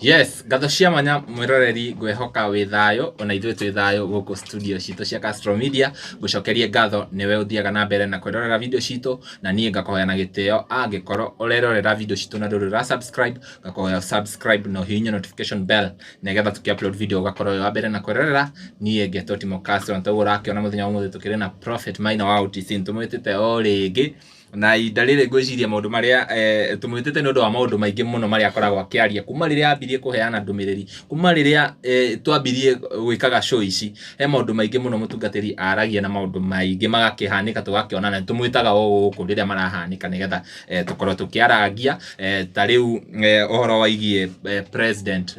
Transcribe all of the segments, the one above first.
Yes, gatho cia mwanya mwiroreri ngwehoka wi thayo ona ithuĩ twĩ thayo gũkũ studio citũ cia Castro Media. Ngũcokerie ngatho niwe ũthiaga na mbere na kwĩrorera video citũ, na niĩ ngakuhoya na gĩtĩo angĩkorwo ũrerorera video citũ na ndũrĩ subscribe, ngakuhoya subscribe na ũhihinye notification bell nĩgetha tũkĩ-upload video ũgakorwo wa mbere na kwĩrorera. Niĩ ngetwo Timo Castro, ntaguo ũrakĩona mũthenya wa ũmũthĩ tũkĩrĩ na Prophet Maina wa OTC. Tũmwĩtĩte o rĩngĩ na ihinda rĩrĩ ngwĩciria maũndũ marĩa tũmwĩtĩte nĩ ũndũ wa maũndũ maingĩ mũno marĩa akoragwo akĩaria kuma rĩrĩa ambirie kũheana ndũmĩrĩri, kuma rĩrĩa twambirie gwĩkaga show ici. He maũndũ maingĩ mũno mũtungatĩri aragia na maũndũ maingĩ magakĩhanĩka tũgakĩona, na tũmwĩtaga o gũkũ rĩrĩa marahanĩka nĩgetha tũkorwo tũkĩarangia. Ta rĩu ũhoro waigie president,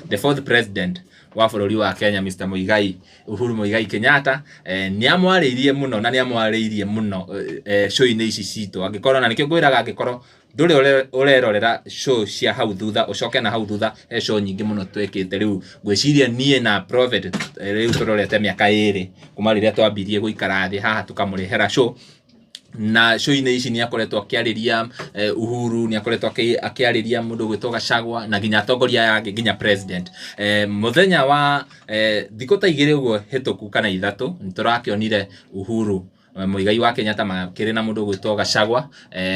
the fourth president wa bũrũri wa Kenya, Mr. Muigai, Uhuru Muigai Kenyatta, nĩ amwarĩirie mũno na nĩ amwarĩirie mũno show-inĩ ici citũ. Angĩkorwo, na nĩkĩo ngwĩraga, angĩkorwo ndũrĩ ũrerorera show cia hau thutha, ũcoke na hau thutha, he show nyingĩ mũno twĩkĩte. Rĩu ngwĩciria niĩ na Prophet rĩu tũrorete mĩaka 2 kuma rĩrĩa twambirie gũikara thĩ haha tũkamũrehera show. Na show-inĩ ici nĩ akoretwo akĩarĩria Uhuru, nĩ akoretwo akĩarĩria mũndũ gwĩtwo Gachagua na nginya atongoria yake, nginya president. Mũthenya wa thikũ ta 2 ũguo hetũku kana 3 nĩ tũrakĩonire Uhuru Muigai wa Kenyatta makĩrĩ na mũndũ gwĩtwo Gachagua,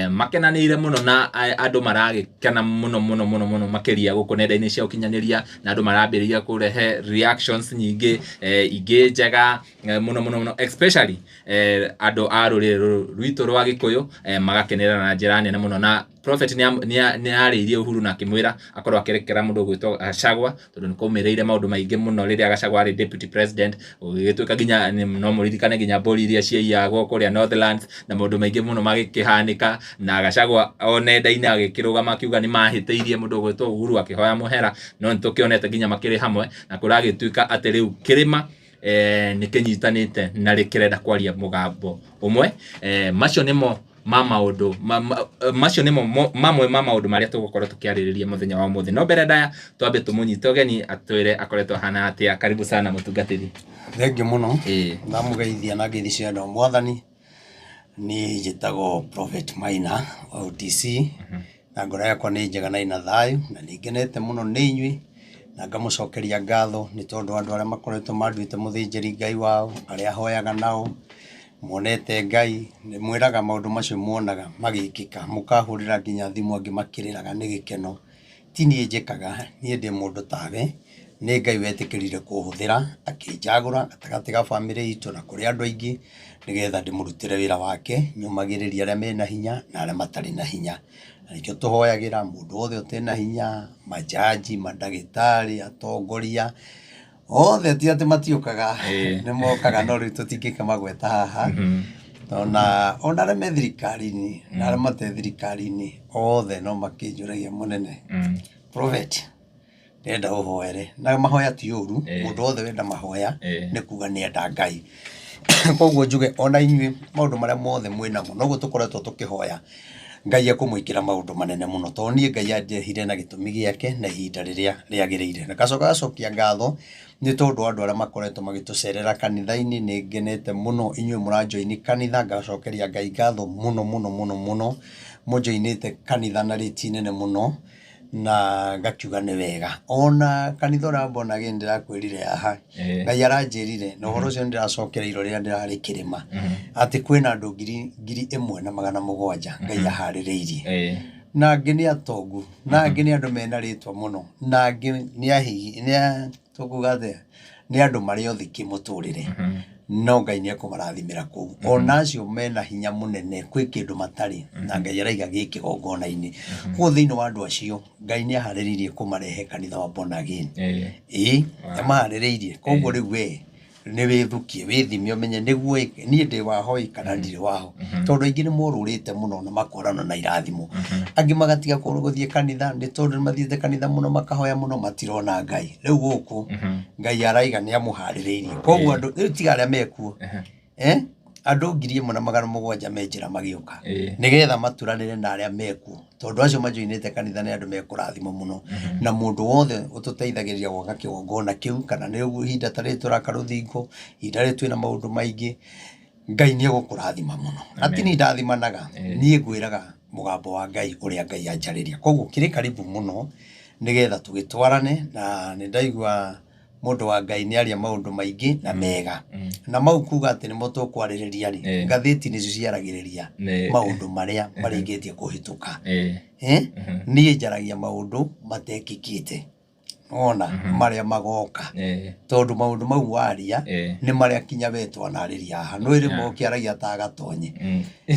makenanĩire mũno na andũ maragĩkena mũno mũno mũno mũno makĩria gũkũ nenda-inĩ cia ũkinyanĩria, na andũ marambĩrĩria kũrehe reactions nyingĩ ingĩ njega mũno mũno mũno, especially andũ a rũrĩrĩ rwitũ rwa Gĩkũyũ magakenera na njĩra nene mũno. Na Prophet nĩ arĩirie Uhuru na akĩmwĩra akorwo akĩrekera mũndũ gwĩtwo Gachagua, tondũ nĩ kaumĩrĩire maũndũ maingĩ mũno rĩrĩa Gachagua arĩ deputy president, ũgĩgĩtuĩka nginya no mũririkane nginya mbũri iria ciaiyagwo kũrĩa Northlands na maũndũ maingĩ mũno magĩkĩhanĩka, na Gachagua o nenda-inĩ agĩkĩrũgama akiuga nĩ mahĩtĩirie mũndũ gwĩtwo Uhuru akĩhoya mũhera, no nĩ tũkĩonete nginya makĩrĩ hamwe, na kũragĩtuĩka atĩ rĩu kĩrĩma nĩ kĩnyitanĩte na rĩkĩrenda kwaria mũgambo ũmwe. Macio nĩmo maũndũ macio nĩmo mamwe ma maũndũ marĩa tũgũkorwo tũkĩarĩrĩria mũthenya wa ũmũthĩ. No mbere ndaya twambe tũmũnyite ũgeni atwĩre akoretwo hana atĩa. Karibu sana mũtungatĩri. Thengiũ mũno. Ndamũgeithia na ngeithi cia andũ mwathani. Niĩ njĩtagwo Prophet Maina wa OTC, na ngoro yakwa nĩ njega na ina thayũ, na nĩ ngenete mũno nĩ inyuĩ, na ngamũcokeria ngatho nĩ tondũ andũ arĩa makoretwo manduĩte mũthĩnjĩri Ngai wao, arĩa hoyaga nao muonete Ngai, nĩ mwĩraga maũndũ macio muonaga magĩkĩka, mũkahũrĩra nginya thimũ angĩ makĩrĩraga nĩ gĩkeno. Ti niĩ njĩkaga, niĩ ndĩ mũndũ tawe, nĩ Ngai wetĩkĩrire kũhũthĩra akĩnjagũra gatagatĩ ga bamĩrĩ itũ na kũrĩ andũ aingĩ, nĩgetha ndĩmũrutĩre wĩra wake, nyũmagĩrĩria arĩa mena hinya na arĩa matarĩ na hinya. Na nĩkĩo tũhoyagĩra mũndũ wothe ũtarĩ na hinya, majaji, mandagĩtarĩ, atongoria othe, ti atĩ matiũkaga, nĩ mokaga, no rĩu tũtingĩkĩmagweta haha. Ona arĩa me thirikari-inĩ na arĩa matarĩ thirikari-inĩ othe no makĩnjũragia mũnene, Prophet ndĩrenda ũhoere, na mahoya ti ũru, mũndũ wothe wenda mahoya nĩ kuga nĩ enda Ngai. Koguo njuge ona inyuĩ maũndũ marĩa mothe mwĩnamo noguo tũkoretwo tũkĩhoya Ngai akũmwĩkĩra maũndũ manene mũno, tondũ niĩ Ngai andehire na gĩtũmi gĩake na ihinda rĩrĩa rĩagĩrĩire. Na gacokia ngatho nĩ tondũ andũ arĩa makoretwo magĩtũcerera kanitha-inĩ, nĩ ngenete mũno inyuĩ mũranjoini kanitha, ngacokeria Ngai ngatho mũno mũno mũno mũno, mũnjoinĩte kanitha na rĩti nene mũno, na ngakiuga nĩ wega. Ona kanitha ũrambona gĩ ndĩrakwĩrire haha, Ngai aranjĩrire na ũhoro ũcio ndĩracokereirwo rĩrĩa ndĩrarĩ kĩrĩma, atĩ kwĩna andũ 1,700 Ngai aharĩrĩirie, na angĩ nĩ atongu, na angĩ nĩ andũ mena rĩtwa mũno, na angĩ nĩ ahihi, tũkuga atĩa, nĩ andũ marĩ othiki mũtũrĩre, no Ngai nĩ ekũmarathimĩra kũu. Ona acio mena hinya mũnene, kwĩ kĩndũ matarĩ, na Ngai araiga gĩ kĩgongona-inĩ. Koguo thĩinĩ wa andũ acio Ngai nĩ aharĩrĩirie kũmarehe kanitha wa born again. Amaharĩrĩirie. Koguo rĩu we nĩ wĩthukie, wĩthime, ũmenye nĩguo niĩ ndĩ waho kana ndirĩ waho, tondũ aingĩ nĩ morũrĩte mũno na makorana na irathimo. Angĩ magatiga gũthiĩ kanitha nĩ tondũ nĩ mathiĩte kanitha mũno makahoya mũno matirona Ngai. Rĩu gũkũ Ngai araiga nĩ amũharĩrĩirie. Koguo andũ rĩu tiga arĩa mekuo, andũ 1,700 me njĩra magĩũka, nĩgetha maturanĩre na arĩa mekuo, tondũ acio majoinĩte kanitha nĩ andũ mekũrathimwo mũno. Na mũndũ wothe ũtũteithagĩrĩria gwaka kĩgongona kĩu, kana nĩ ihinda ta rĩrĩ tũraka rũthingo, ihinda rĩrĩ twĩna maũndũ maingĩ, Ngai nĩ egũkũrathima mũno. Atini ndathimanaga, niĩ ngwĩraga mũgambo wa Ngai ũrĩa Ngai anjarĩria. Koguo kĩrĩ karibu mũno nigetha tugitwarane na nindaigua mundu wa Ngai ni aria maundu maingi na mega na mau kuga ati nimo tukwariria ri ngathiti nicio ciaragiriria maundu maria maringitie kuhituka nie njaragia maundu matekikite ona maria magoka tondu maundu mau waria ni maria kinya betwa nariria haha no iri mo kiaragia ta gatonye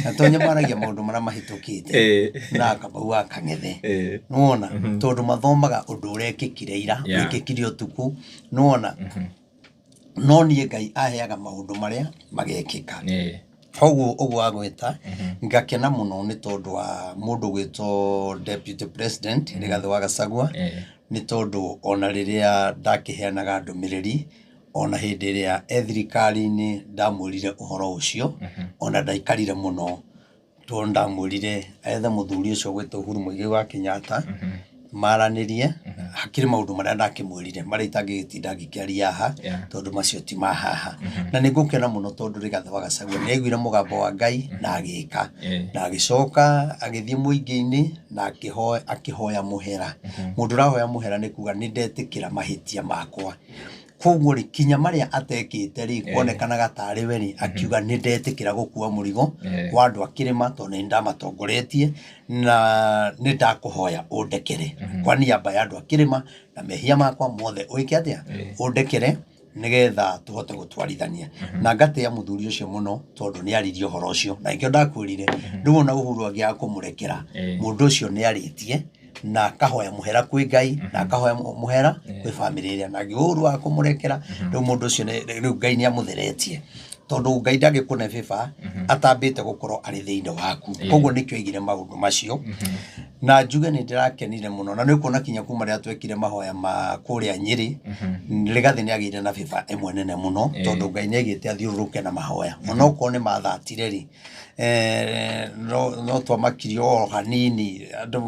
gatonye maragia maundu maria mahitukite na akabau akang'ethe nona tondu mathomaga undu urekikire ira wikikire utuku nona no nie Ngai aheaga maundu maria magekika Oguo agweta ngakena muno ni tondu wa mundu gwitwo deputy president Rigathi wa Gachagua ni tondu ona riria ndakiheanaga ndumiriri ona hindi iria ethirikari-ini ndamurire uhoro ucio ona ndaikarire muno tondu ndamurire ethe muthuri ucio gwitwo Uhuru Muigai wa Kenyatta maranirie hakiri maundu maria ndakimwirire maria itangitinda ngikiaria haha tondu macio ti mahaha na ningukena muno tondu Rigathi wa Gachagua ni aiguire mugambo wa Ngai na agika na agicoka agithie muingi-ini na akihoya muhera mundu rahoya muhera ni kuga ni ndetikira mahitia makwa koguo ri kinya maria atekite ri kuonekanaga tari we ri akiuga ni ndetikira gukua murigo kwa andu akirima tondu ni ndamatongoretie na ni ndakuhoya undekere kwa niaba ya andu akirima na mehia makwa mothe uike atia undekere nigetha tuhote gutwarithania na ngatia muthuri ucio muno tondu ni aririe horo ucio na ingio ndakwirire ndugo na Uhuru agia kumurekera mundu ucio ni aritie na kahoya muhera kwi Ngai na kahoya muhera kwi family iria na Uhuru akumurekera riu mundu ucio riu Ngai ni amutheretie tondu Ngai ndagikune fifa atambite gukorwo ari thiinde waku koguo nikyo igire maundu macio na njuge ni ndirakenire muno na nikuona kinya kuma ria twekire mahoya ma kuria Nyeri Rigathi ni agire na fifa emwe nene muno tondu Ngai ni agite athiururuke na mahoya muno ko ni mathatire ri no twamakirio hanini andu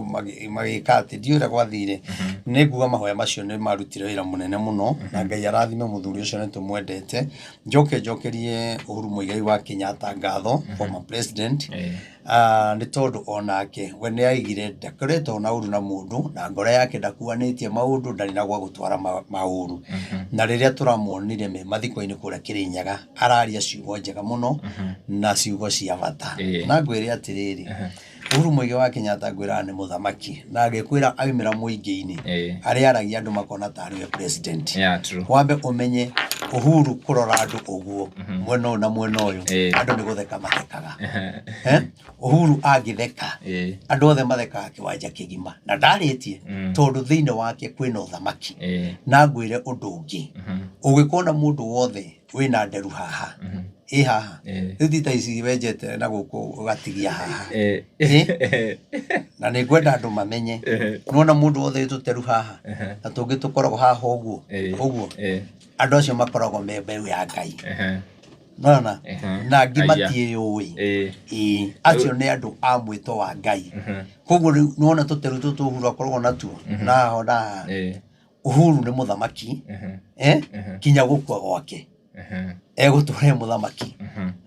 magikati ndiura gwathire niguga mahoya macio ni marutire wira munene muno na Ngai arathime muthuri ucio ni tumwendete njokerie Uhuru Muigai wa Kenyatta ngatho former president ni tondu onake we ni aigire ndakoretwo na uru na mundu na ngoro yake ndakuanitie maundu ndari na gwa gutwara mauru na riria turamuonire me mathiko-ini kuria Kirinyaga araria ciugo njega muno na ciugo cia bata na ngwire atiriri Uhuru Muigai wa Kenyatta ngwira ni muthamaki na agikwira aumira muingi-ini aria aragia andu makona tari we president wambe umenye Uhuru kurora andu uguo mwena na mwena uyu andu ni gutheka mathekaga Uhuru agitheka andu othe mathekaga kiwanja kigima na ndaritie tondu thiine wake kwina uthamaki na ngwire undu ungi ugikona mundu wothe wina nderu haha haha thita ici wenjete na guku ugatigia haha na ni gwenda andu mamenye nona mundu wothe tuteru haha na tungitukorwo haha uguo andu acio makoragwo me mbeu ya Ngai nona na ngimatie yui acio ni andu a mwito wa Ngai koguo nona tuteru tutu Uhuru akoragwo natuo na hoda Uhuru ni muthamaki kinya gukua gwake egutore muthamaki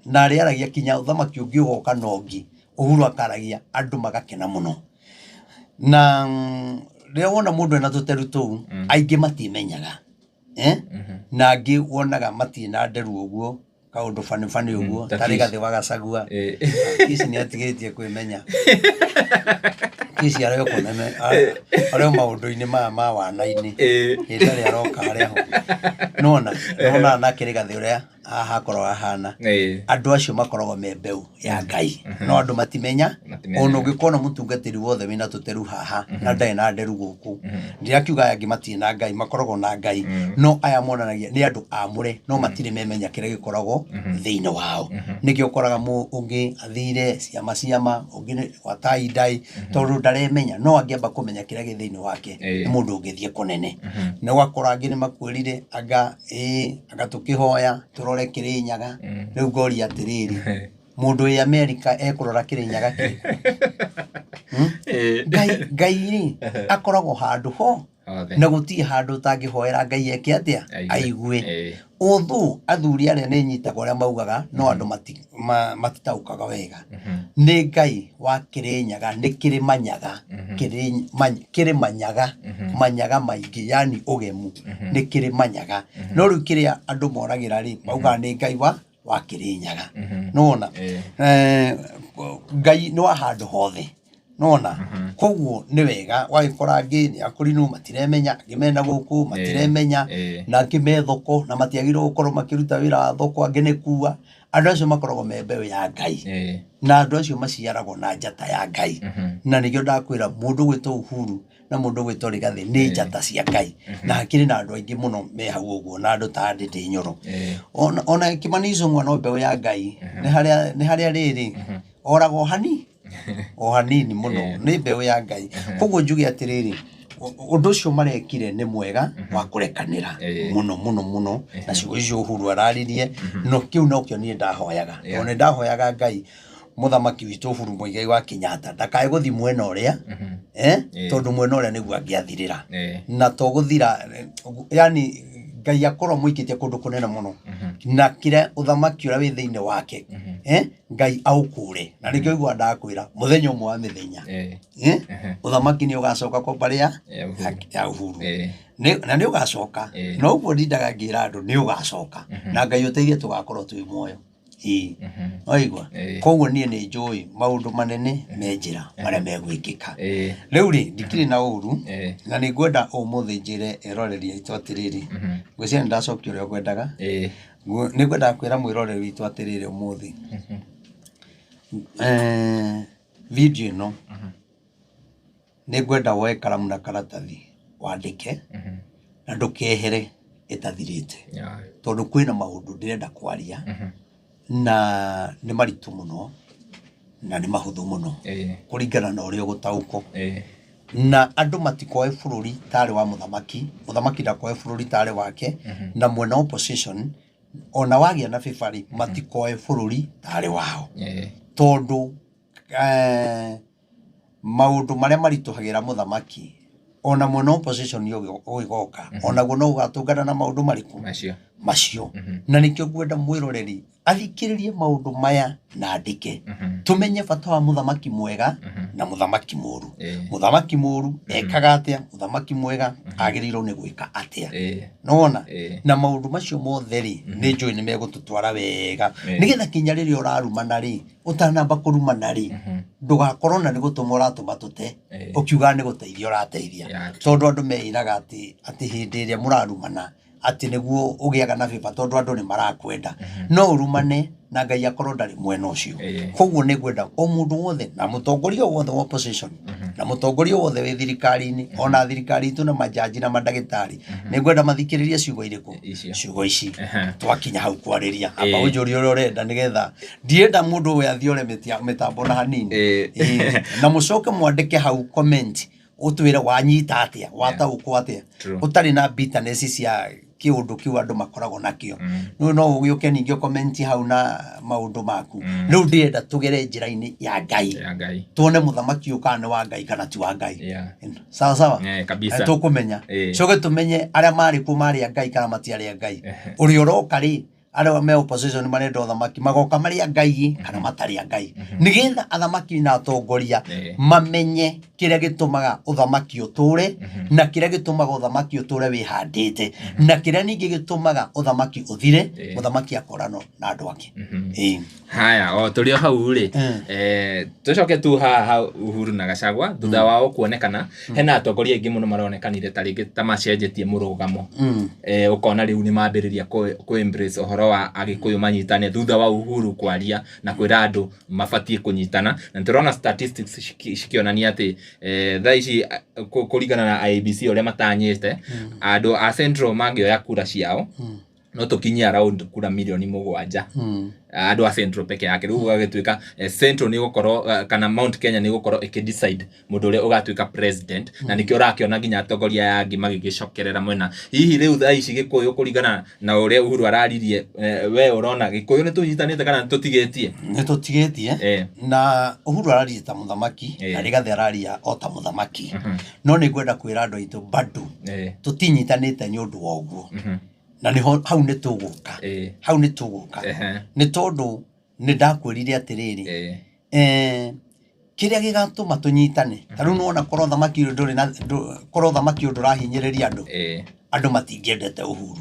na ariaragia kinya uthamaki ungi ugoka nongi Uhuru akaragia andu magakena muno na ria wona mundu ena tuteru tu aingi matimenyaga na angi wonaga mati na nderu uguo kaundu fani uguo ta Rigathi wa Gachagua ici ni atigitie kwimenya kisi ario koneme ario maundu-ini ma wana-ini itari aroka aria nona na Rigathi uria aha korwo ahana andu acio makoragwo me mbeu ya Ngai no andu matimenya ono ngikona mutungatiri wothe wina tuteru haha na ndai na nderu guku ndirakiuga yangi mati na Ngai makoragwo na Ngai no aya monanagia ni andu amure no matire memenya kire gikoragwo thiine wao nikio koraga ungi athire ciama ungi wataidai tondu ndaremenya no angiamba kumenya kire gi thiine wake ni mundu ungithie kunene na wakora angi ni makwirire anga tukihoya turore Kirinyaga riu ngori atiriri mundu wi America ekurora Kirinyaga Ngai akoragwo handu ho na guti handu tangihoera Ngai eke atia aigue although athuri aria ni nyitaga uria maugaga no andu matitaukaga wega ni Ngai wa Kirinyaga ni Kirimanyaga Kirimanyaga manyaga maingi yani ugemu ni Kirimanyaga no riu kiria andu moragira ri mauga ni Ngai wa Kirinyaga nona Ngai no handu hothe nona koguo ni wega wagikora ngini akurinu matiremenya ngimena guku matiremenya na ngimethoko na matiagirwo gukorwo makiruta wira thoko angenekua andu acio makoragwo membeo ya Ngai na andu acio maciaragwo na njata ya Ngai na nikio ndakwira mundu gwitwo Uhuru na mundu gwitwo Rigathi ni njata cia Ngai na hakiri na andu aingi muno me hau uguo na andu ta Ndindi Nyoro ona Kimani Ichung'wa no mbeo ya Ngai ni haria riri orago hani o hanini muno ni mbeu ya Ngai koguo njuge atiriri undu ucio marekire ni mwega wa kurekanira muno na ciugo icio Uhuru araririe no kiu no kio ni ndahoyaga ona ndahoyaga Ngai muthamaki witu Uhuru Muigai wa Kenyatta ndakae guthi mwena uria tondu mwena uria niguo angiathirira na to guthira yani Ngai akorwo muikitie kundu kunene muno na kire uthamaki uria wi thiini wake Ngai aukure na nikio igwa ndakwira muthenya umwe wa mithenya uthamaki ni ugacoka kwa baria ya Uhuru na ni ugacoka no uguo ndindaga ngira andu ni ugacoka na Ngai uteithie tugakorwo twi muoyo oigwa koguo nie ni njui maundu manene menjira maria megwikika riu ri ndikiri na uru na ni ngwenda umuthi njire eroreri itu atiriri ngwiciria ndacokia uria ngwendaga ni ngwenda kwira mwiroreri witu atiriri umuthi video no ni ngwenda woe karamu na karatathi wandike na ndukehere itathirite tondu kwina maundu ndirenda kwaria na ni maritu muno na ni mahuthu muno kuringana na uria gutauko na andu matikoe bururi tari wa muthamaki ndakoe bururi tari wake na mwena opposition ona wagia na fifari matikoe bururi tari wao tondu maundu maria marituhagira muthamaki ona mwena opposition yo ugigoka ona guo no ugatungana na maundu mariku macio na nikio ngwenda mwiroreri athikiririe maundu maya na andike tumenye bata wa muthamaki mwega na muthamaki muru muthamaki muru ekaga atia muthamaki mwega agirirwo ni gwika atia nona na maundu macio mothe ri ni njui ni megututwara wega nigetha kinya riria urarumana ri utanamba kurumana ri ndugakorwo na ni gutuma uratuma tute ukiuga ni guteithia urateithia tondu andu meiraga ati hindi iria murarumana ati niguo ugiaga na biba tondu andu ni marakwenda no urumane na Ngai akorwo ndari mwena ucio koguo ni ngwenda o mundu wothe na mutongoria wothe wa opposition na mutongoria wothe wi thirikari-ini ona thirikari itu na majaji na madagitari ni ngwenda mathikiririe ciugo iriku ciugo ici twakinya hau kwariria aba unjuri uria urenda nigetha ndienda mundu we athiore mitambo na hanini na mucoke mwandike hau comment utwire wanyita atia wataukwo atia utari na bitterness cia kiundu kiu andu makoragwo nakio no ugiuke ningio comment hau na maundu maku riu ndienda tugere njira-ini ya Ngai tuone muthamaki ukane wa Ngai kana ti wa Ngai sawa kabisa tukumenya coge tumenye aria mari ku mari ya Ngai kana matiari ya Ngai uri uroka ri aria me opposition marenda uthamaki magoka mari ya Ngai kana matari ya Ngai nigetha athamaki na atongoria mamenye kiria gitumaga uthamaki uture na kiria gitumaga uthamaki uture wihandite na kiria ningi gitumaga uthamaki uthire uthamaki akorano na andu ake haya o turio hau ri tucoke tu ha Uhuru na Gachagua thutha wao kuonekana hena atongoria ingi muno maronekanire taringi tamacenjetie murugamo ukona riu ni mambiriria ku embrace ohoro wa agikuyu manyitane thutha wa Uhuru kwaria na kwira andu mabatie kunyitana na turona statistics cikionania ati thaici kuringana na IEBC uria matanyite andu a Central mangioya kura ciao no tukinyia around kura milioni 7 andu a Central peke yake riu gagituika Central ni gukorwo kana Mount Kenya ni gukorwo ikidecide mundu uri ugatuika president na nikio rakiona nginya atongoria yangi magigicokerera mwena hihi riu thaa ici Gikuyu kuringana na uria Uhuru araririe we urona Gikuyu ni tunyitanite kana tutigetie na Uhuru araririe ta muthamaki na Rigathi araria o ta muthamaki no ni gwenda kwira andu aitu bado tutinyitanite ni undu wa uguo na ni hau ni tuguka ni tondu ni ndakwirire atiriri kiria gigatuma tunyitane taru nona korwo thamaki nduri na korwo thamaki ndurahinyiriria andu matingiendete Uhuru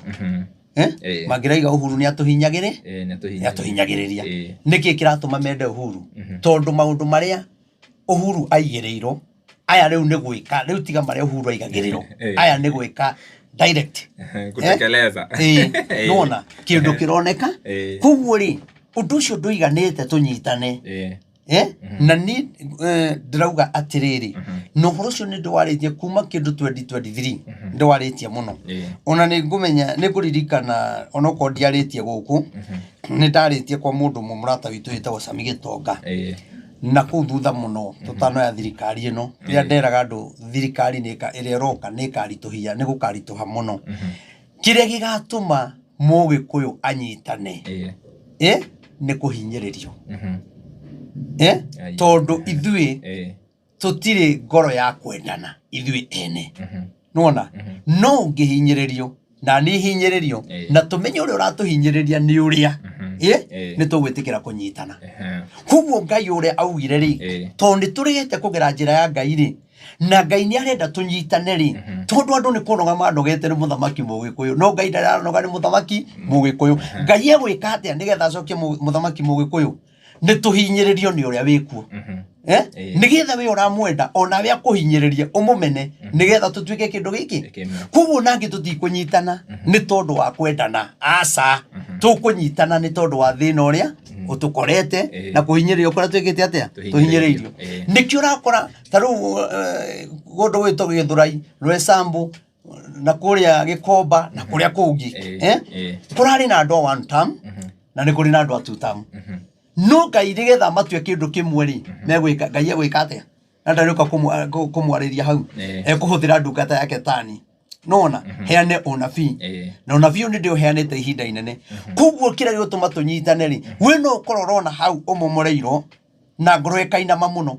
magiraiga Uhuru ni atuhinyagiriria niki kiratuma mende Uhuru tondu maundu maria Uhuru aigirirwo aya riu ni gwika riu tiga maria Uhuru aigagirirwo aya ni gwika direct kutekeleza nona kindu kironeka kuguo ri undu ucio nduiganite tunyitane na ni ndirauga atiriri no horo ucio ni ndwaritie kuma kindu 2023 ndwaritie muno ona ni ngumenya ni kuririkana ona ko ndiaritie guku ni ndaritie kwa mundu mumurata witu witagwo Sami Gitonga na kuthutha muno tutano ya thirikari ino ria nderaga andu thirikari nika iria roka nikarituhia ni gukarituha muno kiria gigatuma Mugikuyu anyitane ni kuhinyiririo tondu ithui tutire ngoro ya kwendana ithui ene nona no ngihinyiririo na ni hinyiririo na tumenye uri uratuhinyiriria ni uria ni tugwitikira kunyitana kuguo Ngai uria augire ri tondu turigete kugera njira ya Ngai ri na Ngai ni arenda tunyitane ri tondu andu ni kunoga manogete ni muthamaki Mugikuyu no Ngai ndaranoga ni muthamaki Mugikuyu Ngai egwika atia nigetha acokie muthamaki Mugikuyu ni tuhinyiririo ni uria wikuo nigetha we uramwenda ona we akuhinyiririe umumene nigetha tutuike kindu giki kuguo nangi tutikunyitana ni tondu wa kwendana aca tukunyitana ni tondu wa thina uria utukorete na kuhinyiririo kora twikite atia tuhinyiririo nikio rakora taru gundu wito Githurai Rwesambu na kuria Gikomba na kuria kungi kurari na andu one term na ni kuri na andu two term no Ngai rigetha matue kindu kimwe ri megwika Ngai egwika atia na ndaruka kumwariria hau kuhuthira ndungata yake tani nona heane onabi na onabi ni ndio heanete ihinda inene kuguo kira gituma tunyitane ri we no kororona hau umumoreiro na ngoro ekainama muno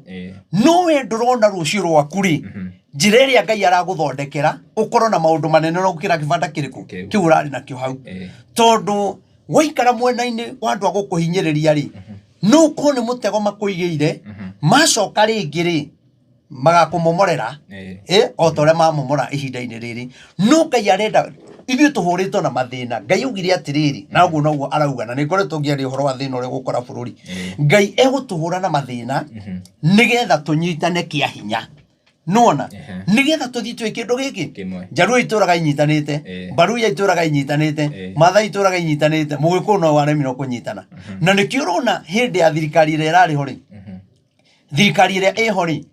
no we ndurona rucio rwaku ri njira iria Ngai araguthondekera ukorwo na maundu manene no gukira kibanda kiriku kiurari na kio hau tondu waikara mwena-ini wa andu agukuhinyiriria ri no ko ni mutego makuigeire macoka ringi ri magakumomorera o tore mamomora ihinda-ini riri no Ngai arenda ithuĩ tuhuritwo na mathina Ngai ugire atiriri na uguo noguo arauga na nikoretwo ngiaria uhoro wa thina uri gukora bururi Ngai egutuhura na mathina nigetha tunyitane kia hinya nona nigetha tuthi twi kindu giki Njaruo ituraga inyitanite Mbaruya ituraga inyitanite Mathai ituraga inyitanite Mugikuyu no waremiro kunyitana na nikio rona hindi ya thirikari ire irari hori thirikari ire ihori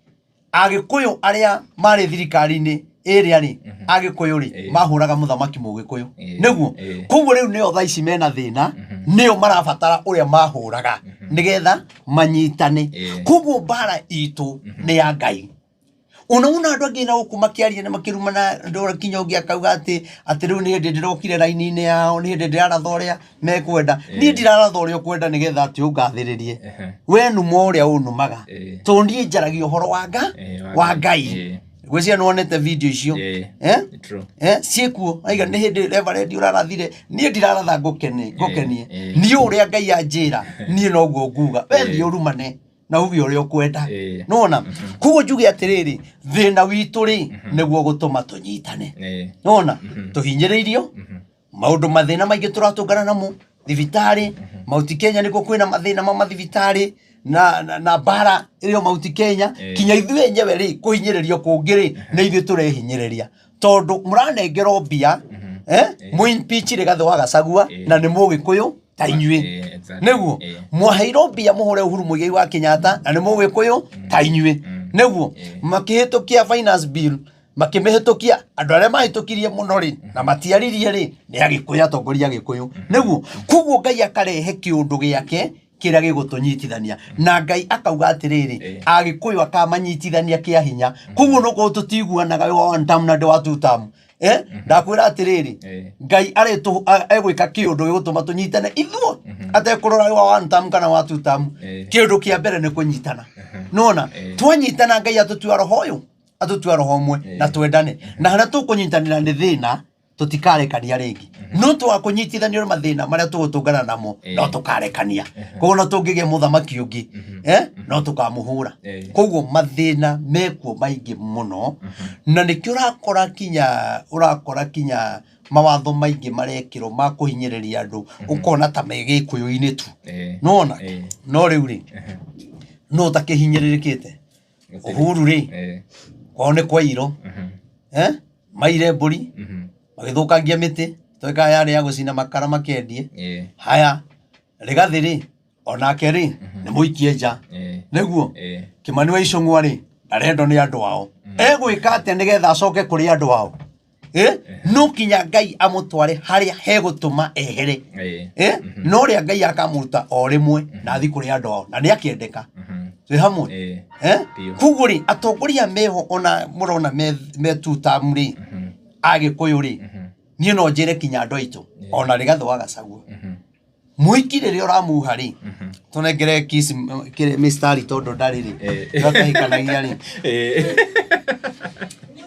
Agikuyu aria mari thirikari-ini iria ri Agikuyu ri mahuraga muthamaki Mugikuyu niguo kuguo riu nio thaa ici mena thina nio marabatara uria mahuraga nigetha manyitane kuguo bara itu ni ya Ngai unauna andu angi na guku makiaria na makirumana ndora kinyogia kauga ati riu ni hindi ndirokire raini-ini yao ni hindi ndiraratha uria mekwenda ni ndiraratha uria kwenda nigetha ati ungathiririe we numo uria unumaga tondi njaragia uhoro wa Ngai gwĩcia nĩwonete video icio ciĩkuo aiga nĩ hĩndĩ Reverend ũrarathire niĩ ndiraratha ngũkenie niĩ ũrĩa Ngai anjĩra niĩ noguo nguga we thiĩ ũrumane na uge ũrĩa ũkwenda nona kuguo njuge atĩrĩrĩ thĩna witũ rĩ nĩguo gũtũma tũnyitane nona tũhinyĩrĩirio maũndũ mathĩna maingĩ tũratũngana namo thibitarĩ Mount Kenya nĩkuo kwĩna mathĩna ma mathibitarĩ na bara irio Mount Kenya kinya ithuĩ enyewe ri kuhinyiririo kungiri na ithuĩ turehinyiriria tondu muranengerwo mbia muimpeach Rigathi wa Gachagua na ni Mugikuyu ta inyuĩ nĩguo mwaheirwo mbia muhure Uhuru Muigai wa Kenyatta na ni Mugikuyu ta inyuĩ nĩguo makĩhĩtũkia finance bill makimehetokia andu aria mahetokirie muno ri na matiaririe ri ni agikuyu atongoria agikuyu niguo kuguo Ngai akarehe kiundu giake kira gigutunyitithania na Ngai akauga atiriri agikuyu akamanyitithania kia hinya kuguo no ko tutiguanaga one term na wa two term ndakwira atiriri Ngai aretu egwika kiundu gigutuma tunyitane ithuo atekurora wa one term kana wa two term kiundu kia mbere ni kunyitana nona twanyitana Ngai atutua roho uyu atutua roho mwe na twendane na haria tukunyitanira ni thina tutikarekania ringi no twakunyitithania mathina maria tugutungana namo no tukarekania koguo no tungigia muthamaki ungi no tukamuhura koguo mathina mekuo maingi muno na nikio urakora kinya mawatho maingi marekirwo ma kuhinyiriria andu ukona ta megikuyu-ini tu nona no riu ri no takihinyiririkite Uhuru ri kwone kwa iro maire mburi magithukangia miti tweka yari ya gucina makara makendie haya Rigathi ri onake ri ni muikie nja niguo Kimani wa Icung'wa ri arendo ni andu ao egwika atia nigetha acoke kuri andu ao no kinya Ngai amutware haria hegutuma ehere no ria Ngai akamuruta o rimwe na athi kuri andu ao na ni akiendeka twi hamwe kuguo ri atongoria meho ona murona me two term ri agikuyu ri ni no njire kinya andu aitu ona Rigathi wa Gachagua muiki riria uramuha ri tunengere kiss mistari tondu ndari ri gatahikanagia ri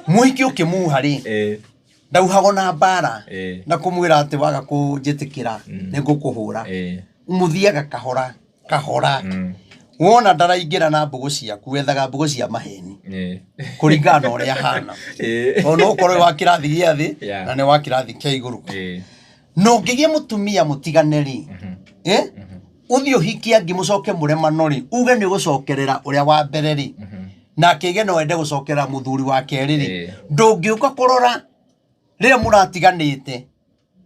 muiki ukimuha ri ndauhago na mbara na kumwira ati waga kunjitikira ni ngukuhura umuthiaga kahora wona ndaraingira na mbugu ciaku wethaga mbugu cia maheni kuringana uria hana ona ukorwe wa kirathi gia thi na ni wa kirathi kia iguru no ngigie mutumia mutigane ri uthi uhikia ngimucoke muremano ri uge ni gucokerera uria wa mbere ri na kige no ende gucokera muthuri wa keri ri ndungiuka kurora riria muratiganite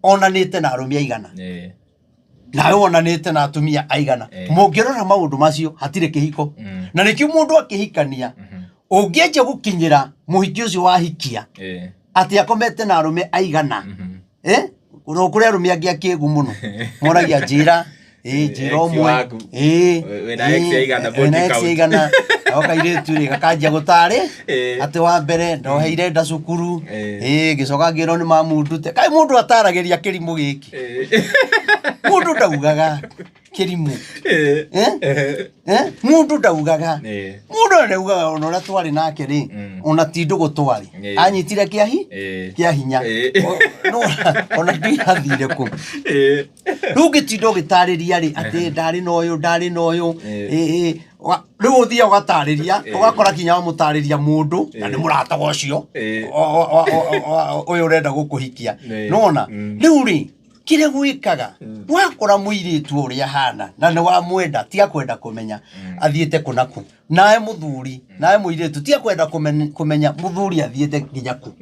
onanite na arumia igana nawe wonanite na atumia aigana mungirora maundu macio hatire kihiko na nikio mundu akihikania ungienje gukinyira muhiki ucio wahikia ati akomete na arume aigana kuri arume angi akigu muno moragia njira njira omwe wena ex aigana okaire ri gakanjia gutari ati wa mbere ndoheire nda cukuru gicoka ngiro ni mamundute kai mundu atarageria kirimu giki mundu ndaugaga kirimu mundu ndaugaga mundu ndaugaga ona ria twari nake ri ona tindu gutwari anyitire kia hinya ona ndiathire ku rugitindo gitariria ri ati ndari no uyu riu uthia ugatariria ugakora kinya mutariria mundu na ni murata ucio uyu urenda gukuhikia nona riu ri kire gwikaga wakora muiritu uria hana na ni wa mwenda tia kwenda kumenya athiete kunaku nae muthuri nae muiritu tia kwenda kumenya muthuri athiete nginyaku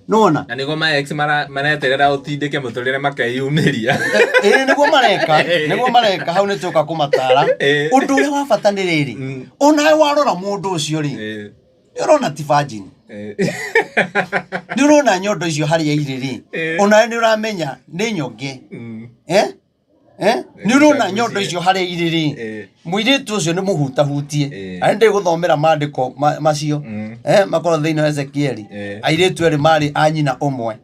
nona na nigo ma ex maraeterera utindike muturire makeyumiria nigo mareka hau ni tuka kumatara undu uria wa bata ni riri onae warora mundu ucio ri urona ti virgin nurona nyondo icio haria iriri ona ni uramenya ni nyonge nurona nyondo icio haria iriri muiritu ucio ni muhutahutie ande guthomera mandiko macio makoro thiini wa Ezekieli airitu eri mari anyina umwe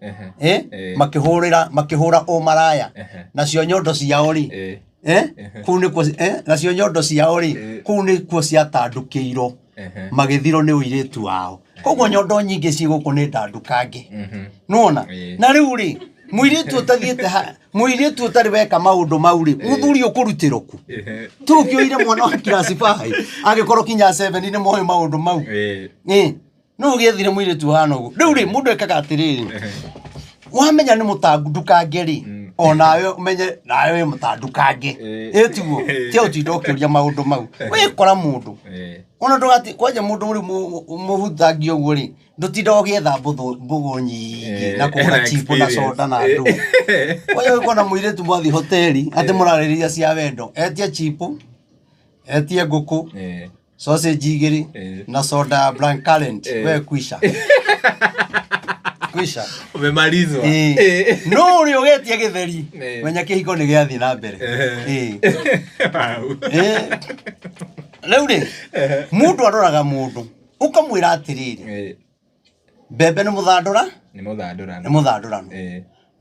makihura umaraya nacio nyondo ciao ri kunikuo nacio nyondo ciao ri kunikuo ciatandukiirwo magithiro ni uiritu wao koguo nyondo nyingi ciguku ni ndandukange nona na riu ri muiritu utari weka maundu mau ri muthuri ukurutirwo ku tukioire mwana wa class 5 agikorwo kinya 7 ni moyo maundu mau no githire muiritu hana ugu riu ri mundu ekaga atiriri wamenya ni mutandukange ri onawe umenye nawe mutandukange etiguo tie utindokiuria maundu mau wikora mundu ona ndugati kwaje mundu muri muhutangio uguo ri ndutinda ugietha mbugu nyingi na kugura chipo na soda na ndu kwaje wikona muiritu mwathi hoteli ati murariria cia wendo etia chipo etia nguku sausage igiri na soda black currant we kwisha Kwisha. Umemalizwa. No uri ugetie githeri. Menya kihiko ni giathi na mbere. Rĩu rĩ mũndũ aroraga mũndũ ũkamwĩra atĩrĩrĩ mbembe nĩ mũthandũrano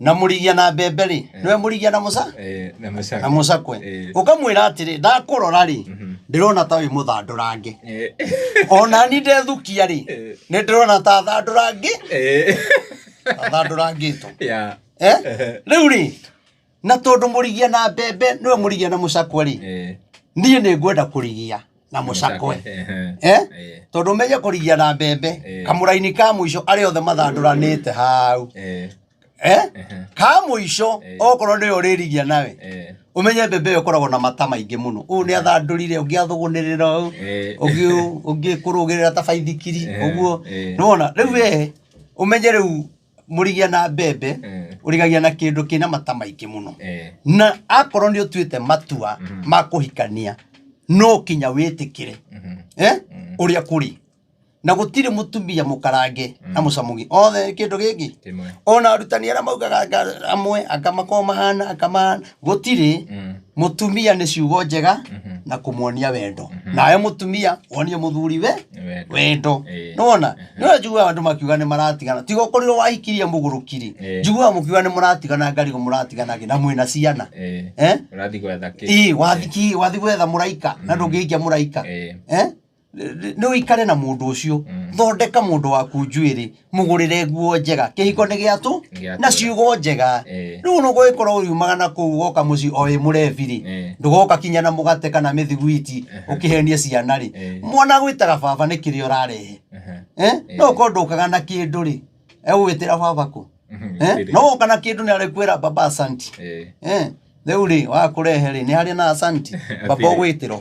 na mũrigia na mbembe rĩ nĩwe mũrigia na mũcakwe ũkamwĩra atĩrĩ ndakũrora rĩ ndĩrona ta wĩ mũthandũrange ona ni ndethukia rĩ nĩ ndĩrona ta thandũrangĩtwo rĩu rĩ na tondũ mũrigia na mbembe nĩwe mũrigia na mũcakwe rĩ niĩ nĩ ngwenda kũrigia na mũcakwe tondũ menye kũrigia na mbembe kamũraini ka mũico arĩa othe mathandũranĩte hau ka mũico okorwo nĩ ũrĩrigia nawe umenye mbembe ĩyo ĩkoragwo na mata maingĩ mũno ũũ nĩ athandũrire ũngĩ athũgũnĩrĩra ũngĩ kũrũgĩrĩra ta baithikiri ũguo nĩwona rĩu umenye rĩu mũrigia na mbembe ũrigagia na kĩndũ kĩna mata maingĩ mũno na akorwo nĩ ũtuĩte matua ma kũhikania no kinya wĩtĩkĩre ũrĩa kũrĩ na gũtirĩ mũtumia mũkarange na mũcamugi othe kĩndũ gĩkĩ ona arutani arĩa maugaga amwe akamakoo mahana akamahana gũtirĩ mũtumia nĩ ciugo njega na kũmuonia wendo nawe mũtumia wonie mũthuri wendo nĩwona nĩwe njiguaga andũ makiuga nĩ maratigana tiga ũkorirwo wahikirie mũgũrũkiri njiguaga mũkiuga nĩ mũratigana ngarigo mũratiganage na mwĩna ciana wathi gwetha mũraika na ndũngĩikia mũraika nĩ ũikare na mũndũ ũcio thondeka mũndũ waku njuĩrĩ mũgũrĩre nguo njega kĩhiko nĩ gĩatũ na ciugo njega rĩu no gũgĩkorwo ũriumaga na kũu ũgoka mũciĩ o wĩ mũrebi rĩ ndũgoka kinya na mũgate kana mĩthiguiti ũkĩhenie ciana rĩ mwana gwĩtaga baba nĩ kĩrĩa ũrarehe no ũkorwo ndũkaga na kĩndũ rĩ egũgwĩtĩra baba kũ no woka na kĩndũ nĩ arĩkwĩra baba asanti rĩu rĩ wakũrehe rĩ nĩ harĩ na asanti baba ũgwĩtĩrwo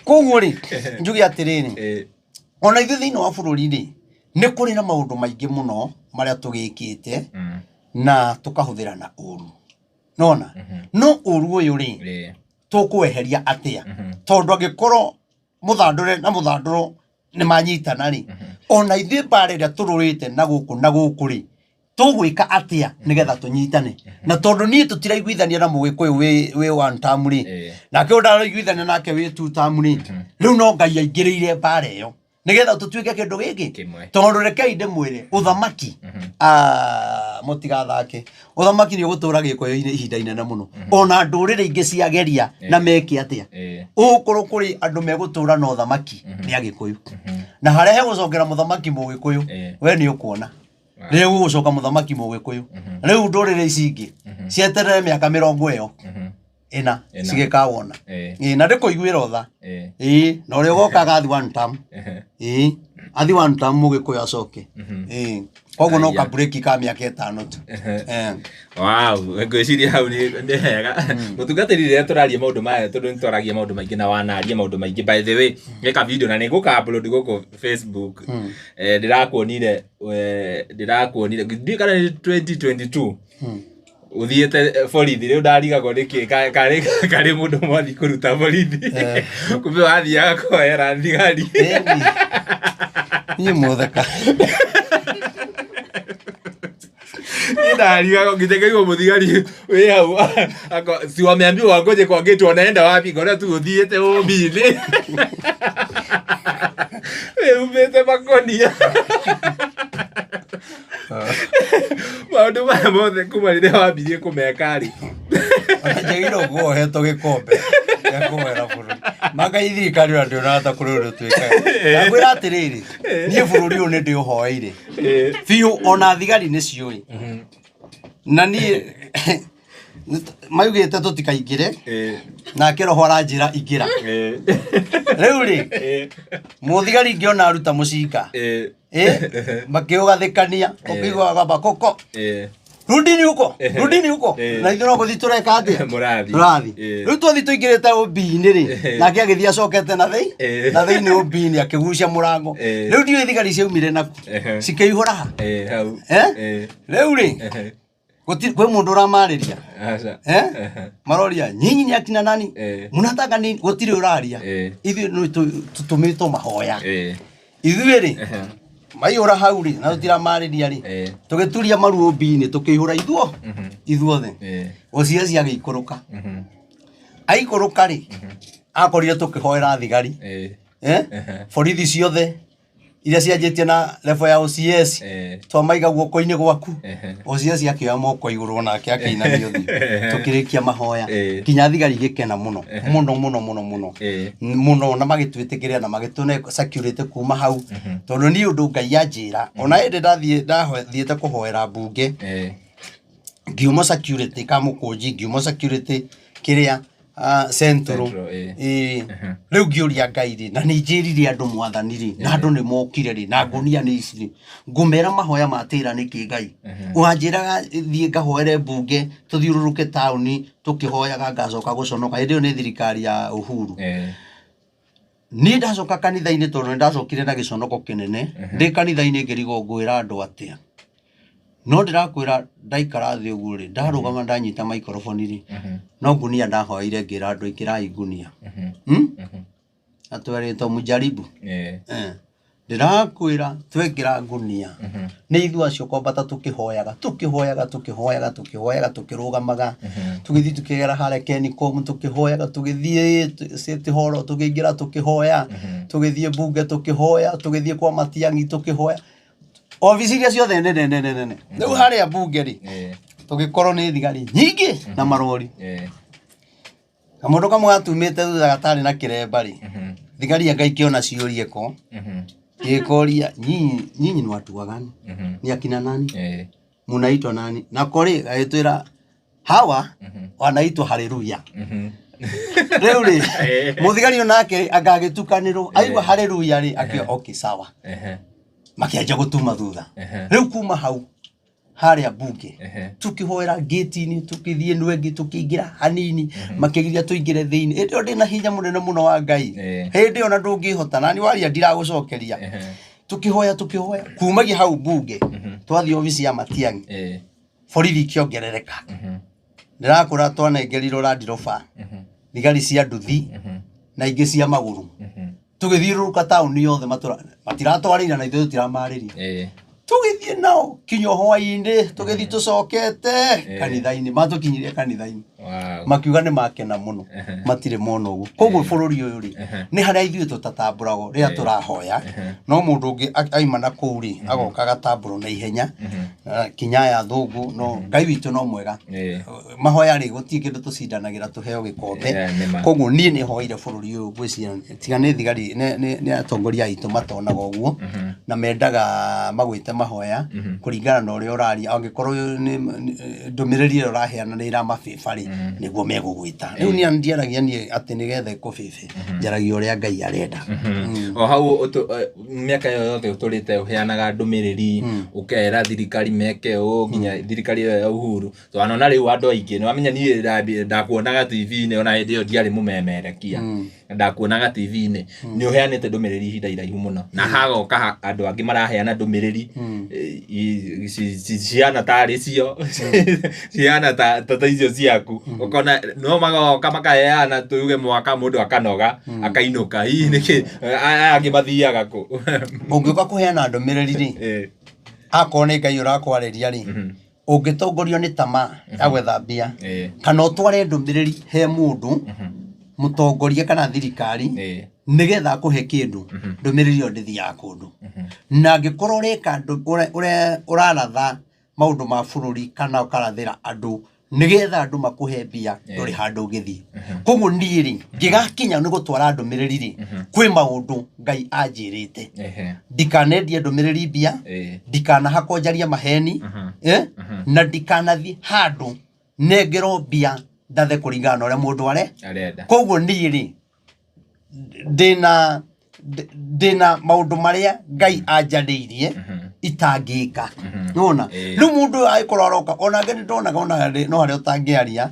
koguo rĩ njuge atĩrĩrĩ ona ithuĩ thĩinĩ wa bũrũri rĩ nĩ kũrĩ na maũndũ maingĩ mũno marĩa tũgĩkĩte na tũkahũthĩra na ũru nona no ũru ũyũ rĩ tũkũweheria atĩa tondũ angĩkorwo mũthandũre na mũthandũro nĩ manyitana rĩ ona ithuĩ mbara ĩrĩa tũrũrĩte na gũkũ rĩ tũgwĩka atĩa nĩgetha tũnyitane na tondũ niĩ tũtiraiguithania na mũgĩkũyũ wĩ one term rĩ nake ũndaraiguithania nake wĩ two term rĩ rĩu no Ngai aingĩrĩire mbara ĩyo nĩgetha tũtuĩke kĩndũ gĩkĩ tondũ rekei ndĩmwĩre ũthamaki mũtigathake ũthamaki nĩ ũgũtũra gĩkũyũ-inĩ ihinda inene mũno ona ndũrĩrĩ ingĩ ciageria na meke atĩa ũgũkorwo kũrĩ andũ megũtũra na ũthamaki nĩ agĩkũyũ na harĩa hegũcokera mũthamaki mũgĩkũyũ we nĩ ũkuona rĩu gũcoka mũthamaki mũgĩkũyũ rĩu ndũrĩrĩ ici ingĩ cieterere mĩaka 20 ĩna cigĩkawona na ndĩkũiguĩra tha na ũrĩa ũgokaga athi one term athi one term mũgĩkũyũ acoke koguo no ka break ka mĩaka 5 tu ngwĩciria hau nĩ hega mũtungatĩri rĩrĩa tũraria maũndũ maya tondũ nĩ twaragia maũndũ maingĩ na wanaria maũndũ maingĩ by the way gĩka video na nĩ gũka upload gũkũ Facebook ndĩrakuonire ndiĩ kana 2022 uthiĩte borithi rĩu ndarigagwo nĩkĩ karĩ mũndũ mwathi kũruta borithi kumbe wathiaga kũhoera thigari niĩ mũtheka ndariga ngitegeirwo muthigari we hau si wameambiwa wangoje kwa gate wanaenda wapi ngona tu uthiete obini umete makonia maũndũ maya mothe kuma rĩrĩa wambirie kũmeka rĩ njagĩrĩirwo kuohetwo gĩkombe gĩa kũhera bũrũri Magai thirikari ũrĩa ndĩrahota kũrĩ ũtuĩkaga ndakwĩra atĩrĩrĩ niĩ bũrũri ũyũ nĩ ndĩũhoeire biũ ona thigari nĩ ciũĩ na niĩ maugĩte tũtikaingĩre nake roho aranjĩra ingĩra rĩu rĩ mũthigari ngĩona aruta mũcinga makĩũgathĩkania ũkĩiguaga gamba koko rudini huko na ithuĩ no gũthiĩ tũreka atĩa mũrathi rĩu twathiĩ tũingĩrĩte ũmbi-inĩ rĩ nake agĩthiĩ acokete na thĩinĩ ũmbi-inĩ akĩgucia mũrango rĩu ndiũĩ thigari ciaumire naku cikĩihũra rĩu rĩ kwĩ mũndũ ũramarĩria maroria nyinyi ni akina nani mnataka nini gũtirĩ ũraria ithuĩ tũtũmĩtwo mahoya ithuĩ rĩ maihura hau ri na tutira mariria ri tugituria maruo mbi-ini tukihura ithuothe ocia cia giikuruka aikuruka ri akorire tukihoera thigari borithi ciothe iria cianjitie na level ya OCS twamaiga guoko-ini gwaku OCS akioya moko iguru nake akĩinamia ũthiũ tukirikia mahoya kinya thigari gĩkena mũno na magĩtwĩtĩkĩria na magĩtũne security kuma hau tondũ ni ũndũ Ngai anjĩra ona hĩndĩ ndathiĩte kũhoera mbunge ngiuma security kamũkũnji ngiuma security kĩrĩa Central riu ngĩũria Ngai ri na nĩ njĩrire andũ mwathani ri na andũ nĩ mokire ri na ngunia nĩ ici ngũmera mahoya matĩra nĩkĩ Ngai ũhanjĩraga thiĩ ngahoere mbunge tũthiũrũrũke taũni tũkĩhoyaga ngacoka gũconoka hĩndĩ ĩyo nĩ thirikari ya Uhuru niĩ ndacoka kanitha-inĩ tondũ nĩ ndacokire na gĩconoko kĩnene ndĩ kanitha-inĩ ngĩrigwo ngwĩra andũ atĩa no ndirakwĩra ndaikara thĩ ũguo ri ndarũgama ndanyita microphone ri no ngunia ndahoire ngĩra andũ ĩkĩrai ngunia atwerĩtwo mujaribu ndirakwĩra twekĩra ngunia nĩ ithuĩ acio kwambata tũkĩhoyaga tũkĩrũgamaga tũgĩthiĩ tũkĩgera harĩa Kenicom tũkĩhoyaga tũgĩthiĩ City Hall tũkĩingĩra tũkĩhoya tũgĩthiĩ mbunge tũkĩhoya tũgĩthiĩ kwa Matiang'i tũkĩhoya ofisi iria ciothe nene rĩu harĩa mbunge ri tũgĩkorwo nĩ thigari nyingĩ na marori kamũndũ kamwe gatumĩte thutha gatarĩ na kĩremba ri thigari ngaikĩona ciũrie ko gĩkoria nyinyi nĩ watu wagani ni akina nani munaitwa nani na kori agĩtwĩra hawa wanaitwa haleluya rĩu ri mũthigari onake agagĩtukanĩrwo aigua haleluya ri akĩoya okay sawa makianjia gũtuma thutha rĩu kuma hau harĩa mbunge tukihoera gate-ini tukithie nwengi tukĩingĩra hanini makĩgiria tũingĩre thĩinĩ hĩndĩ ĩyo ndĩna hinya mũnene mũno wa Ngai hĩndĩ ĩyo na ndũngĩhota nani waria ndiragũcokeria tukihoya kumagia hau mbunge twathi ofisi ya Matiang'i borithi kĩongerereka ndirakũra twanengerirwo Land Rover thigari cia nduthi na ingĩ cia magũrũ tũgĩthiũrũrũka taũni yothe matiratwarĩra na ithuĩ tũtiramarĩria tũgĩthiĩ nao kinya hwaĩ-inĩ tũgĩthiĩ tũcokete kanitha-inĩ matũkinyirie kanitha-inĩ makiuga nĩ makena mũno matirĩ mona ũguo koguo bũrũri ũyũ ri nĩ harĩa ithuĩ tũtatambũragwo rĩrĩa tũrahoya no mũndũ ũngĩ aima na kũu ri agoka agatambũrwo na ihenya kinya ya thũngũ no Ngai witũ no mwega mahoya ri gũtirĩ kĩndũ tũcindanagĩra tũheo gĩkombe koguo niĩ nĩ hoire bũrũri ũyũ ngwĩciria tiga nĩ thigari nĩ atongoria aitũ matonaga ũguo na mendaga magwĩte mahoya kũringana na ũrĩa ũraria angĩkorwo ndũmĩrĩri ĩyo ũraheana nĩ iramabĩba ri nĩguo megũgwĩta rĩu niĩ ndiaragia niĩ atĩ nĩgetha ĩkũbĩbe njaragia ũrĩa Ngai arenda o hau mĩaka yothe ũtũrĩte ũheanaga ndũmĩrĩri ũkera thirikari meke ũũ nginya thirikari ĩyo ya Uhuru twanona rĩu andũ aingĩ nĩ wamenya niĩ ndakuonaga TV-inĩ ona hĩndĩ ĩyo ndiarĩ mũmemerekia ndakuonaga TV-inĩ nĩ ũheanĩte ndũmĩrĩri ihinda iraihu mũno na hagoka andũ angĩ maraheana ndũmĩrĩri ciana tarĩ cio ciana ta icio ciaku ukona no magoka makaheana tuge mwaka mũndũ akanoga akainũka hihi nĩkĩ angĩ mathiaga kũ ũngĩũka kũheana ndũmĩrĩri ri akorwo nĩ Ngai ũrakwarĩria ri ũngĩtongorio nĩ tamaa ya gwetha mbia kana ũtware ndũmĩrĩri he mũndũ mũtongoria kana thirikari nĩgetha akũhe kĩndũ ndũmĩrĩri ĩyo ndĩthiaga kũndũ na angĩkorwo ũreka ũraratha maũndũ ma bũrũri kana ũkarathĩra andũ nĩgetha andũ makũhe mbia ndũrĩ handũ ũgĩthiĩ koguo niĩ rĩ ngĩgakinya nĩ gũtwara ndũmĩrĩri rĩ kwĩ maũndũ Ngai anjĩrĩte ndikanendie ndũmĩrĩri mbia ndikanahakonjaria maheni na ndikanathiĩ handũ nengerwo mbia ndathe kũringana na ũrĩa mũndũ arenda koguo niĩ rĩ ndĩna maũndũ marĩa Ngai anjarĩirie itangĩka nona rĩu mũndũ agĩkorwo aroka onake nĩ ndonaga ona no harĩa ũtangĩaria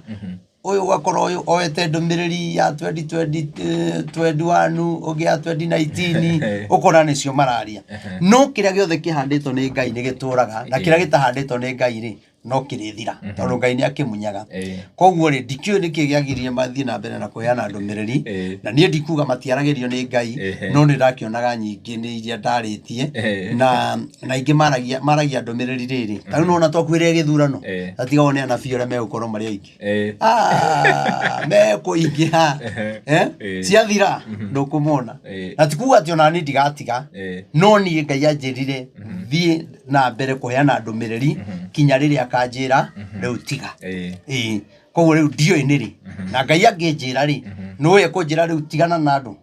ũyũ ũgakorwo ũyũ oete ndũmĩrĩri ya 2021 ũngĩ ya 2019 ũkona nĩcio mararia no kĩrĩa gĩothe kĩhandĩtwo nĩ Ngai nĩ gĩtũraga na kĩrĩa gĩtahandĩtwo nĩ Ngai rĩ no kirithira tondu Ngai ni akimunyaga koguo ri ndikio niki giagirie mathii na mbere na kuheana ndumiriri na nie ndikuga matiaragirio ni Ngai no ni ndakionaga nyingi ni iria ndaritie na ingi maragia ndumiriri riri tau no na twakwire githurano atiga one anabii ore megukorwo mari aingi me kuingiha ciathira ndukumona na tikuga ati ona ni ndigatiga no ni Ngai anjirire thie na mbere kuheana ndumiriri kinya riria akanjira riu tiga koguo riu ndioi ni ri na Ngai anginjira ri no we kunjira riu tigana na andu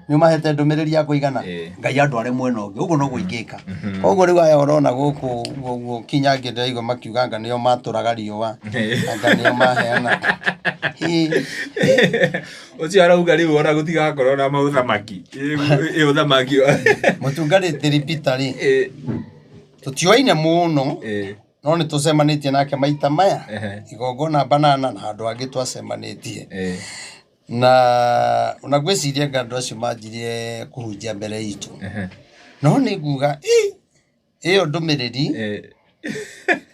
ni mahete ndumiriri ya kuigana Ngai andu are mwena ungi uguo no guingika koguo riu aya urona guku kinya ngindaigua makiuganga nio maturaga riua anga nio maheana ucio arauga riu ona gutigakorwo na mauthamaki uthamaki mutungatiri Peter ri tutioine muno no ni tucemanitie nake maita maya igongona banana na andu angi twacemanitie na una gwiciria ngandu acio manjirie kuhunjia mbere itu no ni nguga iyo ndumiriri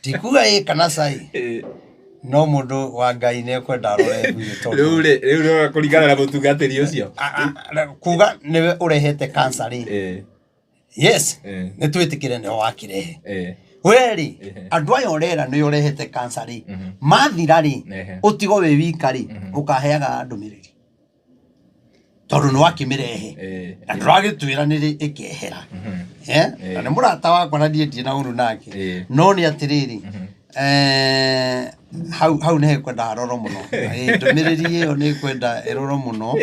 tikuga kana sai no mundu wa Ngai ne kwenda rore riu kuringana na mutungatiri ucio kuga niwe urehete cancer ri yes ne twitikire ne wakirehe weri andu ayo rera ni urehete cancer ri mathira ri utigo we wika ri ukaheaga ndumiriri tondu no akimirehe andu agitwira ni ikehera na murata wakwa na ndie na uru nake no ni atiriri hau ne kwenda aroro muno ndumiriri iyo ni kwenda eroro muno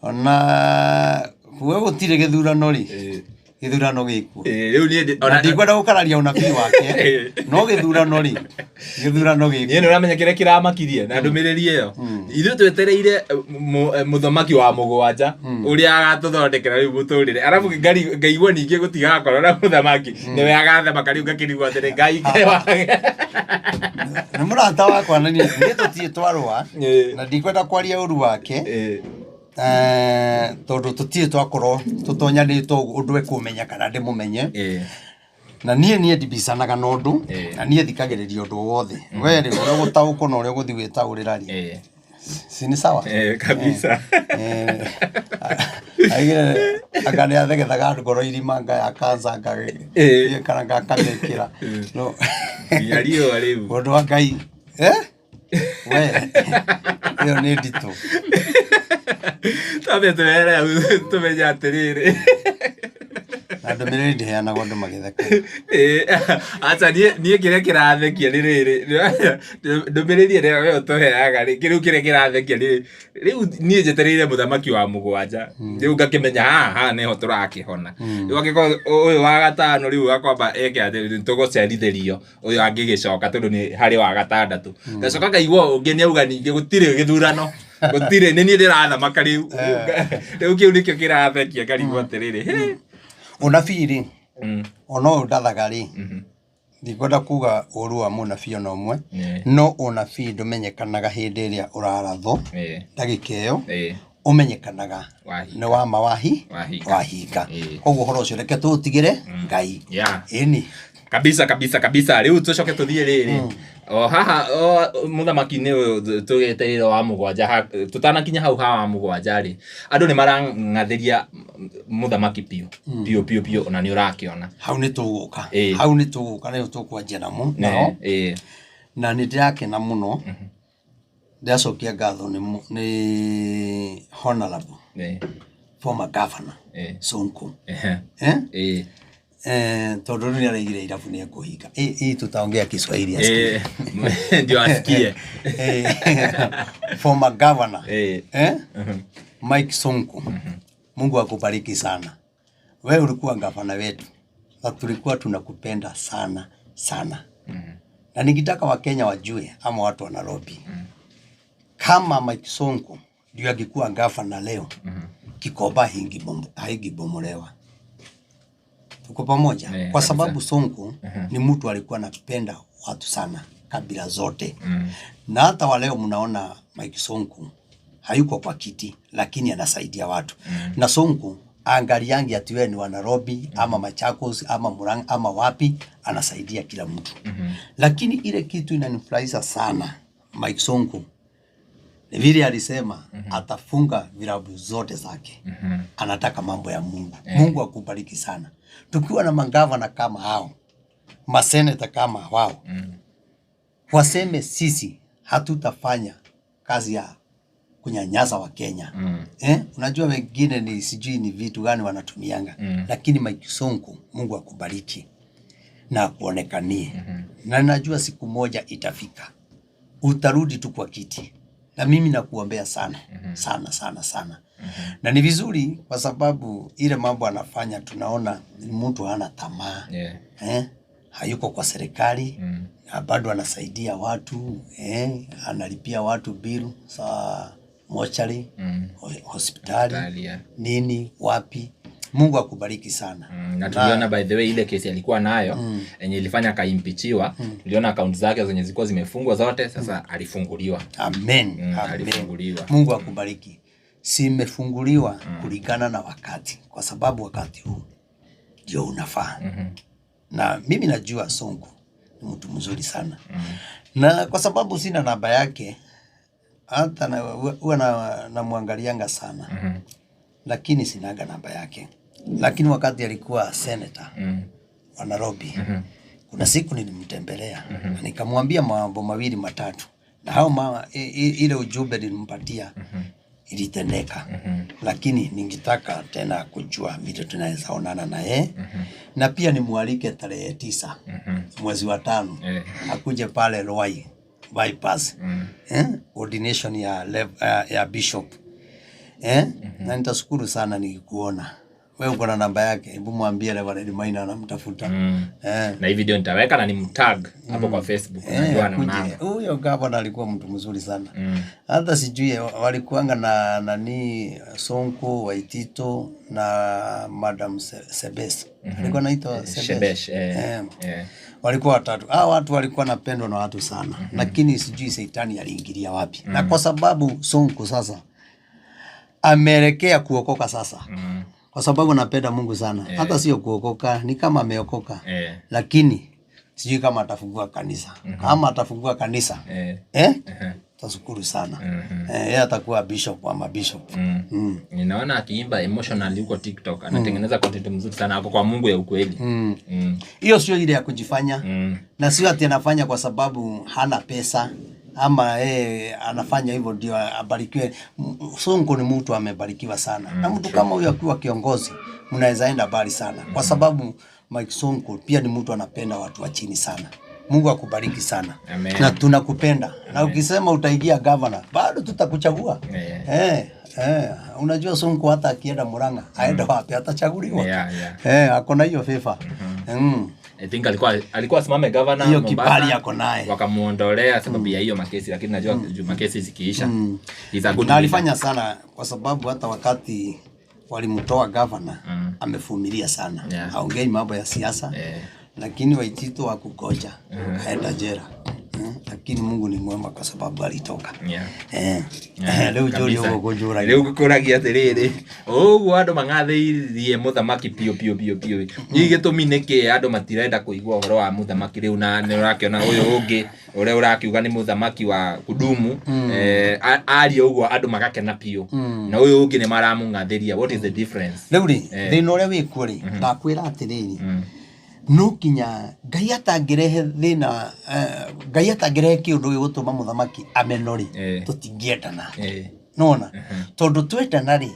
ona kuwe gutire githurano ri githurano gikuo riu ni ona ndikwenda gukararia unabii wake no githurano ri githurano gikuo ni uramenya kire kiramakirie na ndumiriri iyo ithu twetereire muthamaki wa mugwanja uria agatuthondekera riu muturire arabu ngaigua ningi gutigakorwo na muthamaki niwe agathamaka riu ngakirigwo atiri Ngai ni murata wakwa na ni tutie twarwa na ndikwenda kwaria uru wake tondu tutie twakorwo tutonyanitwo undu ekumenya kana ndimumenye na nie ndibicanaga na undu na nie thikagiriria undu wothe we ri uria gutauko na uria guthi witaurira ri sini sawa kabisa agire agane athegethaga ngoro irima nga kanza ngage kana ngakamekira no yario ariu undu wa Ngai we iyo ni ndito tabe tumenya atiriri na ndumiriri ndiheanagwo andu magitheka acha nie kire kirathekia ni riri ndumiriri we utuheaga ri kiru kire kirathekia ni riu nie njetereire muthamaki wa mugwanja riu ngakimenya haha niho turakihona riu akiko uyu wa gatano riu akwamba eke ati tugucerithirio uyu angigicoka tondu ni hari wa gatandatu ngacoka ngaigua ungi ni auga ningi gutire githurano gutire ni nie ndirathamaka riu kiu nikio kirathekia ngarigwo atiriri unabii ri ono ndathaga ri ndikwenda kuga uru wa munabii ona umwe no unabii ndumenyekanaga hindi iria uraratho ndagika iyo umenyekanaga ni wa mawahinga koguo horo ucio reke tutigire Ngai ini kabisa riu tucoke tuthie riri haha muthamaki ni tugeteire wa mugwanja tutanakinya hau ha wa mugwanja ri andu ni marangatheria muthamaki pio ona ni urakiona hau ni tuguka ni tukwanjia namo na ni ndirakena muno ndacokia ngatho ni honorable former governor Sonko tondu ni araigire irabu ni ekuhinga tutaongea Kiswahili ndio asikie former governor Mike Sonko Mungu akubariki sana wewe ulikuwa gavana wetu na tulikuwa tunakupenda sana na nikitaka Wakenya wajue ama watu wa Nairobi kama Mike Sonko ndio angekuwa gavana leo Kikomba haingibomolewa. Tuko pamoja kwa sababu Sonko ni mtu alikuwa anapenda watu sana kabila zote na hata waleo mnaona Mike Sonko hayuko kwa kiti lakini anasaidia watu na Sonko angaliangi ati wewe ni wa Nairobi ama Machakos ama Murang'a ama wapi, anasaidia kila mtu. Lakini ile kitu inanifurahisha sana Mike Sonko ni vile alisema atafunga vilabu zote zake. Anataka mambo ya Mungu. Mungu akubariki sana. Tukiwa na magavana kama hao, maseneta kama wao, waseme sisi hatutafanya kazi ya kunyanyasa wa Kenya. Unajua wengine ni sijui ni vitu gani wanatumianga. Lakini Mike Sonko, Mungu akubariki na kuonekanie. Na najua siku moja itafika. Utarudi tu kwa kiti. Na mimi nakuombea sana. Sana. Na ni vizuri kwa sababu ile mambo anafanya tunaona ni mtu hana tamaa. Hayuko kwa serikali. Bado anasaidia watu. Analipia watu bill za mochari, hospitali, nini, wapi. Mungu akubariki sana. Na tuliona by the way ile kesi alikuwa nayo yenye ilifanya akaimpichiwa, tuliona account zake zenye zilikuwa zimefungwa zote, sasa alifunguliwa. Amen. Alifunguliwa. Mungu akubariki. Simefunguliwa kulingana na wakati, kwa sababu wakati huu ndio unafaa. Na mimi najua Sonko ni mtu mzuri sana. Na kwa sababu sina namba yake, hata huwa na muangalianga sana. Lakini sinaga namba yake. Lakini wakati alikuwa senator wa Nairobi, kuna siku nilimtembelea na nikamwambia mambo mawili matatu, na hao ile ujumbe nilimpatia ilitendeka. Lakini ningetaka tena kujua vile tunaweza onana na yeye. Na pia nimualike tarehe 9 mwezi wa 5 akuje pale Ruai bypass ordination ya bishop. Na nitashukuru sana nikikuona. Wewe uko na namba yake, hebu mwambie Reverend Maina anamtafuta. Na hii video nitaweka na nimtag hapo kwa Facebook. Najua anaona. Huyo gavana alikuwa mtu mzuri sana. Hata sijui walikuanga na nani Sonko, Waitito na Madam Sebes. Alikuwa anaitwa Sebes. Walikuwa watatu. Hao watu walikuwa napendwa na watu sana. Lakini sijui Shetani aliingilia wapi. Na kwa sababu Sonko sasa ameelekea kuokoka sasa. Kwa sababu napenda Mungu sana. Hata sio kuokoka, ni kama ameokoka. Lakini sijui kama atafungua kanisa. Kama atafungua kanisa, tashukuru sana. Yeye atakuwa bishop ama bishop. Ninaona akiimba emotionally huko TikTok, anatengeneza content mzuri sana hapo kwa Mungu ya ukweli. Hiyo sio ile ya kujifanya. Na sio ati anafanya kwa sababu hana pesa. Ama anafanya hivyo ndio abarikiwe. Sonko ni mtu amebarikiwa sana. Na mtu kama huyo akiwa kiongozi, mnaweza enda mbali sana. Kwa sababu Mike Sonko pia ni mtu anapenda watu wa chini sana. Mungu akubariki sana. Amen. Na tunakupenda. Na ukisema utaingia governor, bado tutakuchagua. Unajua Sonko hata akienda Murang'a, aenda wapi atachaguliwa. Ako na hiyo favor. I think alikuwa simame governor hiyo kibali yako naye. Wakamuondolea sababu ya hiyo makesi, lakini najua makesi zikiisha. Na alifanya sana kwa sababu hata wakati walimtoa governor amevumilia sana. Haongei mambo ya siasa. Lakini Waitito hakugoja. Kaenda jela. Lakini Mungu ni mwema kwa sababu alitoka. Leo jori huko kujura. Leo gukuragia atiriri. Oguo andu mangatheirie muthamaki pio. Ni gitumi niki andu matirenda kuigua uhoro wa muthamaki riu, na ni urakiona uyu ungi ure urakiuga ni muthamaki wa kudumu ari uguo andu magakena pio, na uyu ungi ni maramungatheria. What is the difference? Leo ri thina ure wiku ri ndakwira atiriri no kinya Ngai atangirehe thina, Ngai atangirehe kiundu gigutuma muthamaki amenori tutingiendana. Nona tondu twendana ri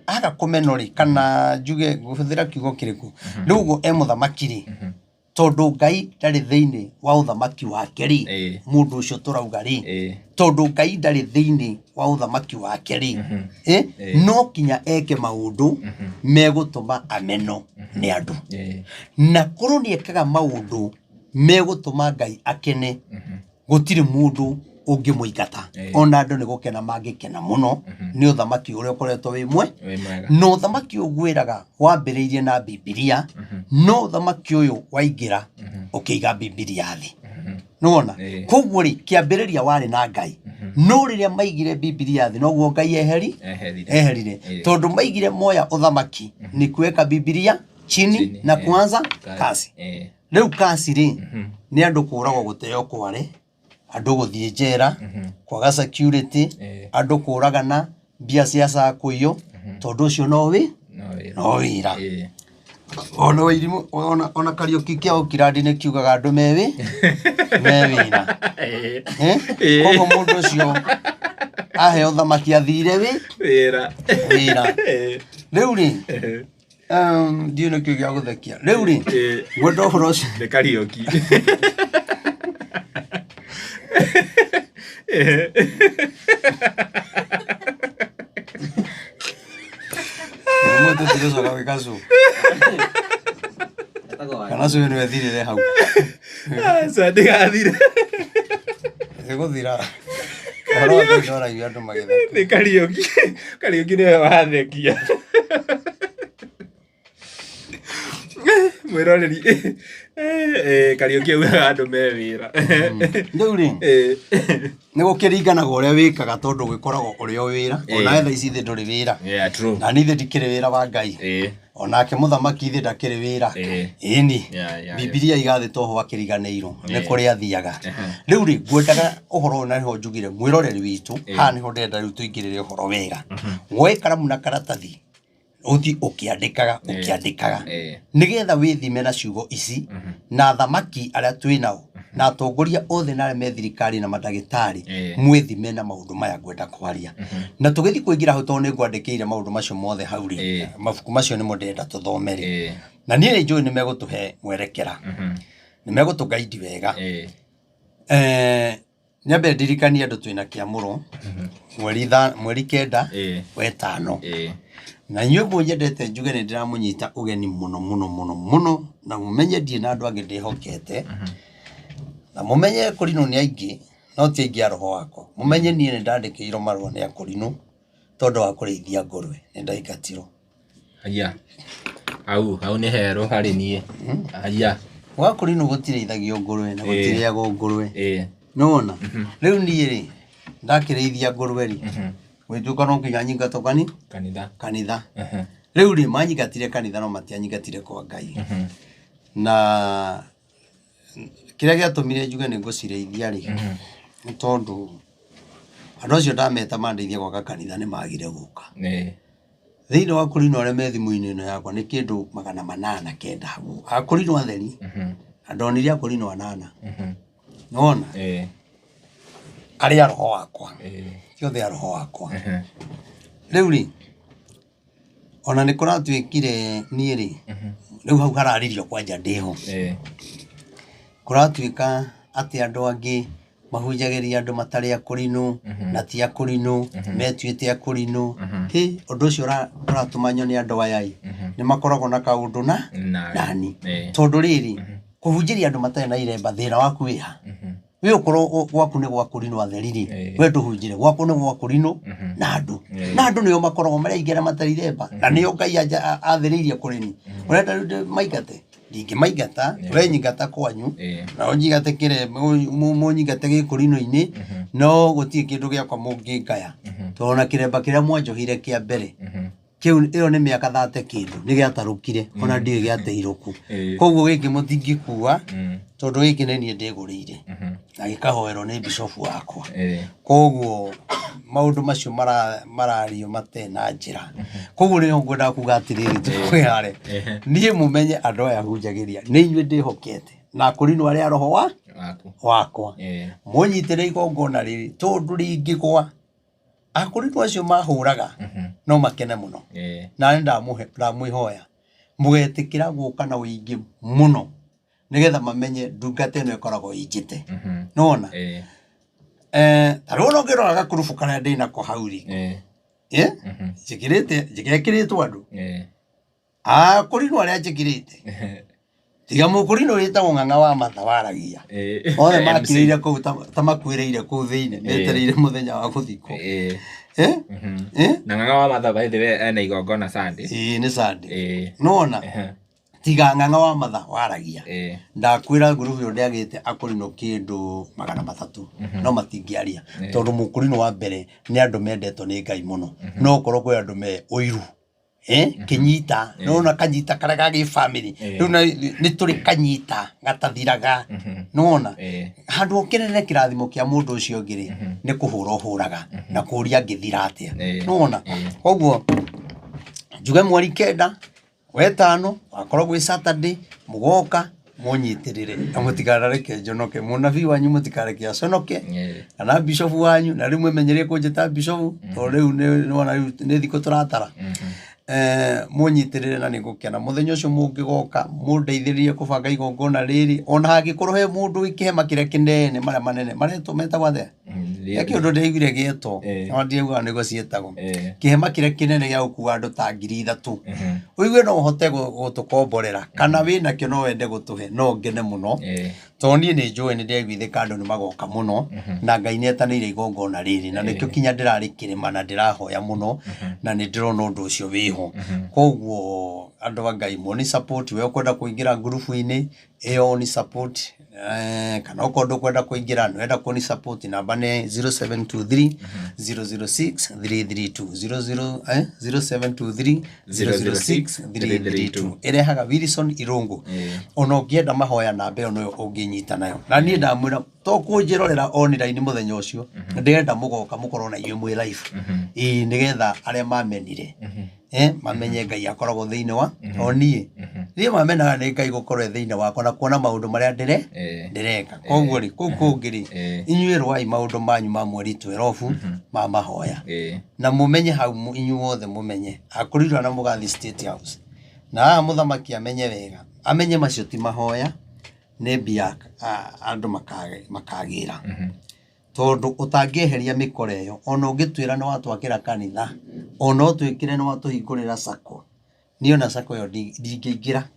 aga kumenori kana njuge guthira kiugo kiriku riu muthamaki ri tondu Ngai ndari thiini wa uthamaki wake ri mundu ucio turauga ri tondu Ngai ndari thiini wa uthamaki wake ri no kinya eke maundu megutuma ameno ni andu na kuru ni ekaga maundu megutuma Ngai akene gutiri mundu ungimuigata ona andu ni gukena mangikena muno ni uthamaki uria ukoretwo wi no uthamaki ugwiraga wambiriirie na Biblia no uthamaki uyu waingira ukiiga Biblia thi nona koguo ri kiambiriria wari na Ngai no riria maigire Biblia thi noguo Ngai eherire tondu maigire moya uthamaki ni kuweka Biblia chini na kuanza kazi. Riu kazi ri ni andu kuragwo guteo kware, andu guthie njera, kwaga security, andu kuragana, mbia cia sakuyo, tondu ucio no wira. Ona wirimu ona Kariuki kia kirandi ni kiugaga andu mewi mewira. Koguo mundu ucio ahe uthamaki athire wira. Riu ri ndiyo nä kä gä a gå thekia rä u rä gwenda å horo å cio nä Kariuki må tå tirä coka gwä ka cu kana cu nä wethirä re hau ndä gathire ä gå thira å horo wa ndoragio andå magä nä Kariuki nä we wathekia mwiroreri Kariuki augaga andu me wira riu ri ni gukiringanaga uria wikaga tondu gwikoragwo uri o wira ona etha ici thi nduri wira na ni thi ndikiri wira wa Ngai onake muthamaki thi ndakiri wira ini Biblia igathitwo ho akiriganeirwo ni kuria athiaga riu ri ngwendaga uhoro na ho njugire mwiroreri witu ha ni ho ndenda riu tuingirire uhoro wega woe karamu na karatathi uthi ukiandikaga nigetha withime na ciugo ici na thamaki aria twinao na atongoria othe na me thirikari na madagitari mwithime na maundu maya ngwenda kwaria na tugithi kuingira hau tondu ngwandikiire maundu macio mothe hau ri mabuku macio ni ndenda tuthomere na nie ni njui ni megutuhe mwerekera ni megutugaidi wega nyambe ndirikania andu twina kiamuro mweri kenda wetano na nyugo nyendete njuge ni ndiramunyita ugeni muno na mumenye ndie na andu angi ndihokete na mumenye kurino ni aingi no ti aingi roho wako mumenye nie ni ndandikirwo marwa ni akurino tondu wa kurithia ngurwe ni ndaikatirwo aya au ni hero hari nie aya wa kurino gutireithagio ngurwe na gutiriago ngurwe nona riu nie ri ndakirithia ngurwe ri wituka no nginya nyingatokani kanitha riu ri manyingatire kanitha no matianyingatire kwa Ngai na kiria giatumire njuge ni ngucireithia ri tondu andu acio ndameta mandeithia gwaka kanitha ni magire guka thiini wa kurino aria me thimu-ini ino yakwa ni kindu 800 hau akurino atheri andonire akurino 8 nona aria roho wakwa ciothe roho wakwa riu ri ona ni kuratwikire nie ri riu hau hararirio kwanja ndiho kuratwika ati andu angi mahunjagiria andu matari akurino na ti akurino metuite akurino undu ucio uratuma nyone andu ayai ni makoragwo na kaundu na nani tondu riri kuhunjiria andu matari na iremba thina waku wiha we ukoro gwaku ni gwakurino atheriri we nduhunjire gwaku ni gwakurino na andu niyo makoragwo mari ingera matari iremba na niyo Ngai atheririe kurini urenda maigate ndingi maigata urenyingata kwanyu na onyigate kire munyingate gikurino-ini no gutie kindu giakwa mungingaya tona kiremba kiria mwanjohire kia mbere kiu iyo ni miaka 30 kindu ni giatarukire ona ndiri giateiruku koguo giki mutingikuwa tondu giki ni nie ndigurire na gikahoerwo ni bishop wakwa koguo maundu macio marario matena njira koguo ni ngwenda kuga atiriri tukwihare nie mumenye andu aya hunjagiria ni inyue ndihokete na kurino aria roho wakwa munyitire igongona riri tondu ringigwa akurino acio mahuraga no makene muno na ndamwihoya mugetikira guka na wingi muno nigetha mamenye ndungata ino ikoragwo injite nona tarono ngirora gakurubu kana ndina ko hauri jigekiritwo andu kurino aria njikirite tiga mukurino ritagwo ng'ang'a wa mathawaragia othe makirire ku tamakwiriire ku thiine metereire muthenya wa guthikwo na ng'ang'a wa mathawa ithe ena igongona Sunday ni Sunday nona tiga ng'ang'a wa matha waragia ndakwira group yo ndiagite akurino kindu 300 no matingiaria tondu mukurino wa mbere ni andu mendetwo ni Ngai muno no korwo kwi andu me uiru kinyita nona kanyita karaga gi family runa ni turi kanyita gatathiraga nona handu okerere kirathimo kia mundu ucio ngiri ni kuhura huraga na kuria ngithira atia nona koguo njuge mweri kenda wetano akorwo gwi Saturday mugoka munyitirire amutikarareke njonoke munabii wanyu mutikareke aconoke kana bishop wanyu na rimwe menyerie kunjita bishop to riu ni thiko turatara munyitirire na nigukena muthenya ucio mungigoka mundeithiririe kubanga igongona riri ona hangikorwo he mundu ikihema kire kinene maria manene mareto metagwa the yaki undu ndeigire gieto ndiuga nigo cietagwo kihema kire kinene gia gukua andu ta 3,000 uigue no uhote gutukomborera kana wina kio no wende gutuhe no ngene muno to nie ni njui ni ndeiguithika andu ni magoka muno na Ngai nietanire igongona riri na nikio kinya ndirari kirima na ndirahoya muno na ni ndirona undu ucio wiho koguo andu wa Ngai moni support we ukwenda kuingira group-ini iyo ni support kana ukondo kwenda kuingira nwenda kuni support namba ni 0723 006 332 0723 006 332 irehaga Wilson Irungu ona ungienda mahoya namba no unginyita nayo na ni ndamwira to kunjirorera online muthenya ucio ndirenda mugoka mukorwo na inyuĩ mwe live nigetha aria mamenire mamenye Ngai akoragwo thiini wa onie rie mamenaga ni Ngai gukorwo thiini wakwa na kuona maundu maria ndireka koguo ri kungiri inyuĩ rwai maundu manyu ma mweri 12 ma mahoya na mumenye hau inyuĩ othe mumenye akurirwa na mugathi State House na muthamaki amenye wega amenye macio ti mahoya ne mbia andu makagira tondu utangieheria mikore yo ona ungitwira no watwakira kanitha ona utwikire no watuhingurira sako niyo na sako yo ndingiingira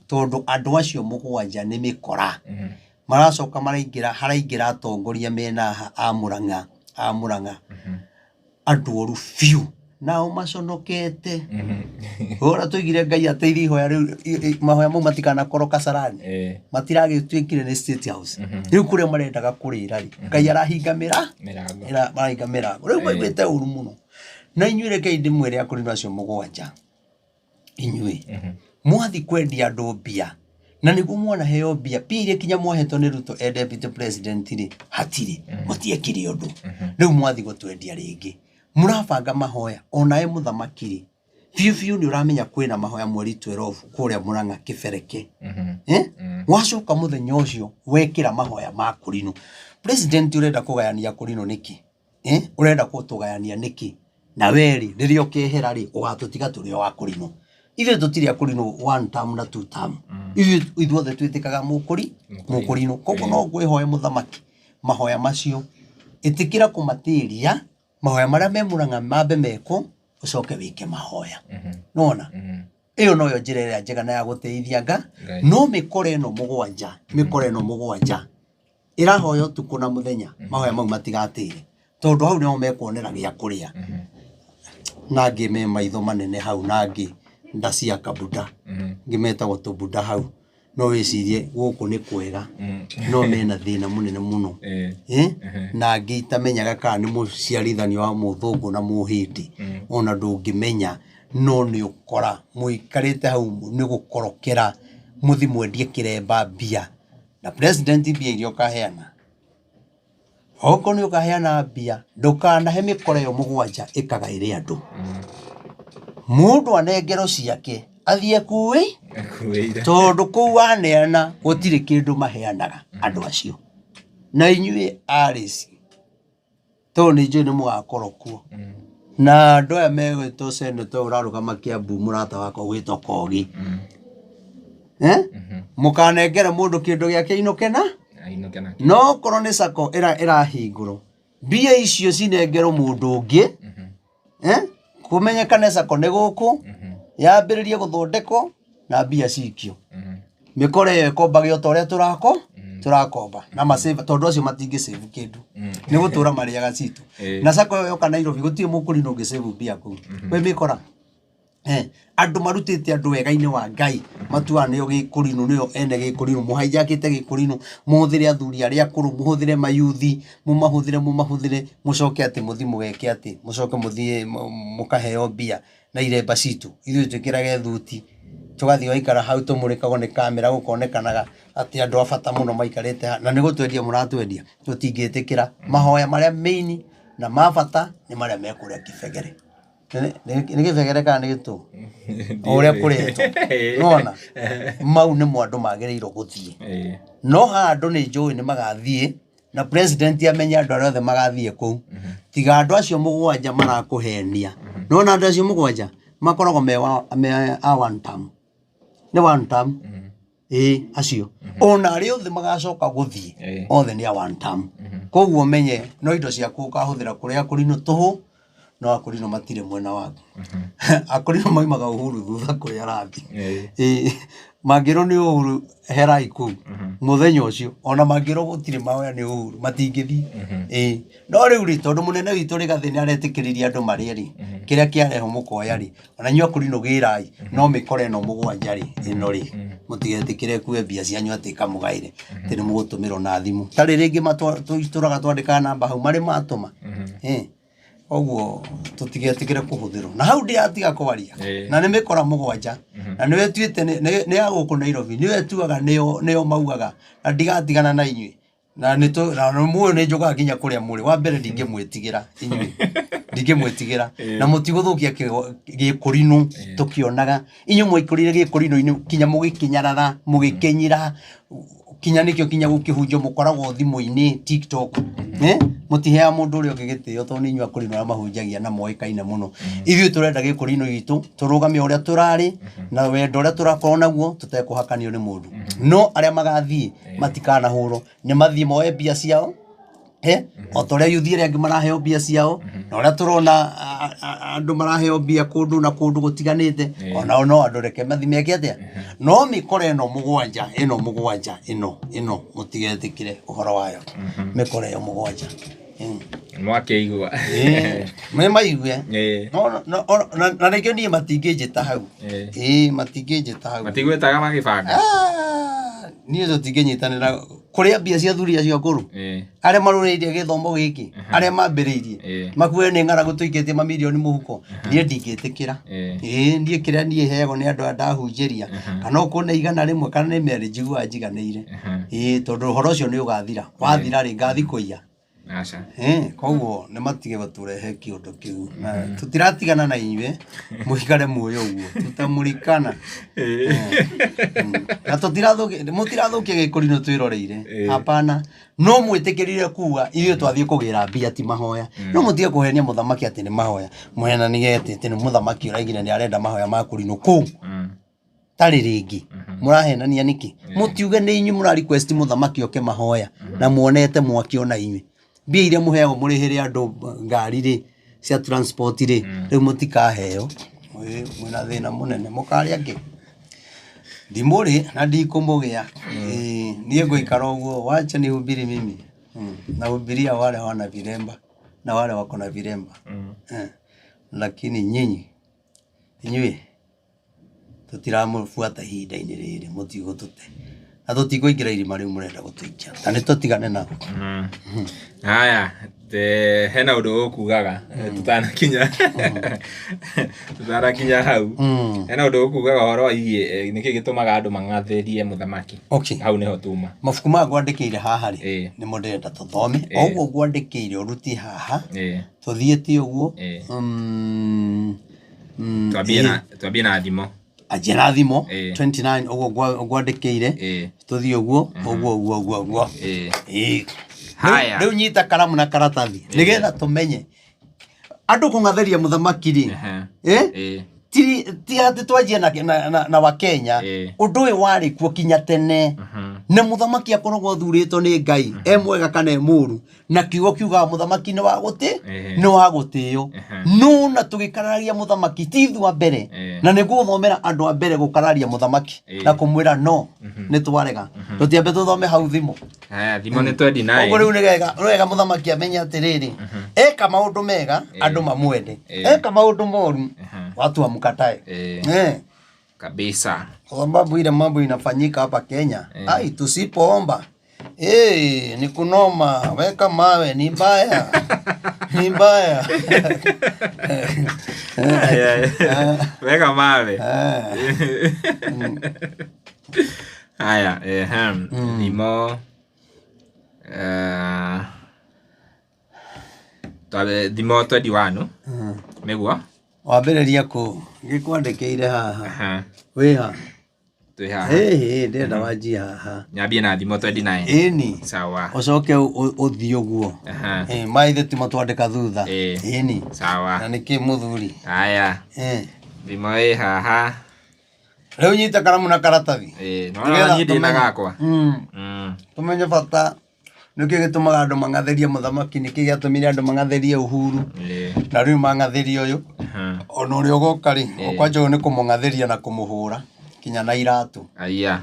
tondu andu acio mugwanja ni mikora maracoka haraingira atongoria mena amuranga andu oru fiu nao maconokete ora tuigire Ngai ateithie ihoya riu mahoya mau matikana koroka sarani matiragitwikire ni State House riu kuria marendaga kurira ri Ngai arahingamira marahingamira riu maigwite uru muno na inyuĩ reke ndimwire akurino acio mugwanja inyuĩ mwathi kwendia andu mbia na niguo mwana heo mbia pire kinya mwahetwo ni Ruto deputy president ri hatiri mutiekire undu riu mwathi gutwendia ringi murabanga mahoya ona muthamakiri fiu ni uramenya kwina mahoya mweri 12 kuria Murang'a Kibereke wacoka muthenya ucio wekira mahoya ma kurino president urenda kugayania kurino niki urenda kutugayania niki na weri ririo kehera ri ugatutiga turi wa kurino ithe tutiri akurino 1 term na 2 term ithuothe twitikaga mukurino koguo no ngwihoya muthamaki mahoya macio itikira kumatiria mahoya maria me Murang'a mambe meko ucoke wike mahoya nona iyo no yo njira iria njega na ya guteithia no mikore no mugwanja irahoya tuku na muthenya mahoya mau matigatire tondu hau no mekwonera gia kuria na ngime maitho manene hau nangi ndacia kabuda ngimetagwo tubuda hau no wicirie guku ni kwega no mena thina munene muno na ngitamenyaga kana ni muciarithanio wa muthungu na muhindi ona ndungimenya no ni ukora muikarite hau ni gukorokera muthi mwendie kiremba mbia na president mbia irio kaheana hoko ni ukaheana mbia ndukana he mikore yo mugwanja ikagaire andu mundu anengero ciake athie kuwi tondu kuu aneana gutiri kindu maheanaga andu acio na inyuĩ arisi to ni njui ni mugakorwo kuo na andu aya megwitwo senator urarugama Kiambu murata wako gwitwo Kogi mukanengera mundu kindu giake inokena no korwo ni sako irahingurwo mbia icio cinengerwo mundu ungi kumenyekane sako ni guku yambiririe guthondekwo na mbia cikio mikore yo ikombagio toria turakomba na masave tondu acio matingi save kindu ni gutura mariaga citu na sako yo kana Nairobi gutie mukurino ngi save mbia ku we mikora andu marutite andu wega-ini wa Ngai matua nio gikurino nio ene gikurino muhaijakite gikurino muhuthire athuri aria akuru muhuthire mayuthi mumahuthire mucoke ati muthi mugeke ati mucoke muthie mukaheo mbia na iremba citu ithuĩ twĩkĩrage thuti tugathie waikara hau tumurikagwo ni kamera gukonekanaga ati andu abata muno maikarite na ni gutwendia muratwendia tutingĩtĩkĩra mahoya maria maini na mabata ni maria mekuria kibegere ni kibegere kana ni gitu uria kuretwo nona mau ni mwandu magĩrĩirwo guthie no handu ni njũĩ ni magathie na president amenya andu arĩa othe magathie kũu tiga andu acio mũgwanja marakuhenia nona andu acio mũgwanja makoragwo me one term ni one term acio ona arĩa othe magacoka guthie othe ni one term koguo menye no indo ciaku ukahuthira kuria kurino tuhu no akurino matire mwena waku akurino maimaga Uhuru thutha kuria rathi magiro ni Uhuru herai ku muthenya ucio ona magiro gutire maoya ni Uhuru matingithi no riu ri tondu munene witu Rigathi ni aretikiriria andu mari ri kiria kiareho mukoya ri ona nyu akurino girai no mikore no mugwanja ri ino ri mutigetikire kuwe mbia cianyu ati kamugaire tini mugutumirwo na thimu tari ringi maturaga twandika namba hau mari matuma oguo tutigetikire kuhuthirwo na hau ndiatiga kwaria na ni mikora mugwanja na niwe tuite ni ya guku Nairobi niwe tuaga nio maugaga na ndigatigana na inyui na nito na muyo ni njoga nginya kuria muri wa mbere ndingimwitigira inyui ndingimwitigira na mutiguthukia gikurino tukionaga inyu mwikurire gikurino kinya mugikinyarara mugikenyira kinya nikio kinya gukihunjo mukoragwo thimu-ini TikTok mutihea mundu uri ungigitio to ni nyua kurino mahunjagia na moikaine muno ithuĩ turenda gikurino gitu turugame uria turari na wendo uria turakorwo naguo tutekuhakanio ni mundu no aria magathie matikana huro ni mathie moe mbia ciao o toria yuthi aria angi maraheo mbia ciao na uria turona andu maraheo mbia kundu na kundu gutiganite ona no andu reke mathi meke atia no mikore no mugwanja ino mutigetikire uhoro wayo mikore yo mugwanja mwakeigua me maigue no na rekio ni matingĩnjĩta hau matingĩnjĩta hau matigwĩtaga magibanga niĩ tũtingĩnyitanĩra kuria mbia cia athuri acio akũrũ arĩa marũrĩrĩirie gĩthomo gĩkĩ arĩa mambĩrĩirie makuwe nĩ ng'aragu tũikĩtie mamirioni mũhuko niĩ ndingĩtĩkĩra niĩ kĩrĩa niĩ heagwo nĩ andũ a ndahunjĩria kana ũkũne igana rĩmwe kana nĩ merĩ njiguaga njiganĩire tondũ ũhoro ũcio nĩ ũgathira wathira rĩ ngathi kũiya aca koguo nĩ matige gũtũrehe kĩũndũ kĩu tũtiratigana na inyuĩ mũikare muoyo ũguo tutamũrikana na mũtirathũkia gĩkũrino twĩroreire hapana no mwĩtĩkĩrire kuga ithuĩ twathiĩ kũgĩra mbia ti mahoya no mũtige kũhenia mũthamaki atĩ nĩ mahoya mũhenanire atĩ nĩ mũthamaki ũraigire nĩ arenda mahoya ma kũrino kũu tarĩ rĩngĩ mũrahenania nĩkĩ mũtiuge nĩ inyuĩ mũra request mũthamaki oke mahoya na muonete mwakiona inyuĩ mbia iria muheagwo mũrĩhĩre andũ ngari rĩ cia transport rĩ rĩu mũtikaheo mwĩna thĩna mũnene mũkarĩa kĩ ndimũrĩ na ndikũmũgĩa niĩ ngũikara ũguo wacha nihubiri mimi nahubiria wale wana vilemba na wale wako na vilemba lakini nyinyi inyuĩ tutiramũbuata ihinda-inĩ rĩrĩ mũtigũtũte na tũtikũingĩra irima rĩu mũrenda gũtũikia na nĩ tũtigane nao haya hena ũndũ ũkugaga tutanakinya hau hena ũndũ ũkugaga ũhoro wa igie nĩkĩ gĩtũmaga andũ mang'athĩrie mũthamaki hau nĩho tuma mabuku maya ngwandĩkĩire haha rĩ nĩmo ndĩrenda tũthome oguo ngwandĩkĩire ũruti haha tũthiĩte ũguo twambie na thimo ajera thimo 29 oguo ngwandĩkĩire tũthiĩ ũguo haya rĩu nyita karamu na karatathi nĩgetha tũmenye andũ kũng'atheria mũthamaki rĩ ti atĩ twanjie na Wakenya ũndũ ũyũ warĩ kuo kinya tene na mũthamaki akoragwo athurĩtwo nĩ Ngai mwega kana mũũru na kiugo kiugaga mũthamaki nĩ wa gũtĩĩo no na tũgĩkararia mũthamaki ti ithuĩ a mbere na nĩ gũthomera andũ a mbere gũkararia mũthamaki na kũmwĩra no nĩ twarega tũtiambe tũthome hau thimo thimo nĩ twendi nayo ũguo rĩu nĩ wega mũthamaki amenye atĩrĩrĩ eka maũndũ mega andũ mamwende eka maũndũ moru watu wamkatae. Kabisa. Kwa sababu ile mambo inafanyika hapa Kenya. Ai, tusipoomba ni kunoma, weka mawe, ni mbaya. Ni mbaya. Weka mawe. Haya, Dimo Dimo 21 megwa wambĩrĩria kũ ngĩkwandĩkĩire haha wĩha twĩ haha ndĩrenda wanjie haha nyambie na Dimo 29 ĩni sawa ũcoke ũthiĩ ũguo maithe ti matwandĩka thutha ĩni sawa na nĩkĩ mũthuri haya Dimo haha rĩu nyita karamu na karatathi no nyite na gakwa tumenye bata nĩkĩ gĩtũmaga andũ mang'atherie mũthamaki nĩkĩ gĩatũmire andũ mang'atherie Uhuru na rĩu mang'atherie ũyũ ona ũrĩa ũgoka rĩ ũkwanja ũyũ nĩ kũmũng'atheria na kũmũhũra kinya na iratũ aya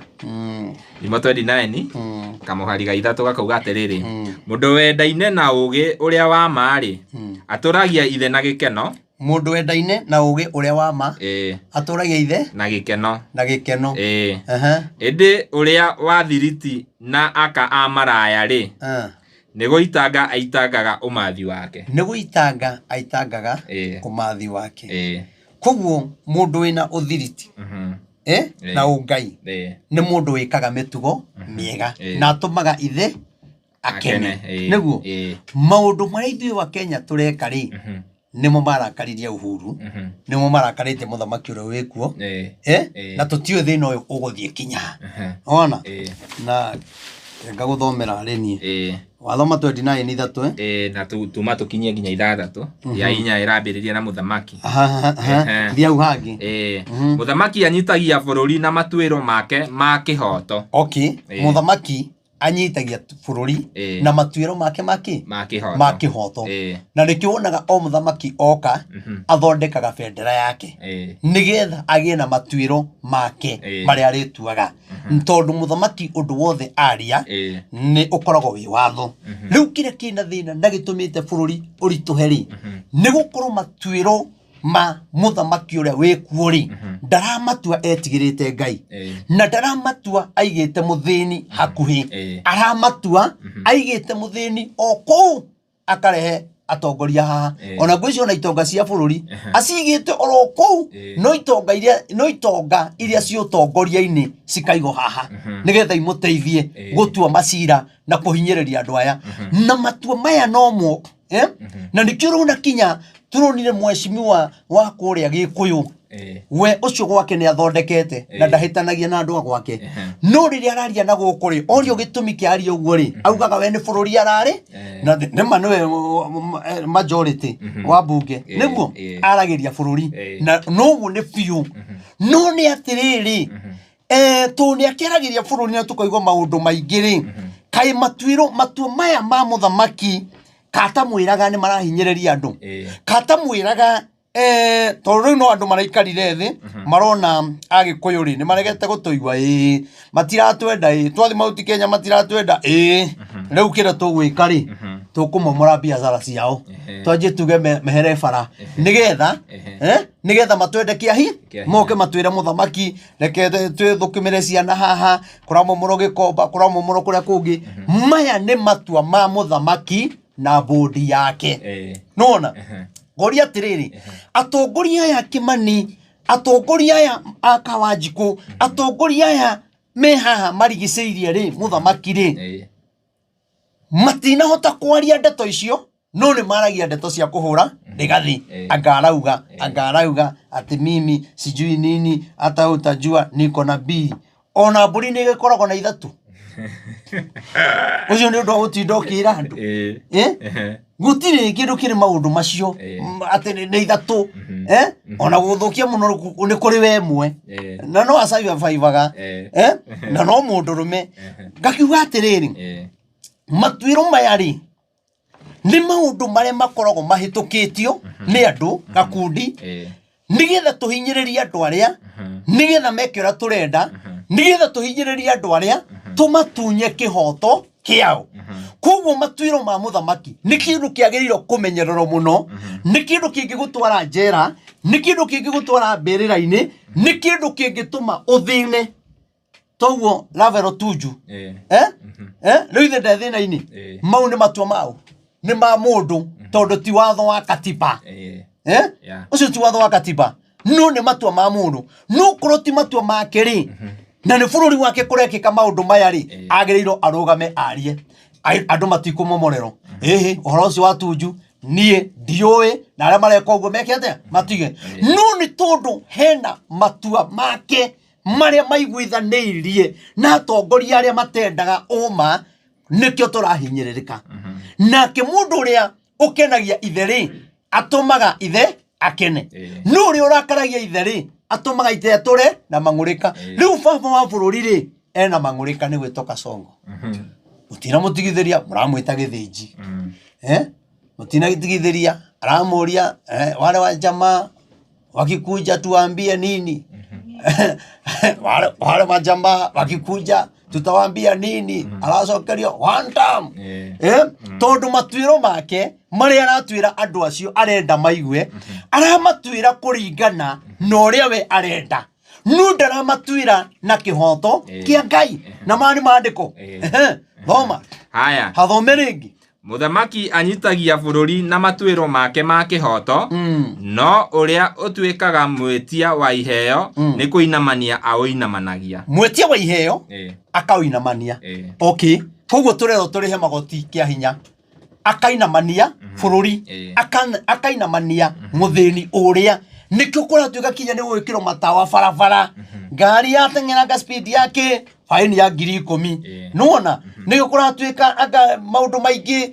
Dimo 29 kamũhari ga ithatũ gakauga atĩrĩrĩ mũndũ wendaine na ũgĩ ũrĩa wa marĩ atũragia ithe na gĩkeno mũndũ wendaine na ũgĩ ũrĩa wa ma atũragia ithe na gĩkeno ĩndĩ ũrĩa wa thiriti na aka amaraya rĩ nĩ gũitanga aitangaga ũmathi wake koguo mũndũ wĩna ũthiriti na ũngai nĩ mũndũ wĩkaga mĩtugo mĩega na atũmaga ithe akene nĩguo maũndũ marĩa ithuĩ wa Kenya tũreka rĩ nimo marakaririe Uhuru nimo marakarĩte mũthamaki ũrĩa wĩkuo na tũtiũĩ thĩna ũyũ ũgũthiĩ kinya ona na ngagũthomera rĩniĩ wathoma 29 ithatũ na tuma tũkinyie nginya ithathatũ ya inya ĩrambĩrĩria na mũthamaki thiĩ hau hangĩ mũthamaki anyitagia bũrũri na matuĩro make ma kĩhoto mũthamaki anyitagia bũrũri na matuĩro make ma kĩhoto na nĩkĩo wonaga o mũthamaki oka athondekaga bendera yake nĩgetha agĩe na matuĩro make marĩa arĩtuaga tondũ mũthamaki ũndũ wothe aria nĩ ũkoragwo wĩ watho rĩu kĩrĩa kĩna thĩna na gĩtũmĩte bũrũri ũritũhe rĩ nĩ gũkorwo matuĩro ma mũthamaki ũrĩa wĩkuo rĩ ndaramatua etigĩrĩte Ngai na ndaramatua aigĩte mũthĩni hakuhĩ aramatua aigĩte mũthĩni o kũu akarehe atongoria haha ona ngwĩciria na itonga cia bũrũri acigĩte oro kũu no itonga iria cia ũtongoria-inĩ cikaigwo haha nĩgetha imũteithie gũtua macira na kũhinyĩrĩria andũ aya na matua maya no na nĩkĩo rĩu kinya tũronire mheshimiwa wa kũrĩa Gĩkũyũ we ũcio gwake nĩ athondekete na ndahĩtanagia na andũ gwake no rĩrĩa araria na gũkũ rĩ orio gĩtũmi kĩa aria ũguo rĩ augaga we nĩ bũrũri ararĩ na nĩma nĩwe majority wa mbunge nĩguo aragĩria bũrũri na noguo nĩ biũ no nĩ atĩrĩrĩ tũ nĩ akĩaragĩria bũrũri na tũkaigua maũndũ maingĩ rĩ kaĩ matua maya ma mũthamaki kata mwĩraga nĩ marahinyĩrĩria andũ kata mwĩraga tondũ rĩu no andũ maraikarire thĩ marona Agĩkũyũ rĩ nĩ maregete gũtũigua matiratwenda twathi mahuti Kenya matiratwenda rĩu kĩrĩa tũgwĩka rĩ tũkũmomora biacara ciao twanjie tuge mehere bara nĩgetha matwende kĩahi moke matwĩre mũthamaki reke twĩthũkĩmĩre ciana haha kũramomorwo Gĩkomba kũramomorwo kũrĩa kũngĩ maya nĩ matua ma mũthamaki na bodi yake nona goria atĩrĩrĩ atongoria aya Kimani atongoria aya Kawanjikũ atongoria aya me haha marigicĩirie rĩ mũthamaki rĩ matinahota kwaria ndeto icio no nĩ maragia ndeto cia kũhũra Rigathi angarauga atĩ mimi sijui nini hata utajua niko na B ona mbũri nĩ gĩkoragwo na ithatũ ũcio nĩ ũndũ wa gũtinda ũkĩra andũ gũtirĩ kĩndũ kĩrĩ maũndũ macio atĩ nĩ ithatũ ona gũthũkia mũno nĩ kũrĩ we mwe na no acaivaga na no mũndũrũme ngakiuga atĩrĩrĩ matuĩro maya rĩ nĩ maũndũ marĩa makoragwo mahĩtũkĩtio nĩ andũ gakundi nĩgetha tũhinyĩrĩrie andũ arĩa nĩgetha meke ũrĩa tũrenda nĩgetha tũhinyĩrĩrie andũ arĩa tũmatunye kĩhoto kĩao koguo matuĩro ma mũthamaki nĩ kĩndũ kĩagĩrĩirwo kũmenyererwo mũno nĩ kĩndũ kĩngĩgũtwara njera nĩ kĩndũ kĩngĩgũtwara mbĩrĩra-inĩ nĩ kĩndũ kĩngĩtũma ũthĩne toguo Ravelo Tuju rĩu ithe ndethĩna-inĩ mau nĩ matua mau nĩ ma mũndũ tondũ ti watho wa katiba ũcio ti watho wa katiba no nĩ matua ma mũndũ no korwo ti matua make rĩ na nĩ bũrũri wake kũrekĩka maũndũ maya rĩ agĩrĩirwo arũgame arie andũ matikũmomorerwo ũhoro ũcio wa Tuju niĩ ndiũĩ na arĩa mareka ũguo meke atĩa matige no nĩ tondũ hena matua make marĩa maiguithanĩirie na atongoria arĩa matendaga ũma nĩkĩo tũrahinyĩrĩrĩka nake mũndũ ũrĩa ũkenagia ithe rĩ atũmaga ithe akene no ũrĩa ũrakaragia ithe rĩ atũmaga ithe atũre na mang'ũrĩka rĩu baba wa bũrũri rĩ ena mang'ũrĩka nĩ gwĩtoka Songo mũtinamũtigithĩria mũramwĩta gĩthĩnji mũtinatigithĩria aramũria wale wa jamaa wakikuja tuambie nini wale majamaa wakikuja tutawaambia nini aracokerio one time tondu matuiro make mari aratuira andu acio arenda maigue aramatuira kuringana na uria we arenda nu ndaramatuira na kihoto kia Ngai na mani maandiko thoma haya hathome ringi Muthamaki anyitagia bũrũri na matuĩro make ma kĩhoto no ũrĩa ũtuĩkaga mwĩtia wa iheo nĩ kũinamania aũinamanagia mwĩtia wa iheo akauinamania okay koguo tũrero tũrĩhe magoti kĩa hinya akainamania bũrũri akainamania mũthĩni ũrĩa nĩkĩo kũratuĩka kinya nĩ gwĩkĩrwo matawa barabara ngari yateng'eraga speed yake faini ya 10,000 nuona nĩkĩo kũratuĩka anga maũndũ maingĩ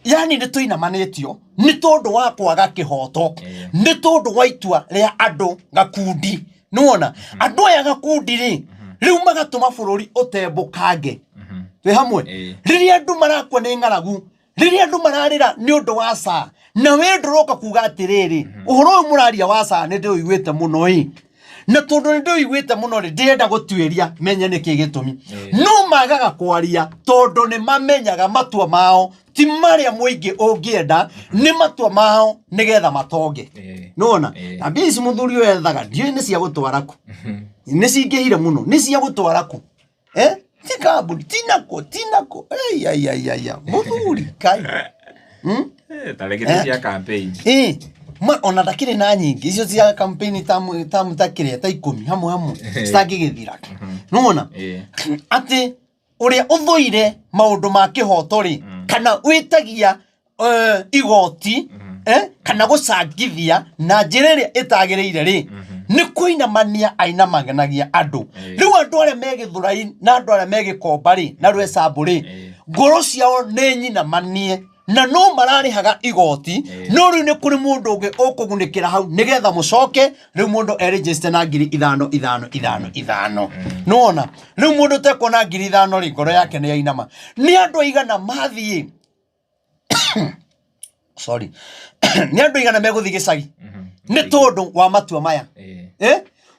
yani nĩ tũinamanĩtio nĩ tondũ wa kwaga kĩhoto nĩ tondũ wa itua rĩa andũ gakundi nuona andũ aya gakundi rĩ rĩu magatũma bũrũri ũtembũkange twĩ hamwe rĩrĩa andũ marakua nĩ ng'aragu rĩrĩa andũ mararĩra nĩ ũndũ wa saa na we ndũroka kuga atĩrĩrĩ ũhoro ũyũ mũraria wa saa nĩ ndĩũiguĩte mũno ĩ na tondũ nĩ ndĩũiguĩte mũno rĩ ndĩrenda gũtuĩria menye nĩkĩ gĩtũmi no magaga kwaria tondũ nĩ mamenyaga matua mao ti marĩa mũingĩ ũngĩenda nĩ matua mao nĩgetha matonge nona na mbia ici mũthuri ũyũ ethaga ndiũĩ nĩ cia gũtwara ku nĩ cingĩhire mũno nĩ cia gũtwara ku tikambuni tinako ya mũthuri kai tarekete cia campaign ona ndakĩrĩ na nyingĩ icio cia campaign tamũtakĩrĩ ta 10 hamwe citangĩgĩthira nona atĩ ũrĩa ũthũire maũndũ ma kĩhoto rĩ kana wĩtagia igoti kana gũcangithia na njĩra ĩrĩa ĩtagĩrĩire rĩ nĩ kũinamania ainamanagia andũ rĩu andũ arĩa megĩthũrai na andũ arĩa megĩkomba rĩ na rwecambũ rĩ ngoro ciao nĩ nyinamanie na no mararĩhaga igoti no rĩu nĩ kũrĩ mũndũ ũngĩ ũkũgunĩkĩra hau nĩgetha mũcoke rĩu mũndũ register na 5,000 nona rĩu mũndũ tekuona 5,000 rĩ ngoro yake nĩ yainama nĩ andũ aigana mathiĩ sorry nĩ andũ aigana megũthiĩ gĩcagi nĩ tondũ wa matua maya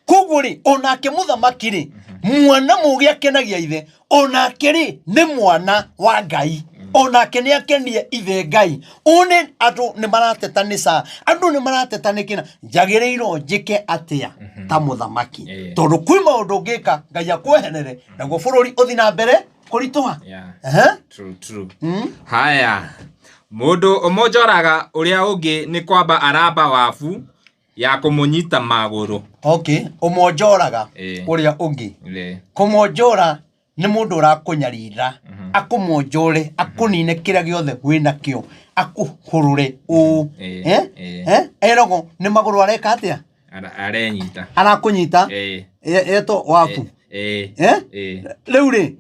koguo rĩ onake mũthamaki rĩ mwana mũgĩ akenagia ithe onake rĩ nĩ mwana wa Ngai onake nĩ akenie ithe Ngai one andũ nĩ marateta nĩ saa andũ nĩ marateta nĩ kĩna njagĩrĩirwo njĩke atĩa ta mũthamaki tondũ kwĩ maũndũ ngĩka Ngai akwehenere naguo bũrũri ũthi na mbere kũritũha true haya mũndũ ũmonjoraga ũrĩa ũngĩ nĩ kwamba aramba wabu ya kũmũnyita magũrũ okay ũmonjoraga ũrĩa ũngĩ kũmonjora nĩ mũndũ ũrakũnyarira akũmonjore akũnine kĩrĩa gĩothe wĩna kĩo akũhũrũre erogo nĩ magũrũ areka atĩa arenyita arakũnyita eto wabu rĩu rĩ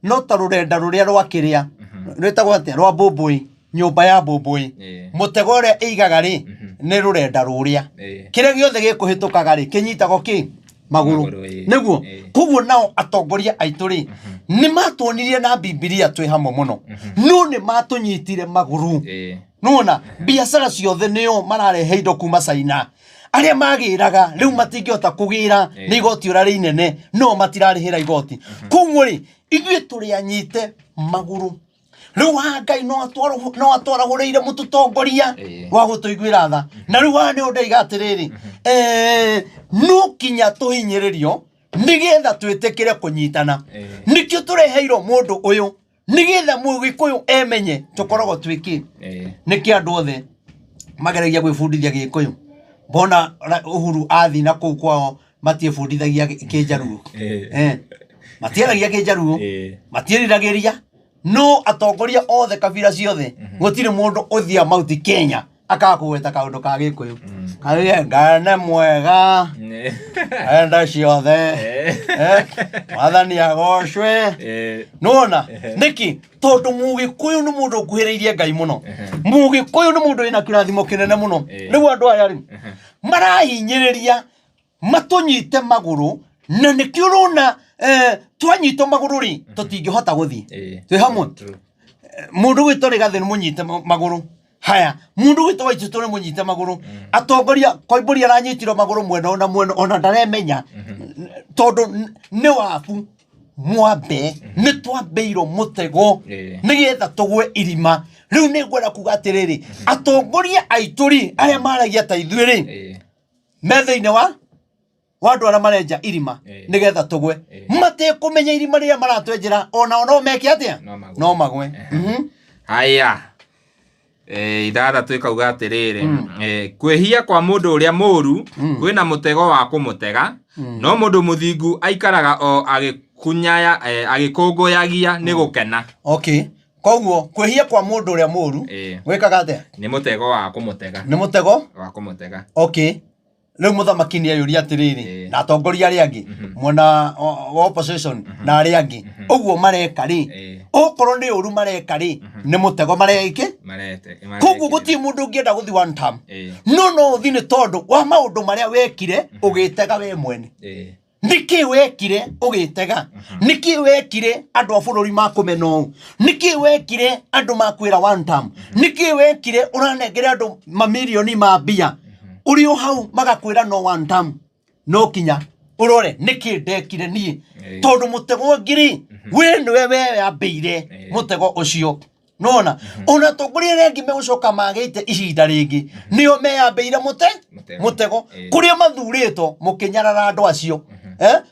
nota rũrenda rũrĩa rwakĩrĩa rwĩtagwo atĩa rwa mbũmbũĩ nyũmba ya mbũmbũĩ mũtego ũrĩa ĩigaga rĩ nĩ rũrenda rũrĩa kĩrĩa gĩothe gĩkũhĩtũkaga rĩ kĩnyitagwo kĩ magũrũ nĩguo koguo nao atongoria aitũ rĩ nĩ matuonirie na Biblia twĩ hamwe mũno no nĩ matũnyitire magũrũ nona biacara ciothe nĩo mararehe indo kuma China arĩa magĩraga rĩu matingĩhota kũgĩra nĩ igoti ũrarĩ inene no matirarĩhĩra igoti koguo rĩ ithuĩ tũrĩ anyite magũrũ riu Ngai no atwaragũrĩire mũtũtongoria wa gũtũiguĩra tha na riu nĩ ũndaiga atĩrĩrĩ no kinya tũhinyĩrĩrio nigetha twĩtĩkĩre kũnyitana nĩkĩo tũreheirwo mũndũ ũyũ nigetha mũgĩkũyũ emenye tũkoragwo twĩkĩ nĩkĩ andũ othe mageragia gwĩbundithia Gĩkũyũ mbona Uhuru athi na kũu kwao matiebundithagia Kĩnjaruo matiaragia Kĩnjaruo matieriragĩria no atongoria othe kabira ciothe gũtirĩ mũndũ ũthia Mount Kenya akakũgweta kaũndũ ka Gĩkũyũ ngane mwega enda ciothe mwathani agocwe nona nĩkĩ tondũ Mũgĩkũyũ nĩ mũndũ ũkuhĩrĩirie Ngai mũno Mũgĩkũyũ nĩ mũndũ wĩna kĩrathimo kĩnene mũno rĩu andũ aya rĩ marahinyĩrĩria matũnyite magũrũ na nĩkĩo ũrona twanyitwo magũrũ rĩ tũtingĩhota gũthiĩ twĩ hamwe mũndũ gwĩtwo Rigathĩ nĩ mũnyite magũrũ haya mundu witũ Waititũ nĩ mũnyite magũrũ atongoria Koimbũri aranyitirwo magũrũ mwena na mwena ona ndaremenya tondũ nĩ wabu mwambe nĩ twambĩirwo mũtego nĩgetha tũgwe irima rĩu nĩ ngwenda kuga atĩrĩrĩ atongoria aitũ rĩ arĩa maragia ta ithuĩ rĩ me thĩinĩ wa andũ arĩa marenja irima nĩgetha tũgwe matekũmenya irima rĩrĩa maratwenjera ona no meke atĩa no magwe haya ithathatũ ikauga atĩrĩrĩ kwĩhia kwa mũndũ ũrĩa mũũru kwĩna mũtego wa kũmũtega no mũndũ mũthingu aikaraga o agĩkunyaya agĩkũngũyagia nĩ gũkena okay koguo kwĩhia kwa mũndũ ũrĩa mũũru gwĩkaga atĩa nĩ mũtego wa kũmũtega nĩ mũtego wa kũmũtega okay rĩu mũthamaki nĩ ayũria atĩrĩrĩ na atongoria arĩa angĩ mwena wa opposition na arĩa angĩ ũguo mareka rĩ okorwo nĩ ũru mareka rĩ nĩ mũtego mareke koguo gũtirĩ mũndũ ũngĩenda gũthiĩ one term no ũthiĩ nĩ tondũ wa maũndũ marĩa wekire ũgĩtega we mwene nĩkĩ wekire ũgĩtega nĩkĩ wekire andũ a bũrũri makũmena ũũ nĩkĩ wekire andũ makwĩra one term nĩkĩ wekire ũranengere andũ mamirioni ma mbia uri hau magakwira no one term no kinya urore niki ndekire nie tondu mutego ngiri we niwe we yambeire mutego ucio nona ona tongoria rengi megucoka magite ihinda ringi nio meyambeire mutego kuria mathuritwo mukinyarara andu acio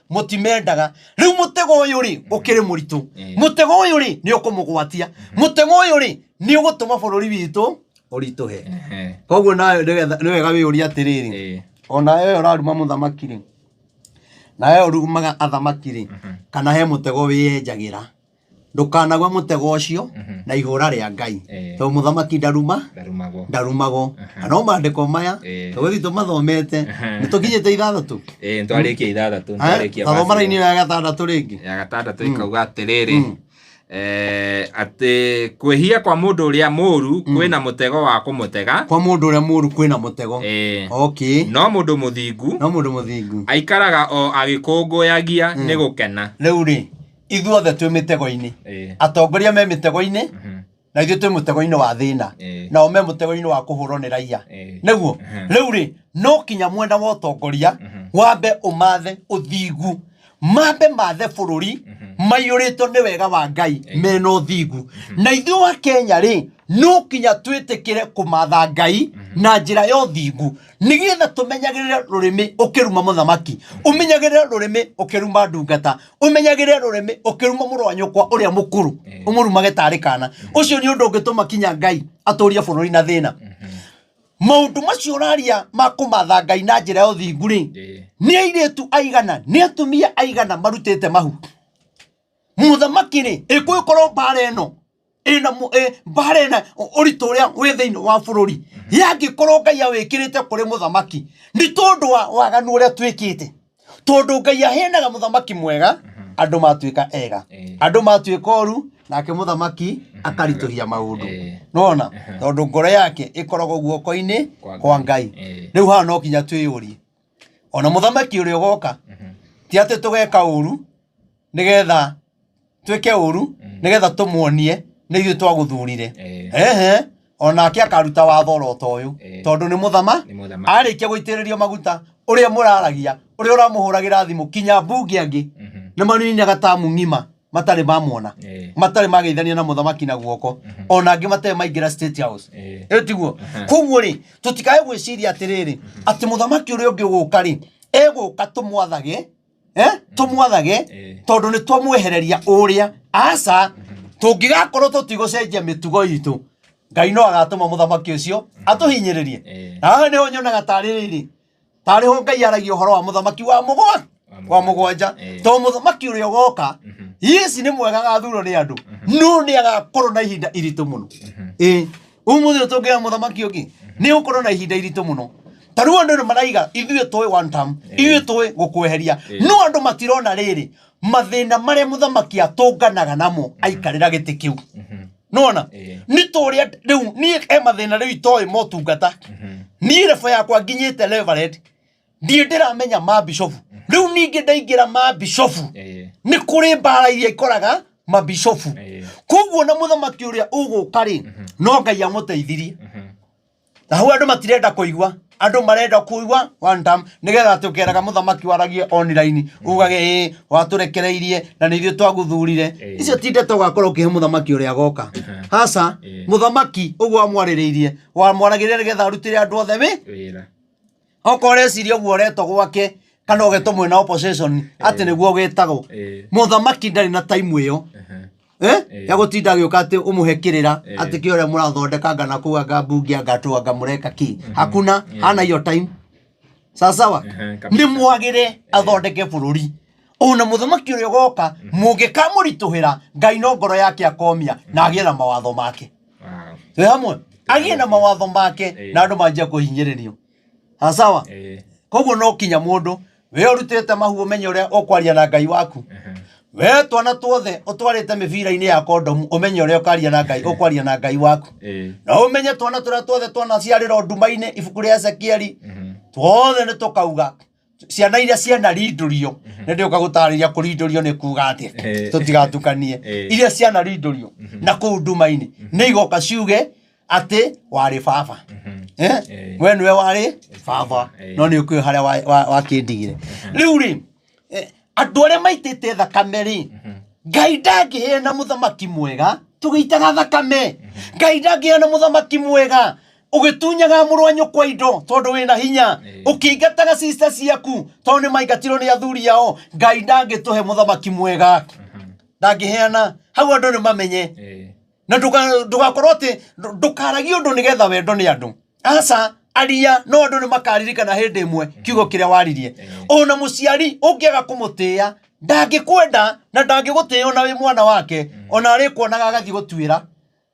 mutimendaga riu mutego uyu ri ukiri muritu mutego uyu ri ni ukumugwatia mutego uyu ri ni ugutuma bururi witu urituhe koguo nayo ni wega wiuria atiriri ona yo uraruma muthamaki ri nayo urumaga athamaki ri kana he mutego wiyenjagira ndukanagwe mutego ucio na ihura ria Ngai to muthamaki ndarumago no mandiko maya tuguthi tumathomete nitukinyite ithathatu ntwarikia ithathatu ntwarikia basi thomara-ini ya gatandatũ ringi ya gatandatũ ikauga atiriri ati kwĩhia kwa mũndũ ũrĩa mũũru kwĩna mũtego wa kũmũtega kwa mũndũ ũrĩa mũũru kwĩna mũtego okay no mũndũ mũthingu aikaraga o agĩkũngũyagia nĩ gũkena rĩu rĩ ithuothe twĩ mĩtego-inĩ atongoria me mĩtego-inĩ na ithuĩ twĩ mũtego-inĩ wa thĩna nao me mũtego-inĩ wa kũhũrwo nĩ raiya nĩguo rĩu rĩ no kinya mwenda wa ũtongoria wambe ũmathe ũthingu mambe mathe bũrũri maiyũrĩtwo nĩ wega wa Ngai mena ũthingu na ithuĩ wa Kenya rĩ no kinya twĩtĩkĩre kũmatha Ngai na njĩra ya ũthingu nĩgetha tũmenyagĩrĩre rũrĩmĩ ũkĩruma mũthamaki ũmenyagĩrĩre rũrĩmĩ ũkĩruma ndungata ũmenyagĩrĩre rũrĩmĩ ũkĩruma mũrũ wa nyũkwa ũrĩa mũkũrũ ũmũrumage tarĩ kana ũcio nĩ ũndũ ũngĩtũma kinya Ngai atũrie bũrũri na thĩna maũndũ macio ũraria ma kũmatha Ngai na njĩra ya ũthingu rĩ nĩ airĩtu aigana nĩ atumia aigana marutĩte mahu muthamaki rĩ ĩkũĩkorwo mbara ĩno ĩna mbara ĩna ũritũ ũrĩa wĩ thĩinĩ wa bũrũri yangĩkorwo Ngai awĩkĩrĩte kũrĩ mũthamaki nĩ tondũ wa waganu ũrĩa twĩkĩte tondũ Ngai aheanaga mũthamaki mwega andũ matuĩka ega andũ matuĩka oru nake mũthamaki akaritũhia maũndũ nona tondũ ngoro yake ĩkoragwo guoko-inĩ kwa Ngai rĩu haha no kinya twĩyũrie ona mũthamaki ũrĩa ũgoka ti atĩ tũgeka ũru nĩgetha twĩke ũru nĩgetha tũmuonie nĩ ithuĩ twagũthurire onake akaruta watho oro ta ũyũ tondũ nĩ mũthama arĩkia gũitĩrĩrio maguta ũrĩa mũraragia ũrĩa ũramũhũragĩra thimũ kinya mbunge angĩ nĩ maninaga tamu ng'ima matari mamuona matari mageithania na muthamaki na guoko ona angi matari maingira State House etiguo koguo ri tutikae gwiciria atiriri ati muthamaki uri ungi guka ri eguka tumwathage tumwathage tondu ni twamwehereria uria aca tungigakorwo tutigocenjia mitugo itu Ngai no agatuma muthamaki ucio atuhinyiririe ni ho nyonaga tari ho Ngai aragia uhoro wa muthamaki wa mugwanja to muthamaki uria goka yesi ni mwega gathuro ni andu no ni agakorwo na ihinda iritu muno umuthi tungia muthamaki ungi ni ukorwo na ihinda iritu muno taru andu ni maraiga ithuĩ tũĩ one time ithuĩ tũĩ gũkweheria no andu matirona riri mathina maria muthamaki atũnganaga namo aikarĩra gĩtĩ kĩu nona ni tũrĩa rĩu niĩ mathina rĩu itoĩ motungata niĩ reba yakwa nginyĩte Reverend ndiĩ ndĩramenya mabishofu rĩu ningĩ ndaingĩra mabishofu nĩ kũrĩ mbara iria ikoraga mabishofu koguo na muthamaki ũrĩa ũgũka rĩ no Ngai amũteithirie na hau andu matirenda kuigua andu marenda kuigua one time nigetha tukeraga muthamaki waragie online ugage waturekereirie na nithio twaguthurire icio tinde tugakorwo kihe muthamaki uria goka hasa muthamaki ugwa amwaririirie wamwaragirire nigetha arutire andu othe wira okore cirio guoreto gwake kana ugeto mwena opposition ati niguo getagwo muthamaki ndari na time iyo ya gutinda gioka ati umuhekirira ati kiore murathondeka ngana kuanga bunge ngatwanga mureka ki hakuna hana hiyo time sawa ni mwagire athondeke bururi ona muthamaki uria goka mungikamurituhira Ngai no ngoro yake akomia na agie na mawatho make hamwe agie na mawatho make na andu manjia kuhinyiririo sawa koguo no kinya mundu we urutete mahu umenye uria ukwaria na Ngai waku we twana tuothe utwarite mibira-ini ya kondomu umenye uria ukaria na Ngai ukwaria na Ngai waku na umenye twana tuothe twana ciarira nduma-ini ibuku ria Ezekieli tuothe ni tukauga ciana iria ciana rindurio ni ndioka gutariria kurindurio ni kuga ati tutigatukanie iria ciana rindurio na ku nduma-ini ni igoka ciuge ati wari baba we niwe wari baba no ni ukui haria wakindigire riu ri andu aria maitite thakame ri Ngai ndangĩheana muthamaki mwega tugeitaga thakame Ngai ndangĩheana muthamaki mwega ugitunyaga mũrũ wa nyũkwa indo tondu wina hinya ukingataga sister ciaku tondu ni maingatirwo ni athuri yao Ngai ndangĩtuhe muthamaki mwega ndangĩheana hau andu ni mamenye na ndugakorwo ati ndukaragia undu nigetha wendo ni andu aca aria no andu ni makaririkana hindi imwe kiugo kiria waririe ona muciari ungiaga kumutia ndangikwenda na ndangigutia ona wi mwana wake ona ari kuonaga agathi gutwira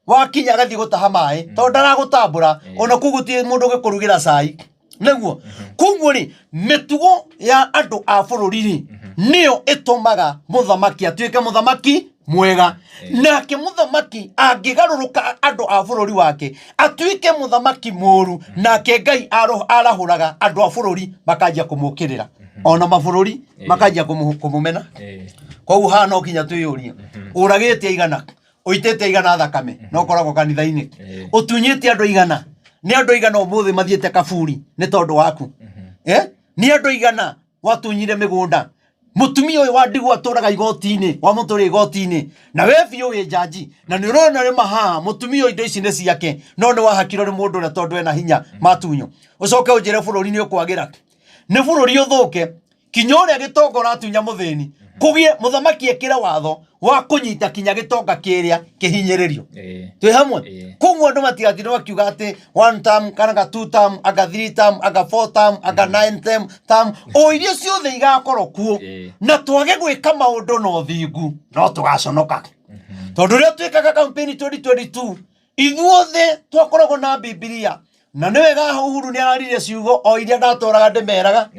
wakinya agathi gutaha mai tondu ndaragutambura ona kugutie mundu gikurugira cai neguo koguo ri mitugo ya andu a bururi ri niyo itumaga muthamaki atuike muthamaki mwega nake muthamaki angigaruruka andu a bururi wake atuike muthamaki muru nake Ngai arahuraga andu a bururi makajia kumukirira ona mabururi makajia kumumena koguo ha no kinya tuyurie uragite igana uitete igana thakame no koragwo kanitha-ini utunyite andu igana ni andu igana umuthi mathiete kaburi ni tondu waku ni andu igana watunyire migunda mutumia uyu wa ndigwa turaga igoti-ini wa muturi igoti-ini na we biu wi jaji na ni urona ri maha mutumia indo ici ni ciake no ni wahakirwo ni mundu na tondu ena hinya matunyo ucoke unjire bururi ni ukwagira ni bururi uthuke kinya uria gitongora atunya muthini kugie muthamaki ekira watho wa kunyita kinya gitonga kiria kihinyiririo twi hamwe koguo andu matigatire wakiuga ati one term kana two term aga three term aga four term aga nine term o iria ciothe igakorwo kuo na twage gwika maundu no thingu no tugaconoka tondu ria twikaga campaign 2022 ithuothe twakoragwo na Biblia na ni wega Uhuru ni ararire ciugo o iria ndatoraga ndimeraga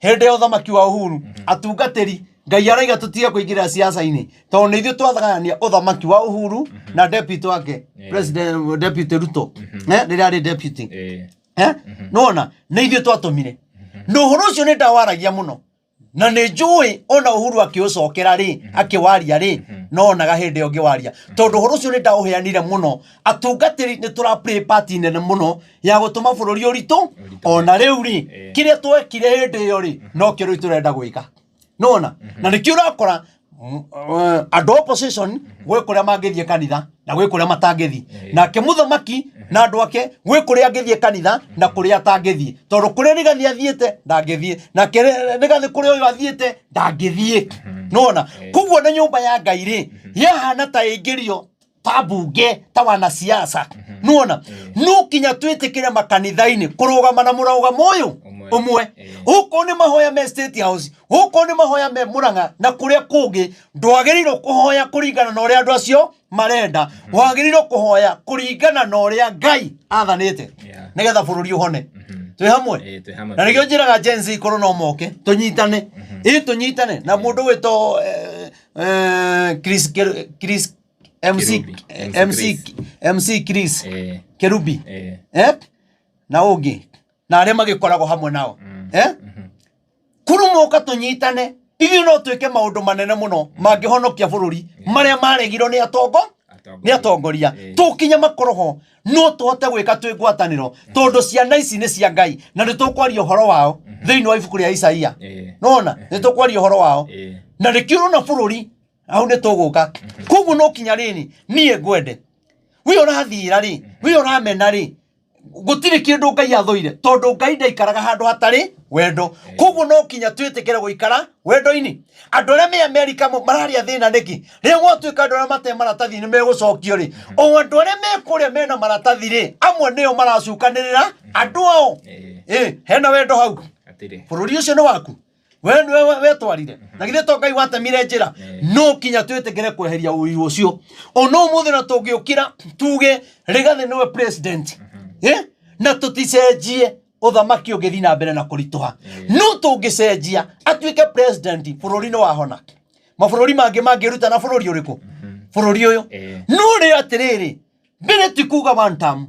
hindi ya uthamaki wa Uhuru atungatiri Ngai araiga tutige kuingira siasa-ini tondu ni ithuĩ twathagania uthamaki wa Uhuru na deputy wake president deputy Ruto rĩrĩa arĩ deputy nona ni ithuĩ twatumire no ũhoro ũcio nĩ ndawaragia mũno na nĩ njũĩ ona Uhuru akiucokera ri akiwaria ri no onaga hindi ũngĩ waria tondu ũhoro ũcio nĩ ndaũheanire mũno atungatĩri nĩ tũra play part nene mũno ya gũtũma bũrũri ũritũ ona rĩu ri kĩrĩa twekire hindi ĩyo ri no kĩo rĩu tũrenda gwĩka nona na nikio urakora andå opposition gwä kå rä a mangä thiä kanitha na gwä kå rä a matangä thiä nake må thamaki na andå ake gwä kå rä a angä thiä kanitha na kå rä a atangä thiä tondå kå rä a nä gathä athiä te ndangä thiä nake nä gathä kå rä a å yå athiä te ndangä thiä nona koguo na nyå mba ya Ngai rä yahana ta ä ngä rio ta mbunge ta wanasiasa nona no kinya twä kä re makanitha-inä kå rå gama na må rogamo å yå umwe huko ni mahoya me State House huko ni mahoya me Murang'a na kuria kungi ndwagiriro kuhoya kuringana na uria andu acio marenda wagiriro kuhoya kuringana na uria Ngai athanite nigetha bururi uhone twi hamwe na nigio njiraga Gen Z korwo no moke tunyitane tunyitane na mundu wito Chris MC Chris Kerubi na ungi na aria magikoragwo hamwe nao kurumoka tunyitane ithuĩ no twĩke maũndũ manene mũno mangĩhonokia bũrũri marĩa maregirwo nĩ atongoria tũkinya makoroho no tũhote gwĩka twĩ ngwatanĩro tondũ ciana ici nĩ cia Ngai na nĩ tũkwaria ũhoro wao thĩinĩ wa ibuku rĩa Isaia nona nĩ tũkwaria ũhoro wao na rĩkiũrwo na bũrũri hau nĩ tũgũka koguo no kinya rĩrĩ niĩ ngwende we ũrathira rĩ we ũramena rĩ gutiri kindu Ngai athoire tondu Ngai ndaikaraga handu hatari wendo koguo no kinya twitikire guikara wendo-ini andu aria me America mararia thina niki ria gwatuika andu aria mate maratathi ni megucokio ri o andu aria me kuria mena maratathi ri amwe nio maracukanirira andu ao hena wendo hau bururi ucio ni waku we niwe wetwarire na githe to Ngai watemire njira no kinya twitikire kweheria uiru ucio ono muthi na tungiukira tuge Rigathi niwe president na tuticenjie uthamaki ungithi na mbere na kurituha no tungicenjia atuike president bururi no wahona mabururi mangi mangiruta na bururi uriku bururi uyu no ri atiriri mbere tikuga one term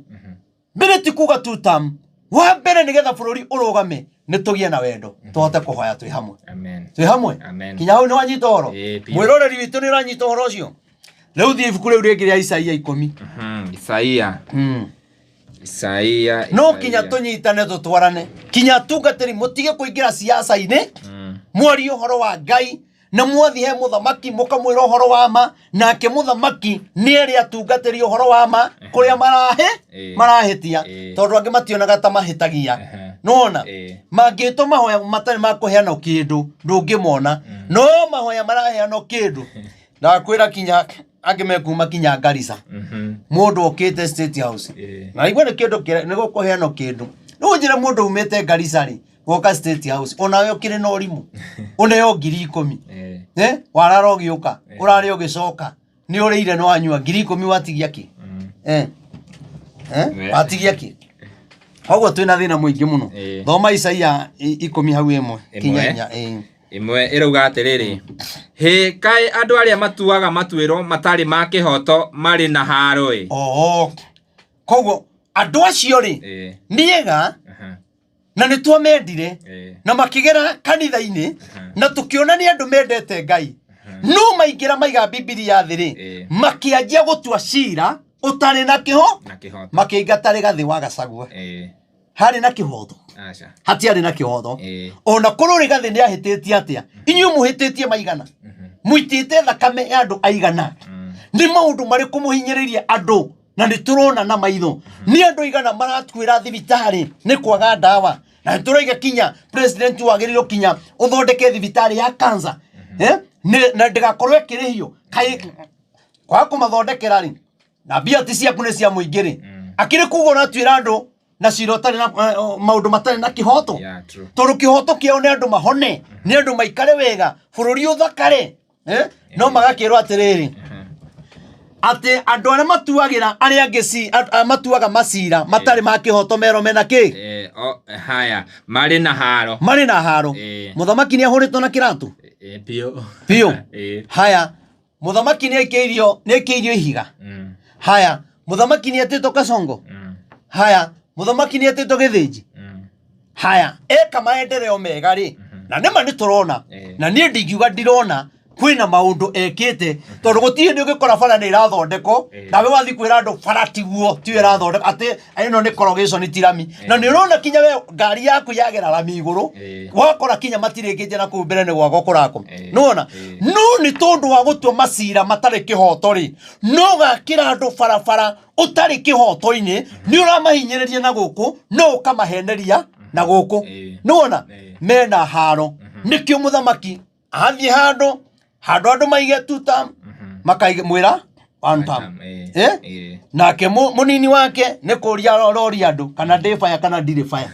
mbere tikuga two term wa mbere nigetha bururi urugame ni tugie na wendo tuhote kuhoya twi hamwe twi hamwe kinya hau ni wanyita horo mwiroreri witu ni ranyita horo ucio riu thie ibuku riu ringi ria Isaia 10 Isaia no kinya tunyitane tutwarane kinya tungatiri mutige kuingira siasa-ini mwari uhoro wa Ngai na mwathi he muthamaki mukamwira uhoro wa ma nake muthamaki ni eri atungatiri uhoro wa ma kuria marahitia tondu angi mationaga ta mahitagia nona mangito mahoya matari ma kuheana kindu ndungimona no mahoya maraheana kindu ndakwira kinya angi mekuma kinya Garissa mundu okite State House na igwe ni kindu ni gukuheana kindu no njira mundu umete Garissa ri woka State House onawe okire no rimu uneyo 10,000 warara ugiuka urari ugicoka ni urire no anyua 10,000 watigia ki watigia ki koguo twina thina muingi muno thoma Isaia 10 hau imwe kinya imwe irauga atiriri he kai andu aria matuaga matuiro matari ma kihoto mari na haro koguo andu acio ri niega na ni twamendire na makigera kanitha-ini na tukiona ni andu mendete Ngai no maingira maiga Biblia thiri makianjia gutua cira utari na kiho makiingata Rigathi wa Gachagua hari na kihoto hatiari na kihoto ona kuru Rigathi ni ahititie atia inyu muhititie maigana muitite thakame ya andu aigana ni maundu mari kumuhinyiriria andu na ni turona na maitho ni andu aigana maratwira thibitari ni kwaga ndawa na turaiga kinya president wagiriro kinya uthondeke thibitari ya cancer na ndigakorwo ikirihio kai kwa kumathondekera ri na bia ti ciaku ni cia muingiri akiri kugo na twira andu na cirotari na maundu matari na kihoto tondu kihoto kiao ni andu mahone ni andu maikare wega bururi uthakare no magakirwo atiriri ate andu aria matuagira aria angisi matuaga macira matari ma kihoto mero mena ki haya mari na haro muthamaki ni ahuritwo na kiratu pio haya muthamaki ni aikirio ihiga haya muthamaki ni atito Kasongo haya muthamaki ni atito Githinji haya eka maendeleo mega ri na nima ni turona na ni ndingiuga ndirona kwina maundu ekite tondu gutie ndi ugikora bara ni irathondeko nawe wathi kwira andu bara tiguo ti irathondeko ati ino ni corrugation tirami na ni urona kinya we ngari yaku yagera rami iguru wakora kinya matirikite na ku mbere ni gwako kurako nona no ni tondu wa gutua macira matari kihoto ri no gakira andu bara utari kihoto-ini ni uramahinyiriria na guku no ukamaheneria na guku nona mena haro nikio muthamaki athie handu andu maige tuta makaige mwira one time nake munini wake ni kuria rori andu kana ndi fire kana ndiri fire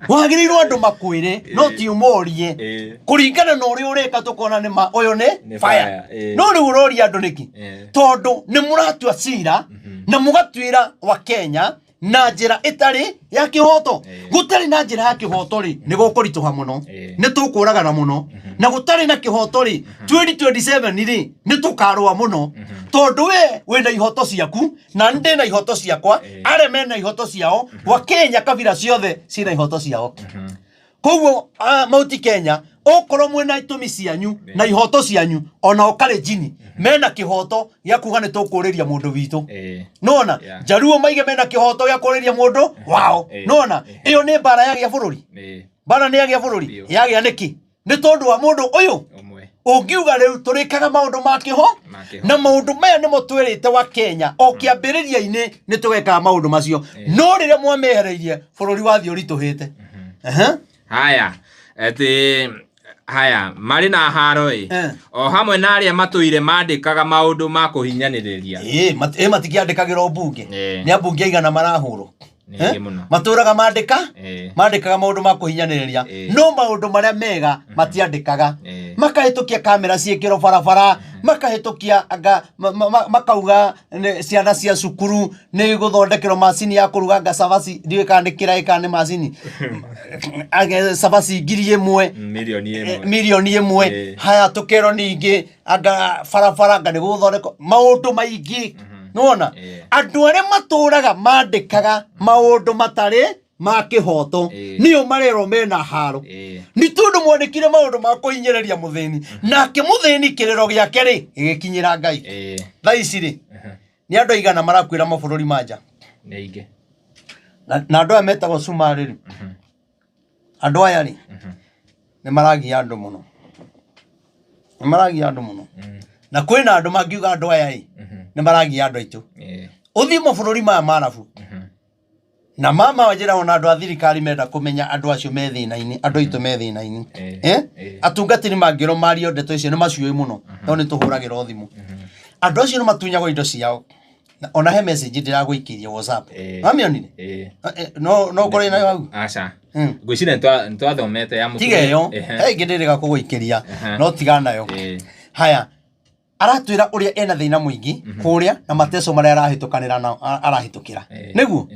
wagirirwo andu makwire no ti umorie kuringana na uri ureka tukona ni ma uyu ni fire no ri urori andu niki tondu ni muratua cira na mugatwira wa Kenya na njira itari ya kihoto gutari na njira ya kihoto ri ni gukurituha muno ni tukuragana muno na gutari na kihoto ri 2027 ri ni tukarwa muno tondu we na ihoto ciaku na ndi na ihoto ciakwa are mena ihoto ciao wa Kenya kabira ciothe cina ihoto ciao koguo mauti Kenya okoro mwena itumi cianyu na ihoto cianyu ona okare jini mena kihoto ya kuga ni tukuriria mundu witu nona jaruo maige mena kihoto ya kuriria mundu wao nona iyo ni bara ya gia bururi bara ni ya gia bururi ya gia niki ni tondu wa mundu uyu ungiuga riu turikaga maundu ma kiho na maundu maya nimo twirite wa Kenya o kiambiriria-ini ni tugeka maundu macio no rire mwamehereirie bururi wa thiori tuhite haya ati haya mari na haro o hamwe na aria matuire mandikaga maundu ma kuhinyaniriria matikiandikagira mbunge ni ambunge aigana marahurwo maturaga mandikaga maundu ma kuhinyaniriria no maundu maria mega matiandikaga makahitukia kamera ciikiro barabara makahitukia anga makauga ciana cia cukuru ni guthondekero macini ya kuruga gacabaci ndiwikandikira ikane macini cabaci ngiri imwe milioni imwe haya tukero ningi anga barabara anga ni guthondeko maundu maingi nona andu aria maturaga mandikaga maundu matari ma kihoto niyo marero mena haro ni tundu mwandikire maundu ma kuhinyereria muthini nake muthini kirero giake ri gikinyira Ngai thaici ri ni andu aigana marakwira mabururi manja ni ingi na andu aya metagwo Sumari ri andu aya ri ni maragia andu muno na kwina andu mangiuga andu aya ri ni maragia andu aitu uthi mabururi maya marabu na mama wajira ona andu a thirikari menda kumenya andu acio me thina-ini andu aitu me thina-ini atungatiri mangiro mario ndeto icio ni macioi muno no ni tuhuragira thimu andu acio ni matunyagwo indo ciao ona he message ndiraguikiria WhatsApp amionire no kore nayo au acha gwicira ntwathomete ya mutu tigeyo ngindiriga kuguikiria no tigana nayo haya aratwira uria ena thina muingi kuria na mateso maria arahitukanira na arahitukira niguo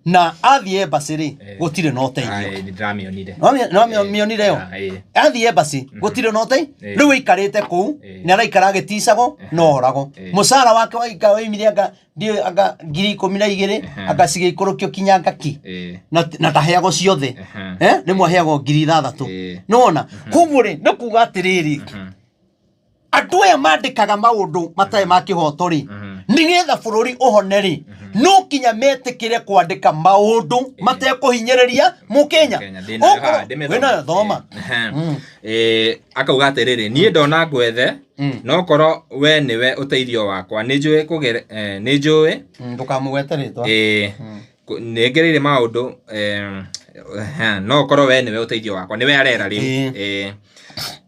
na athie embassy ri gutire no teithio ni ndramionire no mionire yo athie embassy gutire no teithio riu ikarite ku ni araikara agiticago no orago musara wake wa imire anga ngiri 12 anga cigiikurukio kinyanga ki na taheago ciothe rimwe heago ngiri 6 nona koguo ri ni kuga atiriri andu aya mandikaga maundu matai ma kihoto ri nigetha bururi uhoneri no kinya metikire kwandika maundu matai kuhinyereria mukenya wena thoma akauga atiriri nie ndona ngwethe no koro we niwe uteithio wakwa ninjui kugere ninjui ndukamugweteritwa negereire maundu no koro we niwe uteithio wakwa niwe arera riu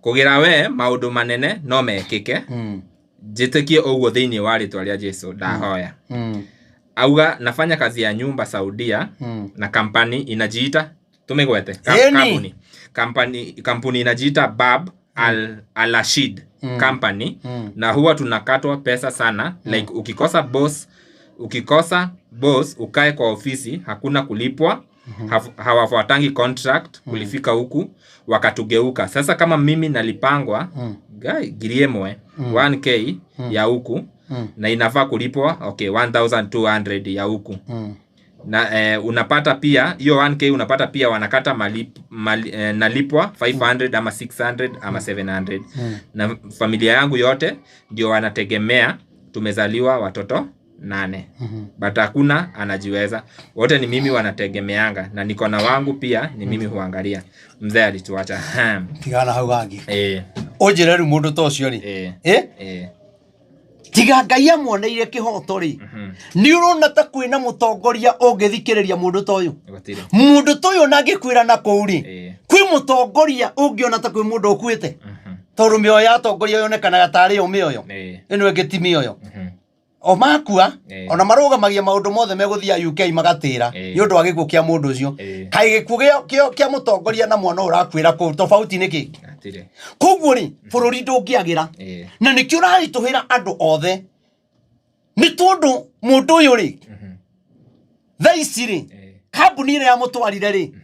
kugira we maundu manene no mekike jitikie uguo thiini wa ritwa ria Jesu ndahoya auga nafanya kazi ya nyumba Saudia na kampani inajiita tumegwete kampuni inajiita Bab Al-Rashid company na huwa tunakatwa pesa sana like ukikosa boss ukae kwa ofisi hakuna kulipwa hawafuatangi contract kulifika huku wakatugeuka sasa kama mimi nalipangwa giriemwe 1k ya huku na inafaa kulipwa 1200 ya huku na unapata pia hiyo 1k unapata pia wanakata nalipwa 500 ama 600 ama 700 na familia yangu yote ndio wanategemea. Tumezaliwa watoto 8 but hakuna anajiweza, wote ni mimi wanategemeanga, na niko na wangu pia ni mimi huangalia. Mzee alituacha tigana hau gangi onjere ru mundu tocio ri tiga Ngai amuoneire kihoto ri ni urona ta kwina mutongoria ungithikiriria mundu toyu nangikwira na kuuri kwi mutongoria ungiona ta kwi mundu ukuite tondu mioyo ya atongoria yonekanaga tari o mioyo ino ingiti mioyo o makua ona marugamagia maundu mothe meguthia UK magatira ni undu wa gikuo kia mundu ucio kai gikuo kia mutongoria na mwana urakwira ku tofauti niki koguo ri bururi ndungiagira na nikio urarituhira andu othe ni tondu mundu uyu ri thaici ri kambuni ire ya mutwarire ri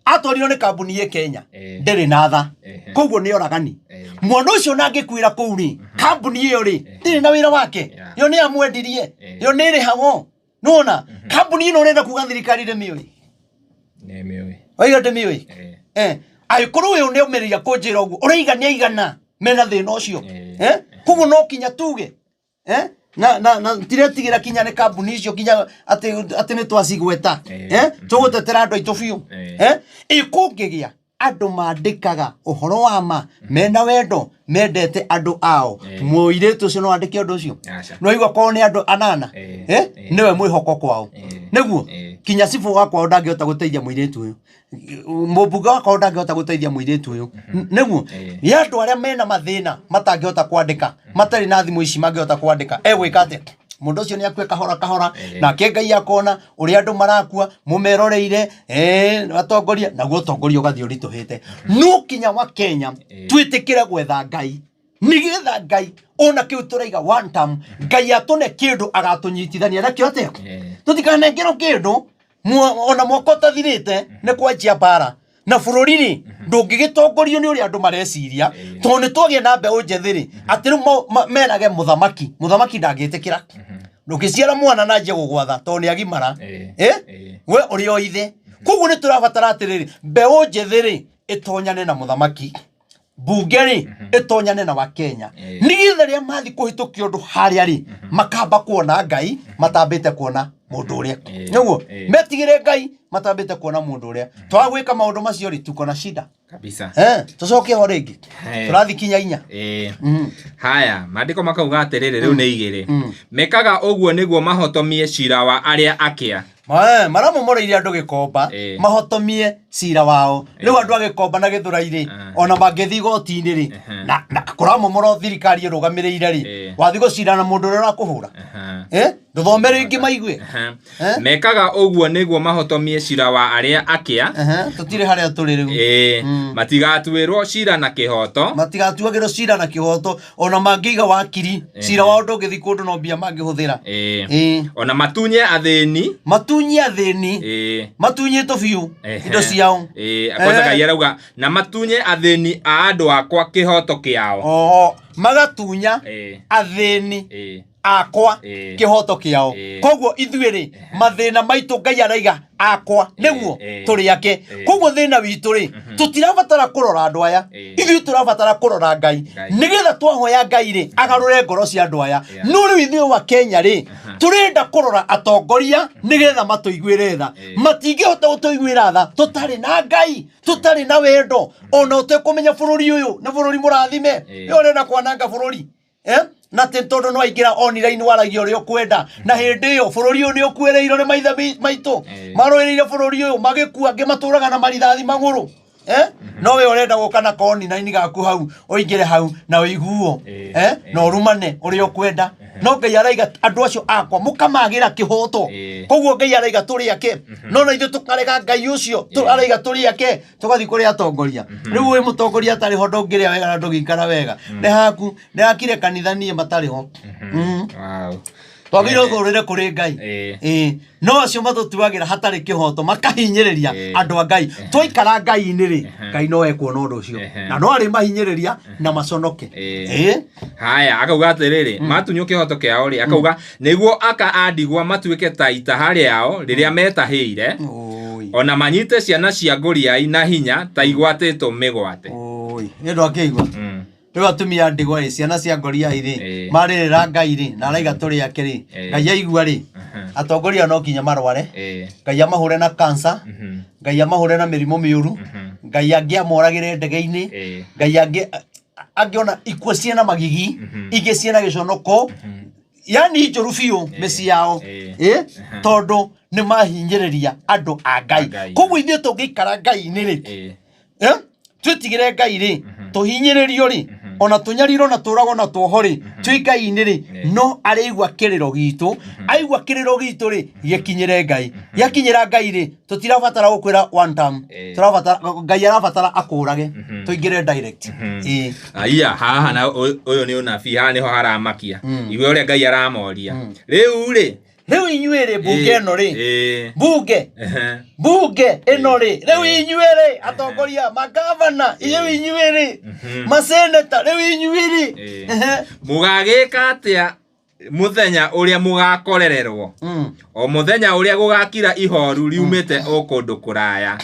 atwarirwo ni kambuni ye Kenya ndiri na tha koguo ni oragani mwana ucio nangikwira kuu ri kambuni iyo ri ndiri na wira wake yo ni amwendirie yo ni ri hawo nona kambuni ino urenda kuga thirikari ri mioi ne mioi oiga de mioi ai kuru uyu ni umiriria kunjira uguo uraiga ni aigana mena thina ucio koguo no kinya tuge na tiretigira kinya ni kambuni icio kinya ati ni twacigweta tugutetera andu aitu biu ikungigia andu mandikaga uhoro wa ma mena wendo mendete andu ao muiritu ucio no andike undu ucio no igwa ko ni andu anana niwe mwihoko kwao niguo kinya sifu wakwa ndangihota guteithia muiritu uyu mubunga wakwa ndangihota guteithia muiritu uyu niguo ya andu aria mena mathina matangihota kwandika matari na thimu ici mangihota kwandika gwikate mundu ucio ni akue kahora na ke Ngai akona uri andu marakua mumeroreire atongoria naguo tongoria ugathi urituhite no kinya wa Kenya twitikire gwetha Ngai nigetha Ngai ona kiu turaiga one time Ngai atone kindu agatunyitithania na kio te tutikanengero kindu ona mwako tathirite ne kwajia bara na bururi ndungigitongorio ni uri andu mareciria to ni twagie na mbe unjethiri ati ru menage muthamaki ndagitikira ndukiciara mwana na nje gugwatha to ni agimara we uri o ithe koguo ni turabatara atiriri mbe unjethiri itonyane na muthamaki bungeri itonyane na wa Kenya nigetha ria mathi kuhitukia undu haria ri makamba kuona Ngai matambite kuona mundu uria niguo metigire Ngai matambite kuona mundu uria twagwika maundu macio ri tuko na shida kabisa tucoke ho ringi turathi kinya inya haya mandiko makauga atiriri riu ni igiri mekaga uguo niguo mahotomie cira wa aria akia maramu moreire andu gikomba mahotomie cira wao riu andu agikomba na githurairi ona mangithi gotini ri na kuramo moro thirikari irugamirire ri wathi gucira na mundu uria urakuhura nduthomere ingi maigwe mekaga uguo niguo mahotomie cira wa aria akia tutire haria turi riu matigatuirwo cira na kihoto matigatuagirwo cira na kihoto ona mangiiga wakiri cira wao ndungithi kundu no mbia mangihuthira ona matunye athini matunyito biu indo ciao kwanza Ngai arauga na matunye athini a andu akwa kihoto kiao magatunya athini akwa kihoto kiao koguo ithuiri mathina maitu Ngai araiga akwa niguo turi yake koguo thina witu ri tutirabatara kurora andu aya ithu turabatara kurora Ngai nigetha twahoya Ngai ri agarure ngoro cia andu aya no ri ithu wa Kenya ri turenda kurora atongoria nigetha matuiguire tha matingihota gutuiguira tha tutari na Ngai tutari na wendo ona utekumenya bururi uyu ni bururi murathime yo renda kwananga bururi na tentodo no aigira online waragia uri okwenda na hindi yo bururi uyu ni ukwereiro ni maitha maitu maroereire bururi uyu magikua angi maturaga na marithathi maguru no we urenda gukana koni na ini gaku hau oingire hau na uiguo no rumane uri okwenda no Ngai araiga andu acio akwa mukamagira kihoto koguo Ngai araiga turi yake no na ithu tukarega Ngai ucio araiga turi yake tugathi kuri atongoria riu we mutongoria atari ho ndungiria wega na ndungikara wega ne haku ne akire kanithani matari ho wow twagire thurire kuri Ngai no acio matutuagira hatari kihoto makahinyiriria andu a Ngai twaikara Ngai-ini ri Ngai no ekuona undu ucio na no ari mahinyiriria na maconoke haya akauga atiriri matunyo kihoto kiao ri akauga niguo aka andigwa matuike taita hari yao riria metahire ona manyite ciana cia nguriai na hinya ta igwatitwo migwate ndu akigwa riu atumia ndigwa ciana cia nguriai ri maririra Ngai ri na araiga turi ake ri Ngai aigua ri atongoria no kinya marware Ngai amahure na cancer Ngai amahure na mirimo miuru Ngai angiamoragire ndege-ini Ngai angiona ikuo ciena magigi ingi ciena giconoko yani njuru biu meci yao tondu ni mahinyiriria andu a Ngai koguo ithuĩ tũngĩikara Ngai-inĩ ri twitigire Ngai ri tuhinyiririo ri ona tunyarirwo na turagwo na tuoho ri twi Ngai-inĩ ri no arigwa kiriro gitu aigwa kiriro gitu ri gikinyire Ngai yakinyira Ngai ri tutirabatara gukwira one time turabatara Ngai arabatara akurage tuingire direct aya haha na uyu ni unabii haha niho haramakia igwe uria Ngai aramoria riu inyuire bunge eno ri bunge eno ri riu inyuire atongoria magavana riu inyuire maseneta riu inyuire mugagika atia muthenya uria mugakorererwo o muthenya uria gugakira ihoru riumite o kundu kuraya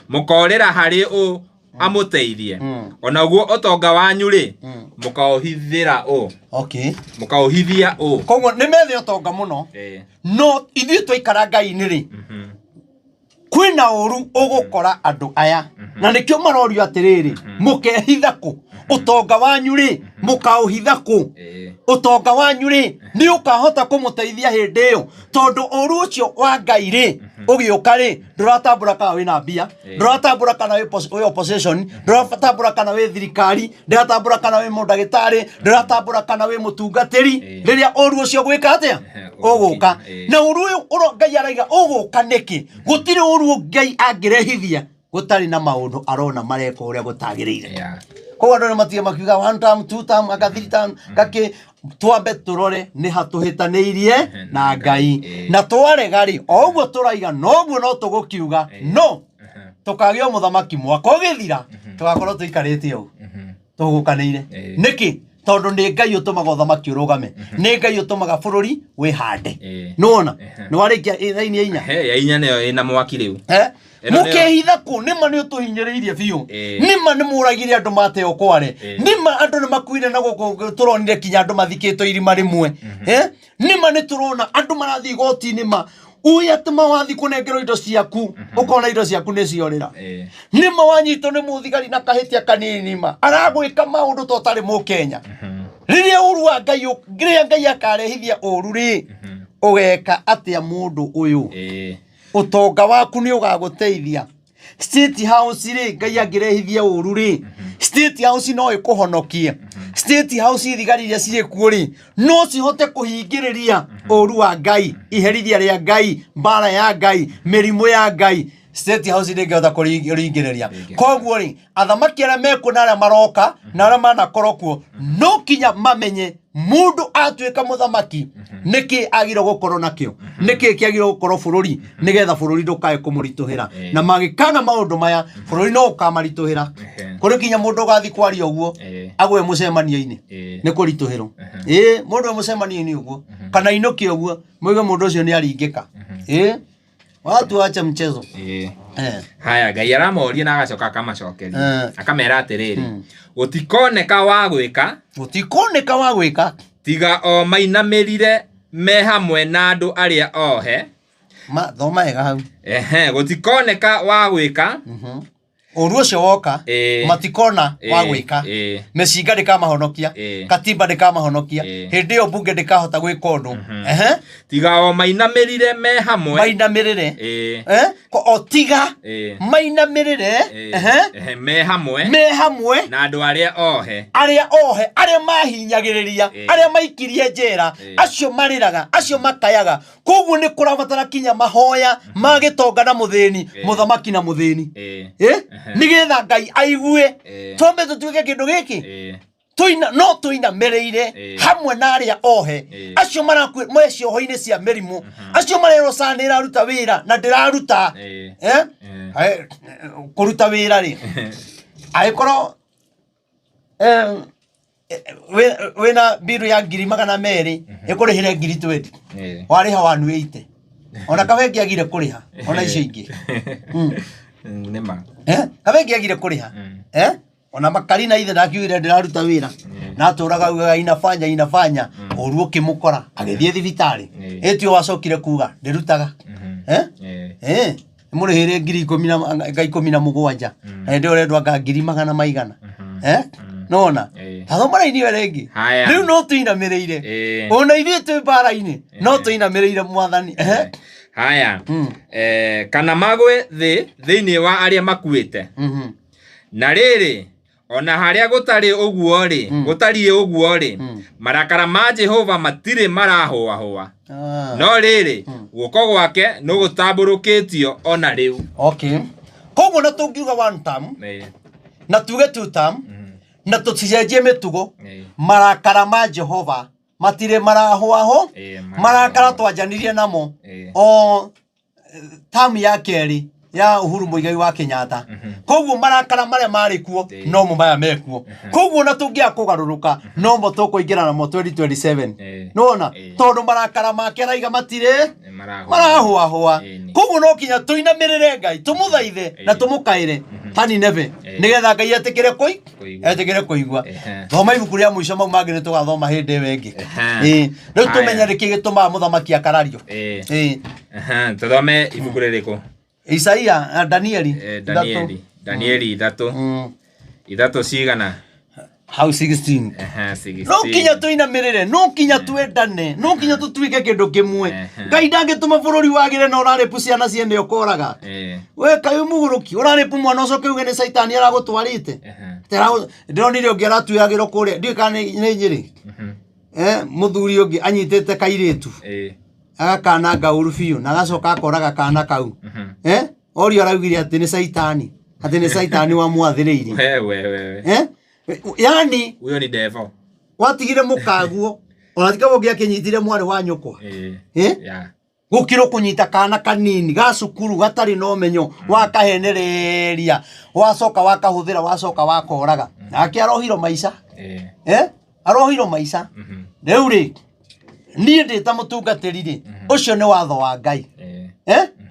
mukorera hari u amuteithie ona guo otonga wanyu ri mukaohithira mukaohithia koguo ni methe otonga muno no ithuĩ twaikara Ngai-inĩ ri kwina uru ugukora andu aya na nikio marorio atiriri mukehitha ku utonga wanyu ri mukaohitha ku utonga wanyu ri ni ukahota kumuteithia hindi iyo tondu uru ucio wa Ngai ri ugiuka ri nduratambura kana wina mbia nduratambura kana wi opposition nduratambura kana wi thirikari nduratambura kana wi mundagitari nduratambura kana wi mutungatiri riria uru ucio gwika atia uguka na uru uyu Ngai araiga uguka niki gutire uru Ngai angirehithia gutari na maundu arona mareka uria gutagiriire koguo andu matige makiuga one time two time aka three time kake twambe turore ni hatuhitaniirie na Ngai na twarega ri oguo turaiga noguo no tugukiuga no tukagio muthamaki mwaka ugithira tugakorwo tuikarite au tugukanire niki tondu ni Ngai utumaga uthamaki urugame ni Ngai utumaga bururi wihande nuona ni warikia thaini ya inya ya inya niyo ina mwaki riu mukehitha ku nima ni utuhinyiriirie biu nima ni muragire andu mateo kware nima andu ni makuire na guku turonire kinya andu mathikitwo irima rimwe nima ni turona andu marathi goti nima uya tuma wathi kunengerwo indo ciaku ukona indo ciaku ni ciorira nima wanyitwo ni muthigari na kahitia kanini ma aragwika maundu totari mu Kenya riria uru wa Ngai ngiria Ngai akarehithia uru ri ugeka atia mundu uyu utonga waku ni ugaguteithia State House ri Ngai angirehithia uru ri State House no ikuhonokie State House thigari iria cirĩ kuo ri no cihote kuhingiriria uru wa Ngai iherithia ria Ngai mbara ya Ngai mirimu ya Ngai State House ni ngehota kuringiriria koguo ri athamaki aria mekuo na aria maroka na aria manakorwo kuo no kinya mamenye mundu atuika muthamaki niki agiro gukorwo nakio niki kiagiro gukorwo bururi nigetha bururi ndukae kumurituhira na magikana maundu maya bururi no ukamarituhira kuri kinya mundu gathi kwaria uguo agwe mucemanio-ini ni kurituhirwo mundu mucemanio-ini uguo kana inuki uguo moiga mundu ucio ni aringika watu acha mchezo haya Ngai aramoria na agacoka akamacokeria akamera atiriri gutikoneka wa gwika tiga o mainamirire me hamwe na andu aria ohe thoma ega hau gutikoneka wa gwika uru ucio woka matikona wa gwika mecinga ndikamahonokia katiba ndikamahonokia hindi iyo bunge ndikahota gwika undu tiga o mainamirire me hamwe mainamirire o tiga mainamirire me hamwe na andu aria ohe aria mahinyagiriria aria maikirie njera acio mariraga acio makayaga koguo ni kurabatara kinya mahoya magitonga na muthini muthamaki na muthini nigetha Ngai aigue twambe tutuike kindu giki tuina mereire hamwe na aria ohe acio maracio hoine cia merimu acio marero sanira aruta wira na ndiraruta kuruta wira ri aikoro wena biru ya 200 ikurihire 20 wariha wanu 80 ona kabengi agire kuriha ona icio ingi nema kabengi agire kuriha ona makarina ithe ndakiugire ndiraruta wira na turaga inafanya oruo kimukora agithie thibitari etio wacokire kuga ndirutaga murihire 10,000 na ndio rendwa 200 maigana nona tathoma ini werengi riu no tuinamereire ona ithuĩ twĩ mbara-inĩ no tuinamereire mwathani haya kana magwe thĩinĩ wa arĩa makuĩte na rĩrĩ ona harĩa gũtariĩ ũguo rĩ marakara ma Jehova matirĩ marahũahũa no rĩrĩ guoko gwake no gũtambũrũkĩtio ona rĩu koguo na tũngiuga one term na tuge two term na tuticenjie mitugo marakara ma Jehova matire marahoaho marakara twanjanirie namo o term ya keri ya Uhuru Muigai wa Kenyatta koguo marakara maria mari kuo no mo maya mekuo koguo na tungia kugaruruka no mo tukuingira namo 2027 nona tondu marakara make raiga matire marahoahoa koguo no kinya tuinamirire Ngai tumuthaithe na tumukaire hani neve nigetha Ngai etikire kuigua thoma ibuku ria muico mau mangi ni tugathoma hindi wengi riu tumenya riki gituma muthamaki akarario tuthome ibuku ririku Isaia Danieli 3 ithatũ cigana how 16 no kinya tuinamirire no kinya twendane no kinya tutuike kindu kimwe Ngai ndangituma bururi wagire na uraripu ciana ciene ukoraga we kayu muguruki uraripu mwana ucoke uge ni Saitani aragutwarite ndironire ungi aratuyagiro kuria ndikane ni Nyeri muthuri ungi anyitete kairitu agakana ngauru biu na gacoka akoraga kana kau orio araugire ati ni Saitani wa mwathiriire we yani uyo ni devil watigire mukaguo ona tika bogia kinyitire mwari wa nyukwa gukiro kunyita kana kanini ga cukuru gatari no menyo wakahenereria wacoka wakahuthira wacoka wakoraga nake arohiro maica arohiro maica riu ri nie ndita mutungatiri ri ucio ni watho wa Ngai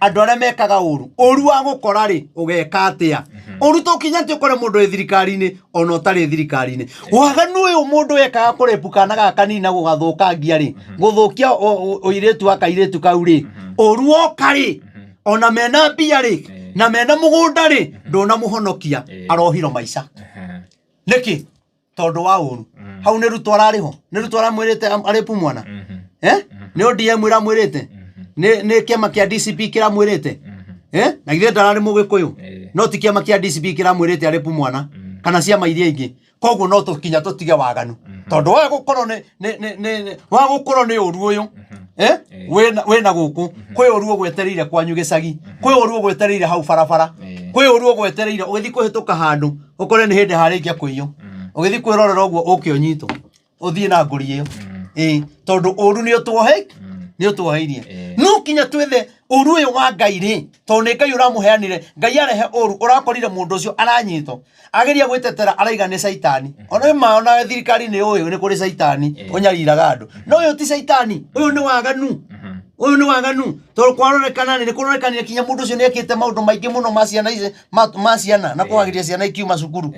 andu aria mekaga uru wa gukora ri ugeka atia uru tukinya ti ukore mundu ethirikari-ini ona utari ethirikari-ini waganu uyu mundu ekaga kurepuka na gaka nina gugathukangia ri guthukia uiretu akairetu kau ri uru oka ri ona mena mbia ri na mena mugunda ri ndona muhonokia arohiro maica niki tondu wa uru hau ni ruto arariho ni ruto aramwirite arepu mwana ni ODM iramwirite ni kiama kia DCP kiramwirite na ithe ndarari mugikuyu no ti kiama kia DCP kiramwirite arepu mwana kana ciama iria ingi koguo no tukinya tutige waganu tondu wa gukorwo ni uru uyu wena guku kwi uru gwetereire kwanyu gicagi kwi uru gwetereire hau barabara kwi uru gwetereire ugithi kuhituka handu ukore ni hindi harikia kuiyo ugithi kwirorera uguo ukionyito uthie na nguri iyo tondu uru ni utuoheirie no kinya twethe uru uyu wa Ngai ri tondu Ngai uramuheanire Ngai arehe uru urakorire mundu ucio aranyito ageria gwetetera araiga ni Saitani ona ona thirikari ni uyu ni kuri Saitani unyariraga andu no uyu ti Saitani uyu ni waganu tondu kwaronekana ni kuronekanire kinya mundu ucio ni ekite maundu maingi muno ma ciana na kuagiria ciana ikiuma cukuru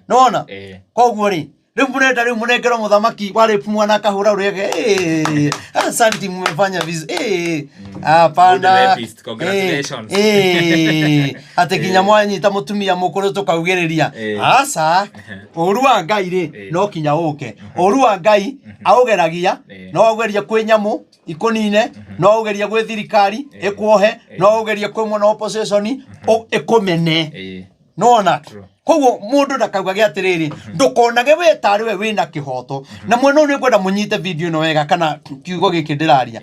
nona koguo ri riu munengero muthamaki waripu mwana kahura urege asante mmefanya vizuri hapana congratulations ate kinya mwanyita mutumia mukuru tukaugereria asa uru wa Ngai ri no kinya uke uru wa Ngai augeragia no augeria kwi nyamu ikunine no augeria gwi thirikari ikuohe no augeria kwi mwana opposition ikumene nona koguo mundu ndakauga giatiriri ndukonage we tari we wina kihoto na mwena ni kwenda munyite video ino wega kana kiugo giki ndiraria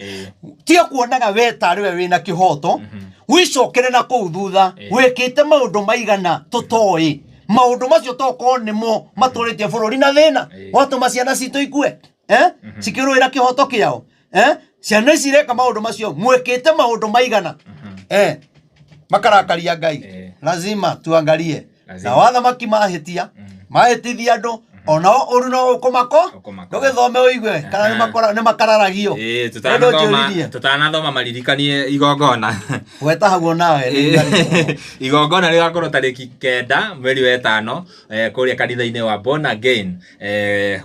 ti kuonaga we tari we wina kihoto wicokere na kuu thutha wikite maundu maigana tutoi maundu macio toko nimo matũrĩtie bũrũri na thĩna watũma ciana citũ ikue cikĩrũĩra kĩhoto kĩao ciana ici ireka maundu macio mwĩkĩte maundu maigana makarakaria Ngai lazima tuangalie na wathamaki mahĩtithia andũ onao ũru no ũkũmako ndũgĩthome ũigue kana nĩ makararagio tutanathoma maririkanie igongona wetahagwo nawe igongona rĩgakorwo tarĩki 9 mweri wa 5 kũrĩa kanitha-inĩ wa Born Again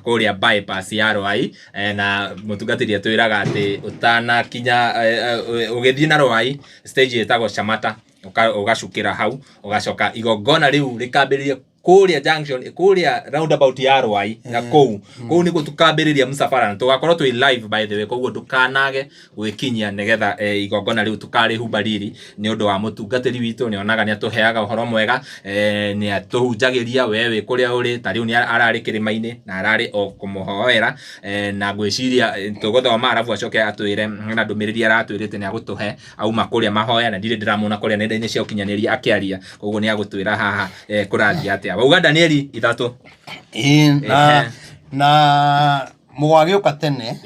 kũrĩa bypass ya Rwai na mũtungatĩri atwĩraga atĩ ũtanakinya ũgĩthiĩ na Rwai stage ĩtagwo Chamata ũgacukĩra hau ũgacoka igongona rĩu rĩkambĩrĩria kũrĩa junction kũrĩa roundabout ya Rwai na kũu nĩguo tukambĩrĩria msafara na tugakorwo twĩ live by the way koguo ndukanage gwĩkinyia nĩgetha igongona rĩu tukarĩhumba riri nĩ ũndũ wa mũtungatĩri witũ nĩonaga nĩ atũheaga ũhoro mwega nĩ atũhunjagĩria wewe kũrĩa ũrĩ ta rĩu nĩ ararĩ kĩrĩma-inĩ na ararĩ o kũmũhoera na ngwĩciria tũgũthoma arabu acoke atwĩre na ndũmĩrĩri aratwĩrĩte nĩ agũtũhe auma kũrĩa mahoya na ndirĩ ndĩramona kũrĩa nenda-inĩ cia ũkinyanĩria akĩaria koguo nĩ agũtwĩra haha kũrathia atĩa Wauga Danieli 3 na mũgwagĩũka tene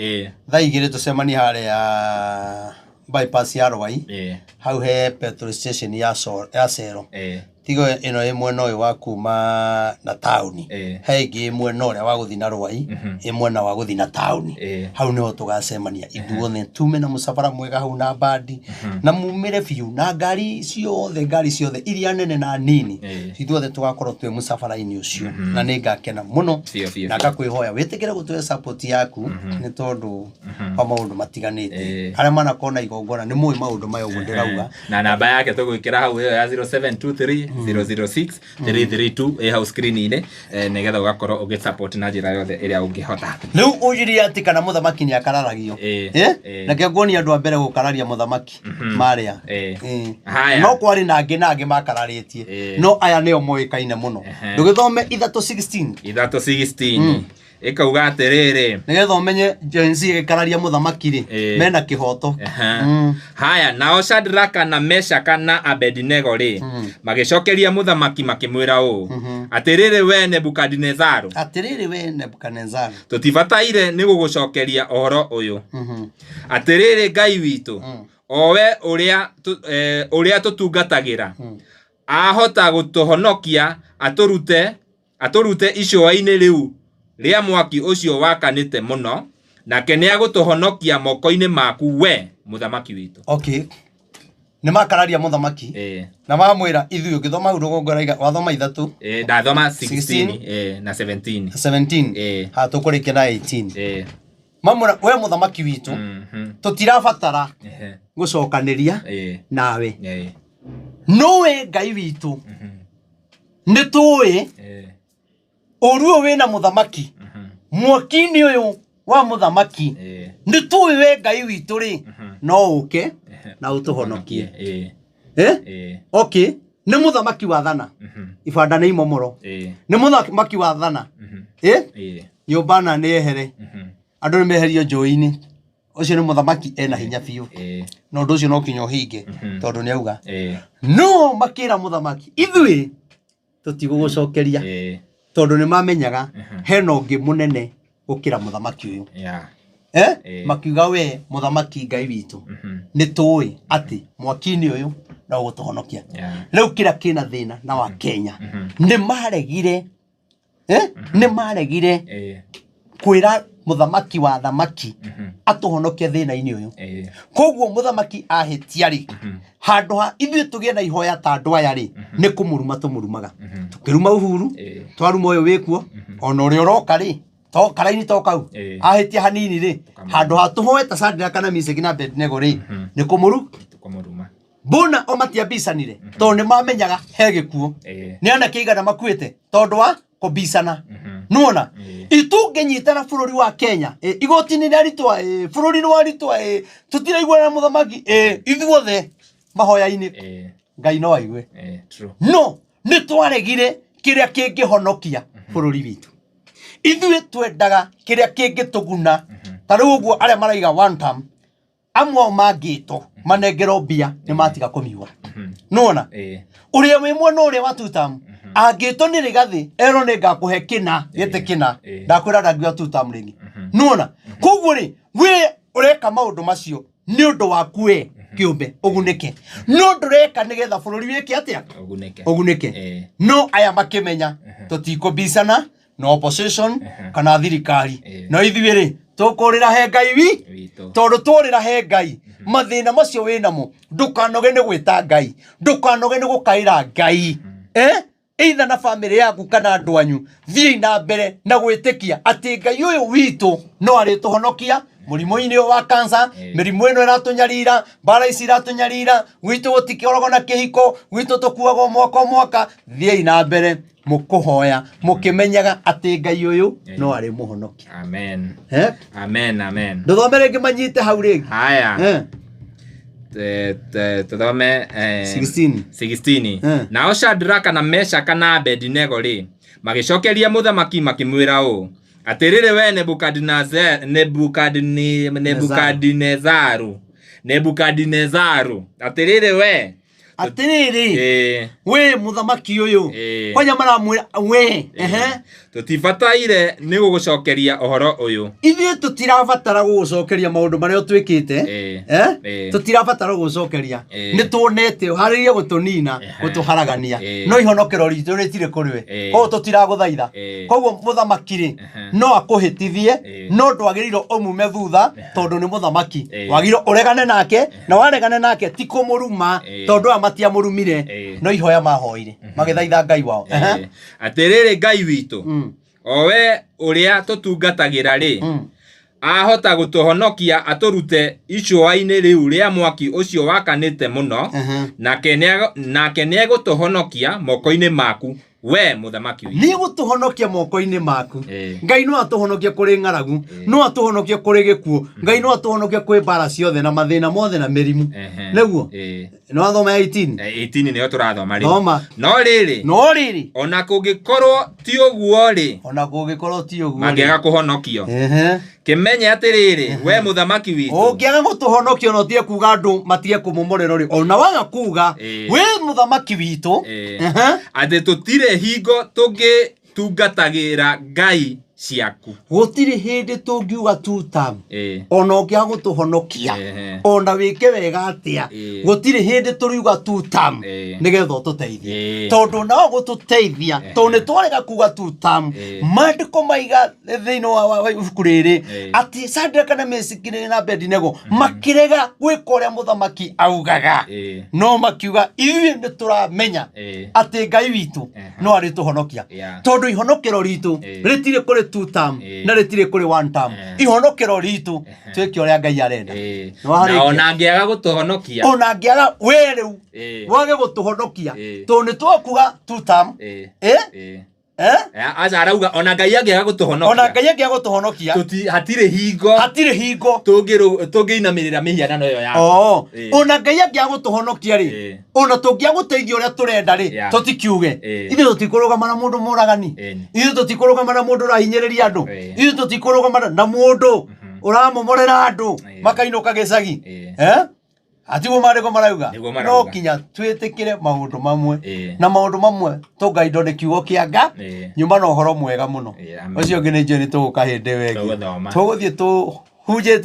thaa 2 tũcemania harĩa bypass ya Rwai hau he petrol station ya Cero tigo ino ĩ mwena ũyũ wa kuma na taũni he ĩngĩ mwena ũrĩa wa gũthiĩ na Rwai ĩ mwena wa gũthiĩ na taũni hau nĩho tũgacemania ithuothe tume na mũsafara mwega hau na bandi na mumĩre biũ na ngari ciothe iria nene na nini ithuothe tũgakorwo twĩ mũsafara-inĩ ũcio na nĩ ngakena mũno na ngakwĩhoya wĩtĩkĩre gũtũhe support yaku nĩ tondũ kwa maũndũ matiganĩte arĩa manakona igongona nĩ mũĩ maũndũ maya ũguo ndĩrauga na namba yake tũgwĩkĩra hau ĩyo ya 0723 006 332 hau screen-inĩ nĩgetha ũgakorwo ũgĩsupport na njĩra yothe ĩrĩa ũngĩhota rĩu ũnjĩrie atĩ kana mũthamaki nĩ akararagio na kĩongonia andũ a mbere gũkararia mũthamaki marĩa no kwarĩ na angĩ makararĩtie no aya nĩo moĩkaine mũno ndũgĩthome 3:16 ikauga atĩrĩrĩ nĩgetha ũmenye Gen Z ĩgĩkararia mũthamaki rĩ mena kĩhoto haya nao Shadraka na Meshaka na Abednego rĩ magĩcokeria mũthamaki makĩmwĩra ũũ atĩrĩrĩ we Nebukadnezaru tũtibataire nĩ gũgũcokeria ũhoro ũyũ atĩrĩrĩ Ngai witũ owe ũrĩa tũtungatagĩra ahota gũtũhonokia atũrute icũa-inĩ rĩu rĩa mwaki ũcio wakanĩte mũno nake nĩ agũtũhonokia moko-inĩ maku we mũthamaki witũ nĩ makararia mũthamaki na mamwĩra ithuĩ ũngĩthoma hau rũgongo wathoma 3 ndathoma 16 na 17 ha tũkũrĩkia na 18 mamwĩra we mũthamaki witũ tũtirabatara gũcokanĩria nawe nowe Ngai witũ nĩ tũĩ ũru wĩna mũthamaki mwaki-inĩ ũyũ wa mũthamaki nĩ tũĩ we Ngai witũ rĩ no ũke na ũtũhonokie nĩ mũthamaki wa thana ibanda nĩ imomoro nĩ mũthamaki wa thana nyũmba na nĩ ehere andũ nĩ meherio njũĩ-inĩ ũcio nĩ mũthamaki ena hinya biũ na ũndũ ũcio no kinya ũhinge tondũ nĩ auga no makĩra mũthamaki ithuĩ tũtigũgũcokeria tondũ nĩ mamenyaga hena ũngĩ mũnene gũkĩra mũthamaki ũyũ makiuga we mũthamaki Ngai witũ nĩ tũĩ atĩ mwaki-inĩ ũyũ no gũtũhonokia rĩu kĩrĩa kĩna thĩna na wa Kenya nĩ maregire kwĩra mũthamaki wa thamaki atũhonokie thĩna-inĩ ũyũ koguo mũthamaki ahĩtia rĩ handũ ha ithuĩ tũgĩe na ihoya ta andũ aya rĩ nĩ kũmũruma tũmũrumaga tũkĩruma Uhuru twaruma ũyũ wĩkuo ona ũrĩa ũroka rĩ karaini to kau ahĩtia hanini rĩ handũ ha tũhoe ta Shadraka na Meshaki na Abednego rĩ nĩ kũmũruma mbona o matiambicanire tondũ nĩ mamenyaga he gĩkuũ nĩ anake igana makuĩte tondũ wa kũbicana nuona itũngĩnyitana bũrũri wa Kenya igoti-inĩ rĩa ritwa bũrũri nĩ wa ritwa tũtiraiguana na mũthamaki ithuothe mahoya-inĩ Ngai no aigue no nĩ twaregire kĩrĩa kĩngĩhonokia bũrũri witũ ithuĩ twendaga kĩrĩa kĩngĩtũguna ta rĩu ũguo arĩa maraiga one term amwe mangĩtwo manengerwo mbia nĩ matiga kũmiuma nuona ũrĩa wĩ mwena ũrĩa wa two term Angĩtwo nĩ Rigathi ero nĩ ngakũhe kĩna gĩtĩ kĩna ndakwĩra ndangĩoya two-term rĩngĩ. Nuona koguo rĩ we ũreka maũndũ macio nĩ ũndũ waku we kĩũmbe ũgunĩke no ndũreka nĩgetha bũrũri wĩke atĩa ũgunĩke. No aya makĩmenya tũtikũbicana no opposition kana thirikari no ithuĩ rĩ tũkũrĩra he Ngai tondũ tũrĩra he Ngai mathĩna macio wĩnamo ndũkanoge nĩ gwĩta Ngai ndũkanoge nĩ gũkaĩra Ngai either na family yaku kana andũ anyu thiĩ na mbere na gwĩtĩkia atĩ Ngai ũyũ witũ no arĩtũhonokia mũrimũ-inĩ wa cancer mĩrimũ ĩno ĩratũnyarira mbara ici iratũnyarira gwitũ gũtikoragwo na kĩhiko gwitũ tũkuagwo mwaka thiĩ na mbere mũkũhoya mũkĩmenyaga atĩ Ngai ũyũ no arĩ mũhonokia. Amen. Ndũthome rĩngĩ manyite hau rĩngĩ. Haya tuthome 16 nao Shadraka na Meshaka na Abednego rĩ magĩcokeria mũthamaki makĩmwĩra ũũ atĩrĩrĩ we Nebukadinezaru atĩrĩrĩ we atĩrĩrĩ we mũthamaki ũyũ kwanya maramwĩra we tũtibataire nĩ gũgũcokeria ũhoro ũyũ ithuĩ tũtirabatara gũgũcokeria maũndũ marĩa ũtwĩkĩte tũtirabatara gũgũcokeria nĩ tuonete harĩria gũtũnina gũtũharagania no ihonokero ritũ rĩtirĩ kũrĩ we koguo tũtiragũthaitha koguo mũthamaki rĩ no akũhĩtithie no ndwagĩrĩirwo ũmume thutha tondũ nĩ mũthamaki wagĩrĩirwo ũregane nake na waregane nake ti kũmũruma tondũ aya matiamũrumire no ihoya mahoire magĩthaitha Ngai wao. Atĩrĩrĩ Ngai witũ o we ũrĩa tũtungatagĩra rĩ ahota gũtũhonokia atũrute icũa-inĩ rĩu rĩa mwaki ũcio wakanĩte mũno nake nĩegũtũhonokia moko-inĩ maku we mũthamaki witũ nĩ gũtũhonokia moko-inĩ maku. Ngai no atũhonokia kũrĩ ng'aragu no atũhonokia kũrĩ gĩkuũ Ngai no atũhonokia kwĩ mbara ciothe na mathĩna mothe na mĩrimũ nĩguo no athoma 18 nĩyo tũrathoma rĩ no rĩrĩ ona kũngĩkorwo ti ũguo mangĩaga kũhonokio kĩmenye atĩrĩrĩ we mũthamaki witũ ũngĩaga gũtũhonokia no tie kuga andũ matige kũmũmorera rĩ ona waga kuga we mũthamaki witũ atĩ tũtirĩ hingo tũngĩtungatagĩra Ngai ciaku gũtirĩ hĩndĩ tũngiuga two-term ona ũngĩaga gũtũhonokia ona wĩke wega atĩa gũtirĩ hĩndĩ tũriuga two-term nĩgetha ũtũteithie tondũ no gũtũteithia tondũ nĩ twarega kuga two-term maandĩko maiga thĩinĩ wa ibuku rĩrĩ atĩ Shadraka na Meshaki na Abednego makĩrega gwĩka ũrĩa mũthamaki augaga no makiuga ithuĩ nĩ tũramenya atĩ Ngai witũ no arĩtũhonokia tondũ ihonokero ritũ rĩtirĩ kũrĩ two-term na rĩtirĩ kũrĩ one-term ihonokero ritũ twĩke ũrĩa Ngai arenda na ona angĩaga gũtũhonokia ona angĩaga we rĩu wage gũtũhonokia tondũ nĩ twakuga two-term aca arauga ona Ngai angĩaga gũtũhonokia hatirĩ hingo tũngĩinamĩrĩra mĩhianano ĩyo yaku ona Ngai angĩaga gũtũhonokia rĩ ona tũngĩaga gũteithia ũrĩa tũrenda rĩ tũtikiuge ithuĩ tũtikũrũgama na mũndũ mũragani ithuĩ tũtikũrũgama na mũndũ ũrahinyĩrĩria andũ ithuĩ tũtikũrũgama na mũndũ ũramomorera andũ makainũka gĩcagi atiguo maandĩko marauga no kinya twĩtĩkĩre maũndũ mamwe na maũndũ mamwe tũngaindo nĩ kiugo kĩa Nga nyuma na ũhoro mwega mũno ũcio ũngĩ nĩ njũĩ nĩ tũgũka hĩndĩ wengĩ tũgũthiĩ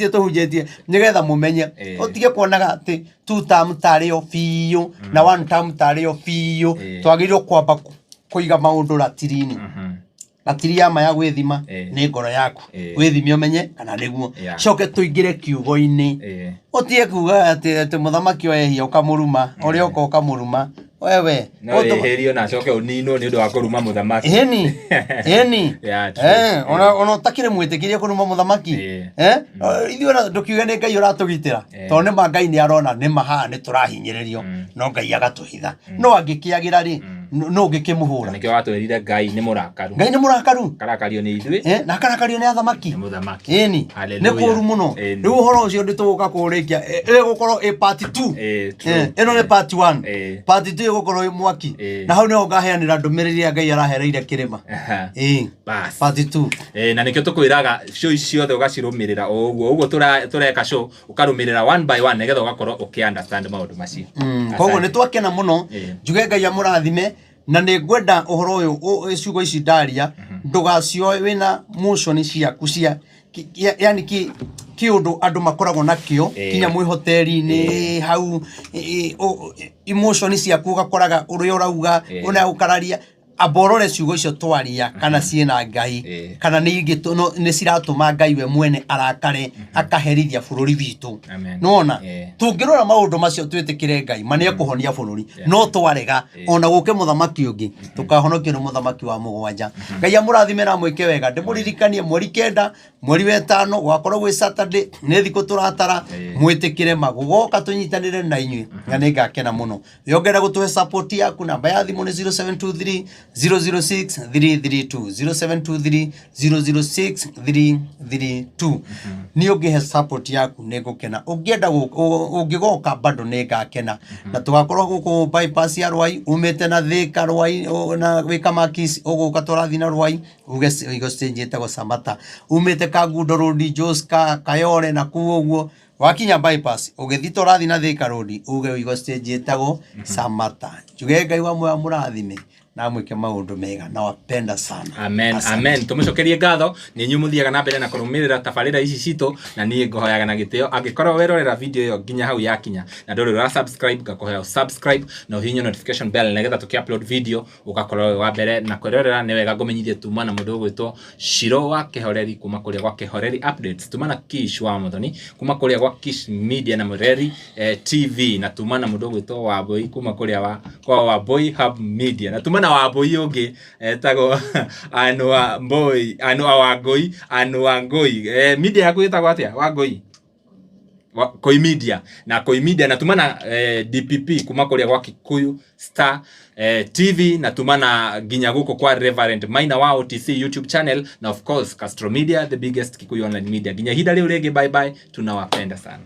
tũhunjĩtie nĩgetha mũmenye ũtige kuonaga atĩ two-term tarĩ o biũ na one-term tarĩ o biũ twagĩrĩirwo kwamba kũiga maũndũ ratiri-inĩ ratiri ya ma ya gwĩthima nĩ ngoro yaku wĩthime ũmenye kana nĩguo coke tũingĩre kiugo-inĩ ũtige kuga atĩ mũthamaki oyehia ũkamũruma ũrĩa ũka ũkamũruma wewe no eherio na coke ũninwo nĩ ũndũ wa kũruma mũthamaki ona ũtakĩrĩ mwĩtĩkĩrie kũruma mũthamaki ithuĩ ndũkiuge nĩ Ngai ũratũgitĩra tondũ nĩma Ngai nĩ arona nĩma haha nĩ tũrahinyĩrĩrio no Ngai agatũhitha no angĩkĩagĩra rĩ no ũngĩkĩmũhũra nĩkĩo watwĩrire Ngai nĩ mũrakaru karakario nĩ ithuĩ na karakario nĩ athamaki nĩ kũũru mũno rĩu ũhoro ũcio ndĩtũgũka kũũrĩkia ĩgũkorwo part 2 ĩno nĩ part 1 part 2 ĩgũkorwo mwaki na hau nĩho ngaheanĩra ndũmĩrĩri ya Ngai arahereire kĩrĩma part 2 na nĩkĩo tũkwĩraga show ciothe ũgacirũmĩrĩra o ũguo tũreka show ũkarũmĩrĩra one by one nĩgetha ũgakorwo ũkĩ understand maũndũ macio koguo nĩ twakena mũno njuge Ngai amũrathime na nĩ ngwenda ũhoro ũyũ ciugo ici ndaria ndũgacioe wĩna motion ciaku cia yani kiundu andu makoragwo nakio kinya mwi hoteli-inĩ hau emotion ciaku gakoraga uria urauga una ukararia aborore ciugo icio twaria kana ciena Ngai kana nĩ ciratũma Ngai we mwene arakare akaherithia bũrũri witũ nona tungirora maundu macio twĩtĩkire Ngai mane kuhonia bũrũri no twarega ona gũke mũthamaki ũngĩ tukahonokio nĩ mũthamaki wa mũgwanja Ngai amũrathimĩra mwĩke wega ndĩmũririkanie mweri 9 mweri wa 5 gwakorwo gwĩ Saturday nĩ thikũ turatara mwĩtĩkire magogoka tunyitanĩre na inyuĩ na nĩ ngakena mũno yongera gũtũhe support yaku namba ya thimũ nĩ 0723 006 332 0723 006 332 ni ungihe support yaku nĩngũkena ungienda ungigoka bado nĩ ngakena na tugakorwo gũkũ bypass ya Rwai umĩte na Thika Rwai na wĩka Makis ũgũka tũrathi na Rwai uge igo stage ĩtagwo Samata umĩte Kangundo Road Joska Kayore na kuo ũguo wakinya bypass ugethi tũrathi na Thika Road uge igo stage ĩtagwo Samata juge Ngai wa mwe mũrathime na mwike maundu mega na wapenda sana amen amen tumucokerie ngatho ni nyu muthiaga na mbere na kurumirira tabarira ici cito na nie ngohoyaga na gitio angikorwo werorera video iyo ginya hau yakinya na ndori ra subscribe gakohoya subscribe na uhinyo notification bell negetha tuki-upload video ugakorwo wa mbere na kwerorera ni wega ngomenyithie tuma na mundu gwitwo Shiro wa Kihoreri kuma kuria gwa Kihoreri updates tuma na Kish wa Muthoni kuma kuria gwa Kish Media na Mureri TV na tuma na mundu gwitwo Wambui kuma kuria kwa Wambui Hub Media na tuma na Wambui ungi etago Anwa Mboi Anwa Wangui Anwa Ngui media yaku etagwo atia Wangui Koi Media na Koi Media natumana DPP kuma kuria gwa Kikuyu Star TV natumana ginya guko kwa Reverend Maina wa OTC YouTube channel na of course Castro Media the biggest Kikuyu online media ginya hida leo rege bye bye tunawapenda sana.